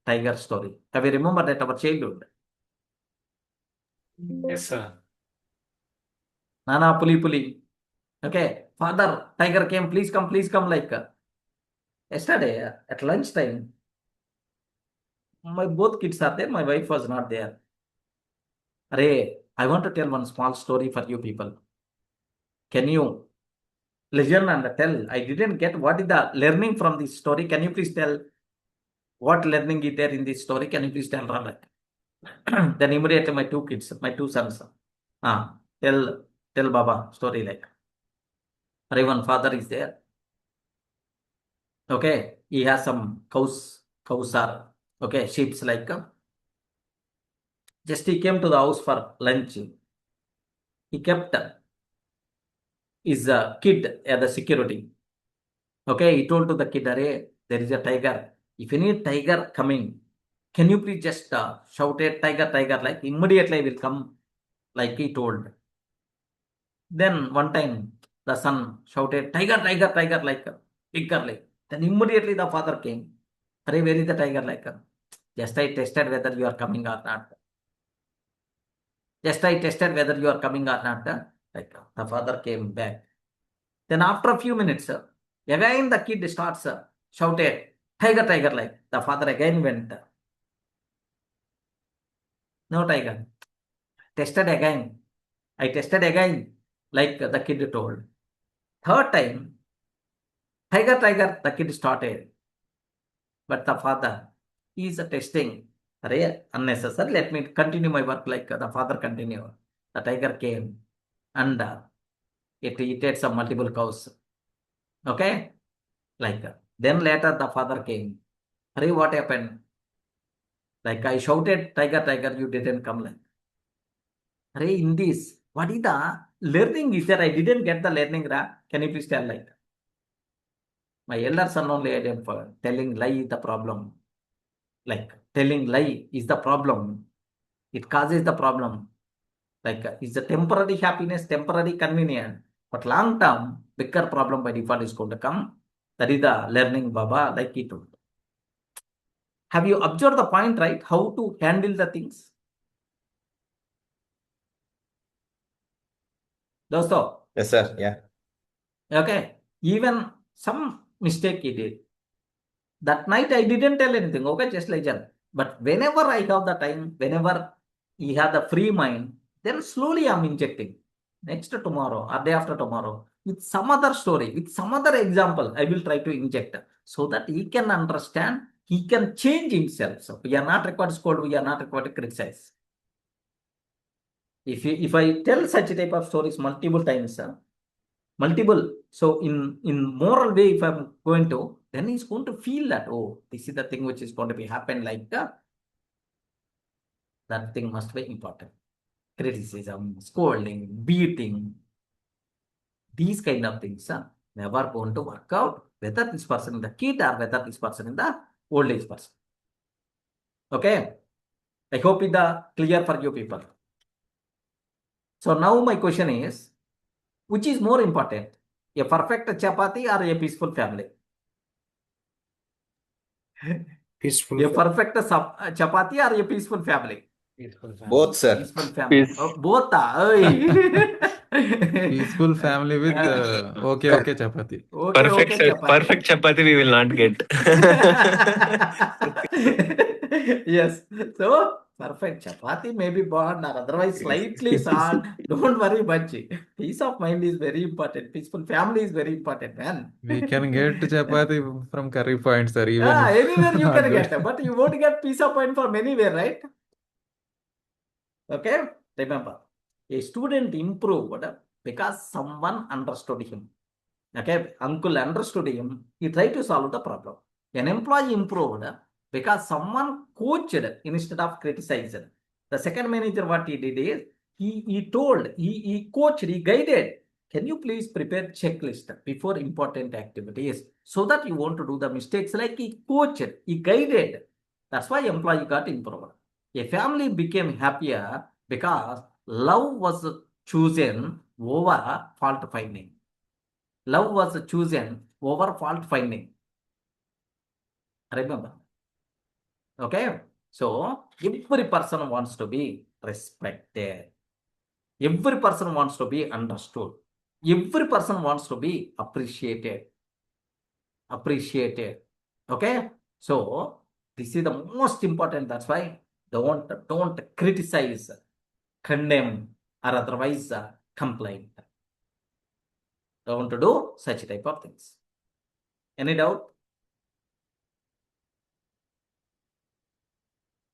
tiger story. Have you remembered that our childhood? Yes, sir. Nana puli. Okay, father tiger came, please come. Like yesterday at lunchtime, my both kids are there. My wife was not there. Array, I want to tell one small story for you people. Can you listen and tell? I didn't get what is the learning from this story. Can you please tell what learning is there in this story? Can you please tell Ratan? Then immediately my two kids, my two sons, tell Baba story like. Array, one father is there. Okay, he has some cows are okay, sheep's like. Just he came to the house for lunch. He kept his kid at the security. Okay, he told to the kid, Array, there is a tiger. If any tiger coming, can you please just shout it, tiger, like immediately I will come, like he told. Then one time the son shouted, tiger, like biggerly. Then immediately the father came. Array, where is the tiger? Like, just I tested whether you are coming or not. Just I tested whether you are coming or not. Like the father came back. Then after a few minutes, again the kid starts shouted, tiger, like the father again went. No tiger. Tested again. I tested again, like the kid told. Third time, tiger, the kid started. But the father, he is testing. Array, unnecessary. Let me continue my work, like the father continued. The tiger came and it ate some multiple cows. Okay? Like then later the father came. Hurry, what happened? Like I shouted, tiger, tiger, you didn't come. Like, hurry, in this, what is the learning is there? I didn't get the learning, ra. Can you please tell like? My elder son only I did for telling lie is the problem. Like telling lie is the problem. It causes the problem. Like it's a temporary happiness, temporary convenience, but long term, bigger problem by default is going to come. That is the learning Baba like it. Have you observed the point, right? How to handle the things? Dosto, Yes, sir. Yeah. okay. Even some mistake he did. That night I didn't tell anything, okay, just like that. But whenever I have the time, whenever he had the free mind, then slowly I'm injecting. Next tomorrow or day after tomorrow, with some other story, with some other example, I will try to inject so that he can understand, he can change himself. So we are not required to scold, we are not required to criticize. If I tell such type of stories multiple times, multiple, so in moral way, if I'm going to, then he's going to feel that, oh, this is the thing which is going to be happen like that thing must be important. Criticism, scolding, beating, these kind of things are never going to work out, whether this person is the kid or whether this person is the old age person. Okay, I hope it's clear for you people. So now my question is, which is more important, a perfect chapati or a peaceful family? Peaceful. A perfect chapati or a peaceful family? Both, sir. Peaceful family. Peace. Oh, both are. Peaceful family with okay chapati. Okay, chapati. Perfect chapati we will not get. Yes. So perfect chapati may be born or otherwise slightly salt. Don't worry much. Peace of mind is very important. Peaceful family is very important, man. We can get chapati from curry point, sir. Even Yeah, if anywhere you not can good. get, but you won't get peace of mind from anywhere, right? Okay, remember, a student improved because someone understood him. Okay, uncle understood him, he tried to solve the problem. An employee improved because someone coached instead of criticized. The second manager, what he did is, he told, he coached, he guided. Can you please prepare checklist before important activities so that you want to do the mistakes? Like he coached, he guided. That's why employee got improved. A family became happier because love was chosen over fault finding. Love was chosen over fault finding. Remember. Okay. So every person wants to be respected. Every person wants to be understood. Every person wants to be appreciated. Okay. So this is the most important. That's why don't criticize, condemn, or otherwise complain. Don't do such type of things. Any doubt?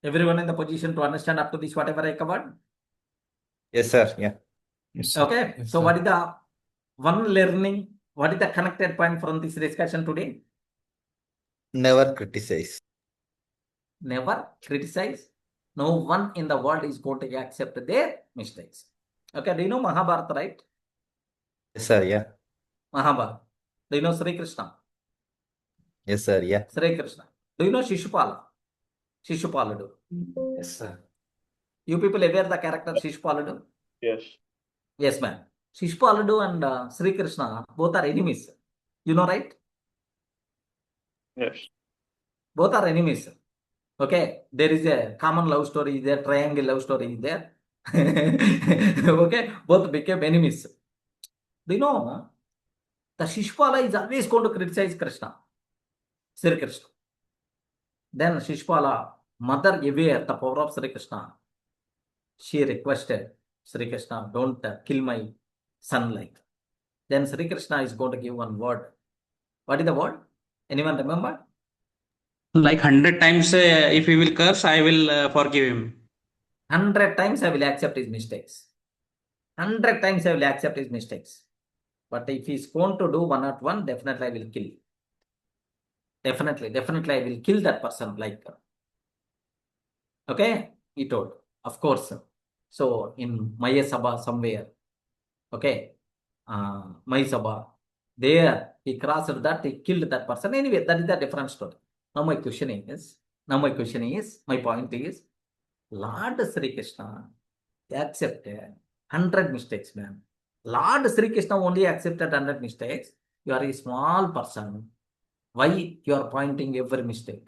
Everyone in the position to understand up to this whatever I covered? Yes, sir. Yeah. Yes, sir. Okay. Yes, So sir. what is the one learning? What is the connected point from this discussion today? Never criticize. Never criticize. No one in the world is going to accept their mistakes. Okay. Do you know Mahabharata, right? Yes, sir. Yeah. Mahabharata. Do you know Sri Krishna? Yes, sir. Yeah. Sri Krishna. Do you know Shishupala? Shishupaludu. Yes, sir. You people aware the character Shishupaludu? Yes. Yes, ma'am. Shishupaladu and Sri Krishna both are enemies. You know, right? Yes. Both are enemies. Okay, there is a common love story there, triangle love story there. Okay, both became enemies. Do you know the Shishupala is always going to criticize Krishna, Sri Krishna. Then Shishupala, mother aware the power of Sri Krishna, she requested Sri Krishna, don't kill my son like. Then Sri Krishna is going to give one word. What is the word? Anyone remember? Like 100 times, if he will curse, I will forgive him. 100 times I will accept his mistakes. 100 times I will accept his mistakes. But if he's going to do one at one, definitely I will kill. definitely, I will kill that person. Like, okay, he told, of course. So in Maya Sabha somewhere, okay, Maya Sabha, there he crossed that, he killed that person. Anyway, that is a different story. Now my question is, my point is, Lord Sri Krishna accepted 100 mistakes, man. Lord Sri Krishna only accepted 100 mistakes. You are a small person. Why you are pointing every mistake?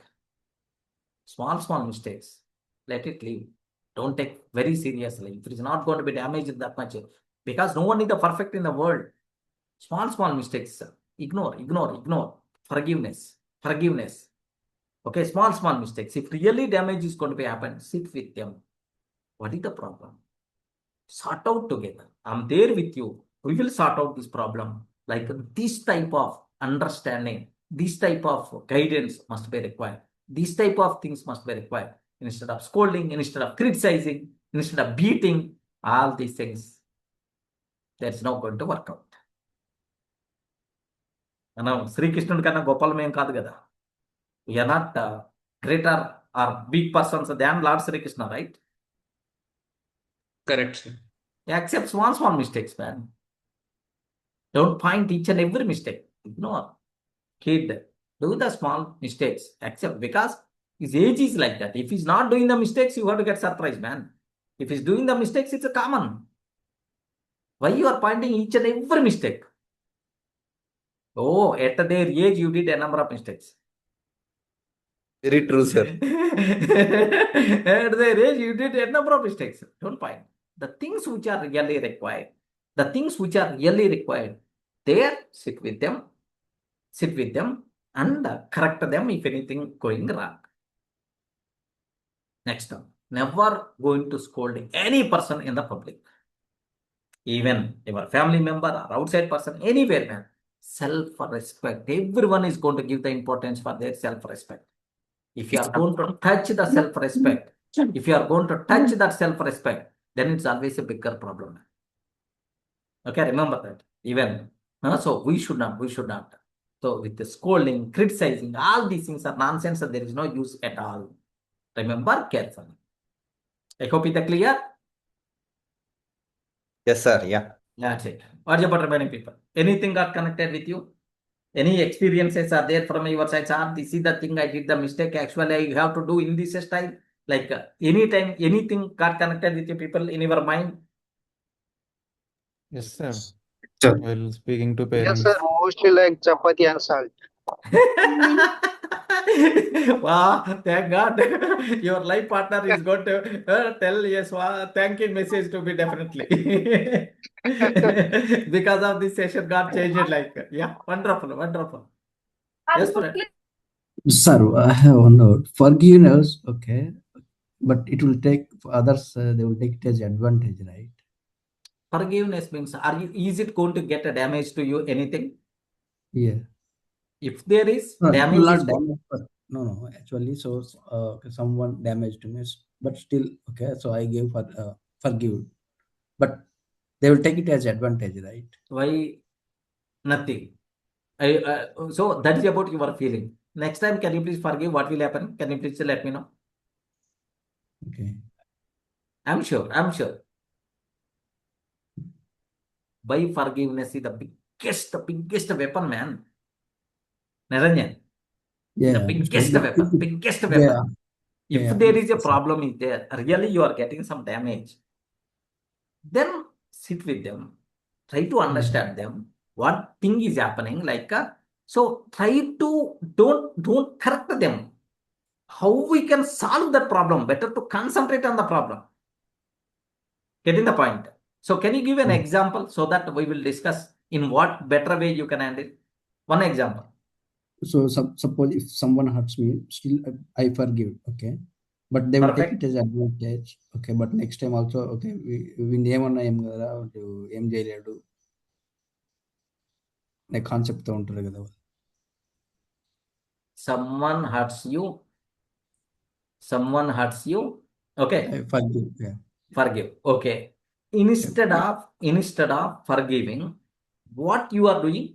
Small mistakes. Let it leave. Don't take very seriously. If it is not going to be damaged that much, because no one is the perfect in the world. Small mistakes. Ignore. Forgiveness. Okay, small mistakes. If really damage is going to be happen, sit with them. What is the problem? Sort out together. I'm there with you. We will sort out this problem. Like this type of understanding, this type of guidance must be required. These type of things must be required. Instead of scolding, instead of criticizing, instead of beating, all these things, that's not going to work out. Sri Krishna kanda Gopal em kaadu kada. We are not greater or big persons than Lord Sri Krishna, right? Correct, sir. Accept small mistakes, man. Don't point each and every mistake. Ignore. Kid, do the small mistakes. Accept, because his age is like that. If he's not doing the mistakes, you have to get surprised, man. If he's doing the mistakes, it's a common. Why you are pointing each and every mistake? Oh, at their age, you did a number of mistakes. Very true, sir. At their age, you did a number of mistakes. Don't point. The things which are really required, there, sit with them and correct them if anything going wrong. Next one, never going to scold any person in the public. Even your family member or outside person, anywhere, man. Self-respect. Everyone is going to give the importance for their self-respect. If you are going to touch the self-respect, then it's always a bigger problem. Okay, remember that. Even so, we should not. So with the scolding, criticizing, all these things are nonsense and there is no use at all. Remember carefully. I hope it's clear. Yes, sir. Yeah. That's it. What about remaining people? Anything got connected with you? Any experiences are there from your side? Sir, this is the thing I did the mistake. Actually, I have to do in this style. Like anytime, anything got connected with you people in your mind? Yes, sir. Sir. While speaking to Yes, parents. sir. Mostly like chapati and salt. Wow, thank God. Your life partner is going to tell yes, thank you message to be definitely. Because of this session, God changed like, yeah, wonderful. Yes, friend. Sir, I have one note. Forgiveness, okay, but it will take for others. They will take it as advantage, right? Forgiveness means, is it going to get a damage to you? Anything? Yeah. If there is No, damage, not is damage, but no. Actually, so someone damaged me, but still, okay. So I gave for forgive, but they will take it as advantage, right? why nothing? So that is about your feeling. Next time, can you please forgive? What will happen? Can you please let me know? Okay. I'm sure. By forgiveness is the biggest weapon, man. Naranjan. Yeah. The biggest weapon. Yeah. If Yeah, there is a yes, problem is there, really you are getting some damage, then sit with them, try to understand them, what thing is happening, like so try to don't correct them. How we can solve that problem? Better to concentrate on the problem. Getting the point? So can you give an example so that we will discuss in what better way you can handle? One example. So suppose if someone hurts me, still I forgive, okay, but they will take it as advantage, okay. But next time also, okay, we name on em kada em చేయలేడు అనే concept తో ఉంటారు కదా. Someone hurts you, okay, I forgive, yeah. Forgive, okay. Instead of forgiving, what you are doing?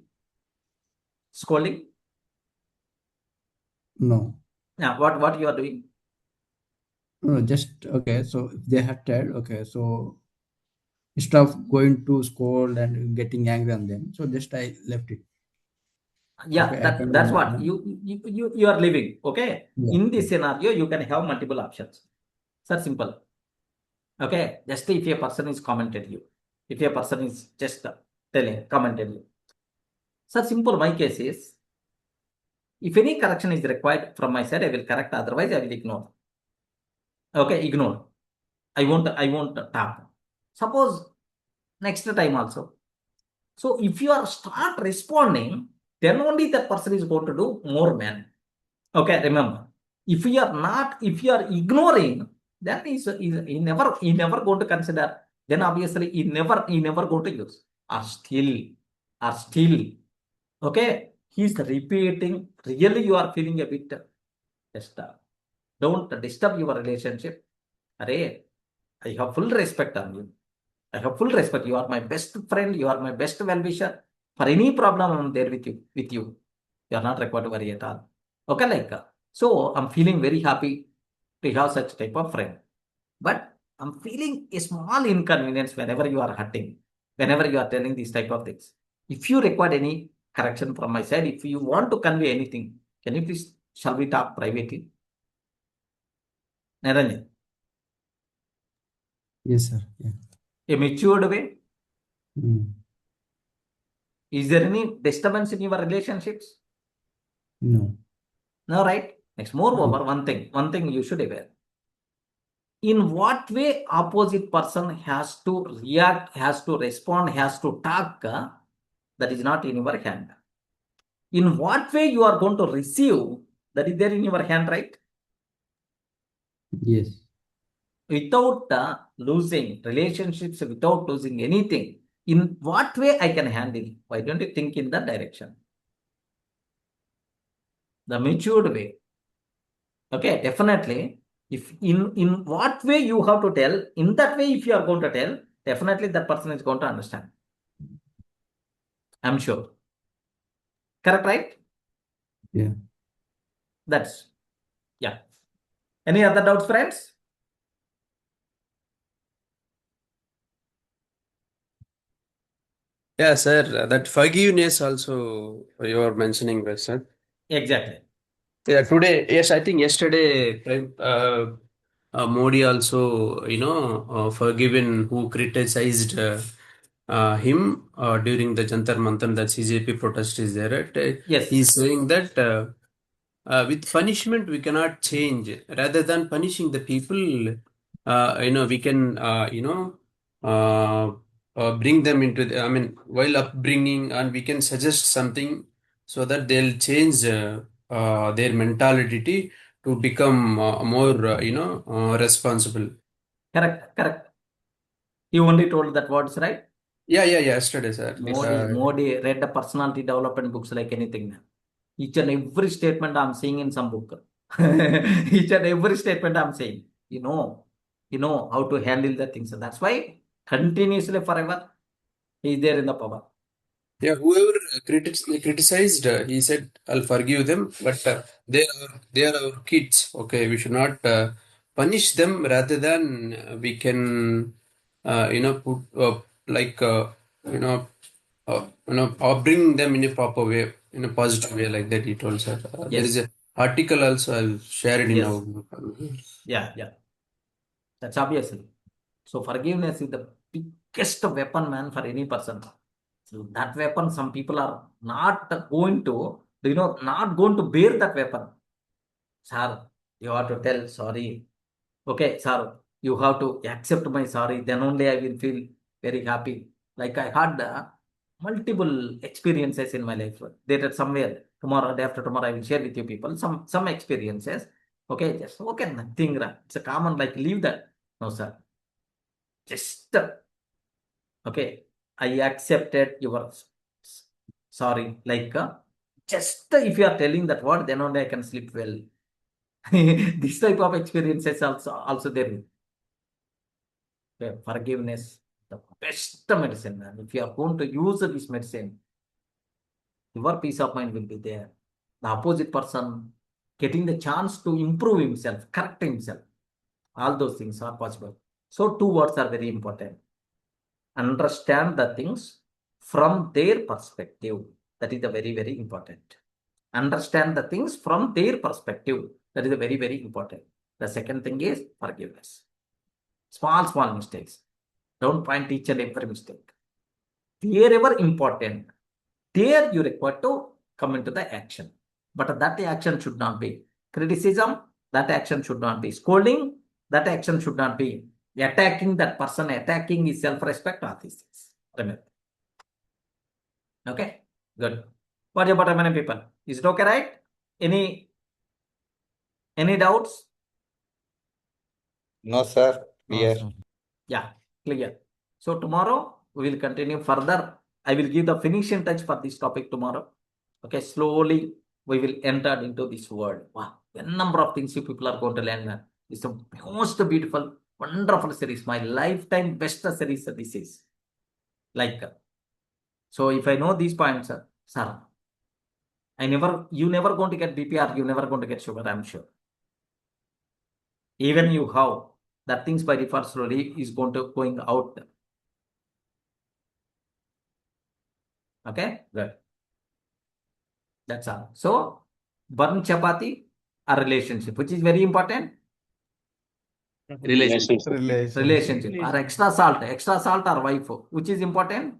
Scolding. No. Now, what you are doing? No, just okay. So if they hurted, okay. So instead of going to scold and getting angry on them, so just I left it. Yeah, Okay, I can do that's no what harm. you are living. Okay. Yeah. In this scenario, you can have multiple options. So simple. Okay. Just if a person is commented you, if a person is just commented you. So simple. My case is, if any correction is required from my side, I will correct. Otherwise, I will ignore. Okay, ignore. I won't tap. Suppose next time also. So if you are start responding, then only that person is going to do more, man. Okay, remember. If you are not, if you are ignoring, then he never going to consider. Then obviously he never going to use. Or still. Okay, he's repeating. Really, you are feeling a bit disturbed. Don't disturb your relationship. Array, I have full respect on you. I have full respect. You are my best friend. You are my best well-wisher. For any problem, I'm there with you. You are not required to worry at all. Okay, so I'm feeling very happy to have such type of friend. But I'm feeling a small inconvenience whenever you are hurting, whenever you are telling these type of things. If you require any correction from my side, if you want to convey anything, can you please, shall we talk privately? Naranjan, Yes, sir. Yeah. a matured way. Mm. Is there any disturbance in your relationships? No. No, right? Next, moreover, one thing you should aware. In what way opposite person has to react, has to respond, has to talk, that is not in your hand. In what way you are going to receive, that is there in your hand, right? Yes. Without losing relationships, without losing anything, in what way I can handle? Why don't you think in that direction? The matured way. Okay, definitely. If in what way you have to tell, in that way, if you are going to tell, definitely that person is going to understand. I'm sure. Correct, right? Yeah. That's, yeah. Any other doubts, friends? Yeah, sir. That forgiveness also you are mentioning, right, sir? Exactly. Yeah, today, yes, I think yesterday, Modi also, forgiven who criticized him during the Jantar Mantar, that CJP protest is there, right? Yes. He's saying that with punishment we cannot change. Rather than punishing the people, we can, bring them into the, I mean, while upbringing, and we can suggest something so that they'll change their mentality to become more, responsible. Correct. You only told that words, right? Yeah, yesterday, sir. Modi read the personality development books like anything. Each and every statement I'm seeing in some book. Each and every statement I'm saying. You know how to handle the things. That's why continuously forever he is there in the power. Yeah, whoever criticized, he said, "I'll forgive them," but they are our kids. Okay, we should not punish them. Rather than we can, put like or bring them in a proper way, in a positive way, like that. He told, sir. There is Yes. a article also. I'll share it in Yes. our group. Yeah. That's obviously. So forgiveness is the biggest weapon, man, for any person. So that weapon, some people are not going to, not going to bear that weapon. Sir, you have to tell sorry. Okay, sir, you have to accept my sorry. Then only I will feel very happy. Like I had multiple experiences in my life. That somewhere tomorrow, day after tomorrow, I will share with you people some experiences. Okay, just okay, nothing. It's a common, like leave that. No, sir. Just okay. I accepted your sorry. Like just if you are telling that word, then only I can sleep well. This type of experiences also there. Okay, forgiveness, the best medicine, man. If you are going to use this medicine, your peace of mind will be there. The opposite person getting the chance to improve himself, correct himself. All those things are possible. So 2 words are very important. Understand the things from their perspective. That is the very, very important. Understand the things from their perspective. That is the very, very important. The second thing is forgiveness. Small mistakes. Don't point each and every mistake. Wherever important, there you require to come into the action. But that action should not be criticism. That action should not be scolding. That action should not be attacking that person, attacking his self-respect, all these things. Remember. Okay, good. What about how many people? Is it okay, right? Any doubts? No, sir. Clear. Awesome. Yeah, clear. So tomorrow we will continue further. I will give the finishing touch for this topic tomorrow. Okay, slowly we will enter into this world. Wow, a number of things you people are going to learn. It's the most beautiful, wonderful series. My lifetime best series this is. Like, so if I know these points, sir, you never going to get BPR, you never going to get sugar, I'm sure. Even you have that things by default slowly is going out. Okay, good. That's all. So, burn chapati, a relationship, which is very important. Relationship. Relationship. Or extra salt or wife, which is important.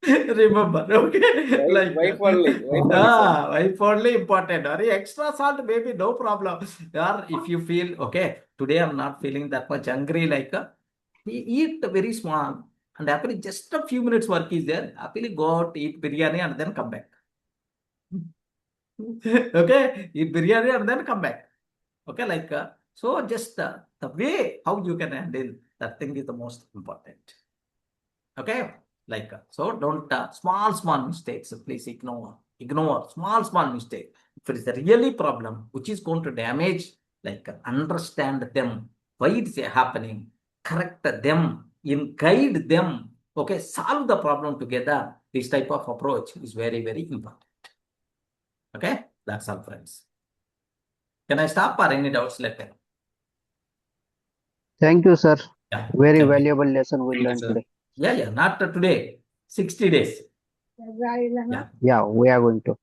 Remember, okay? Like Wife only. wife only important. Or extra salt, maybe no problem. Or if you feel okay, today I'm not feeling that much hungry, like eat very small and happily just a few minutes work is there. Happily go out, eat biryani and then come back. Okay, eat biryani and then come back. Okay, like so just the way how you can handle that thing is the most important. Okay, like so don't small mistakes, please ignore small mistake. If it is a really problem which is going to damage, like understand them, why it's happening, correct them, guide them. Okay, solve the problem together. This type of approach is very, very important. Okay, that's all, friends. Can I stop or any doubts later? Thank you, sir. Yeah, Very thank you. valuable lesson we Thank you, learned sir. today. Yeah, not today. 60 days. Yeah, we are going to.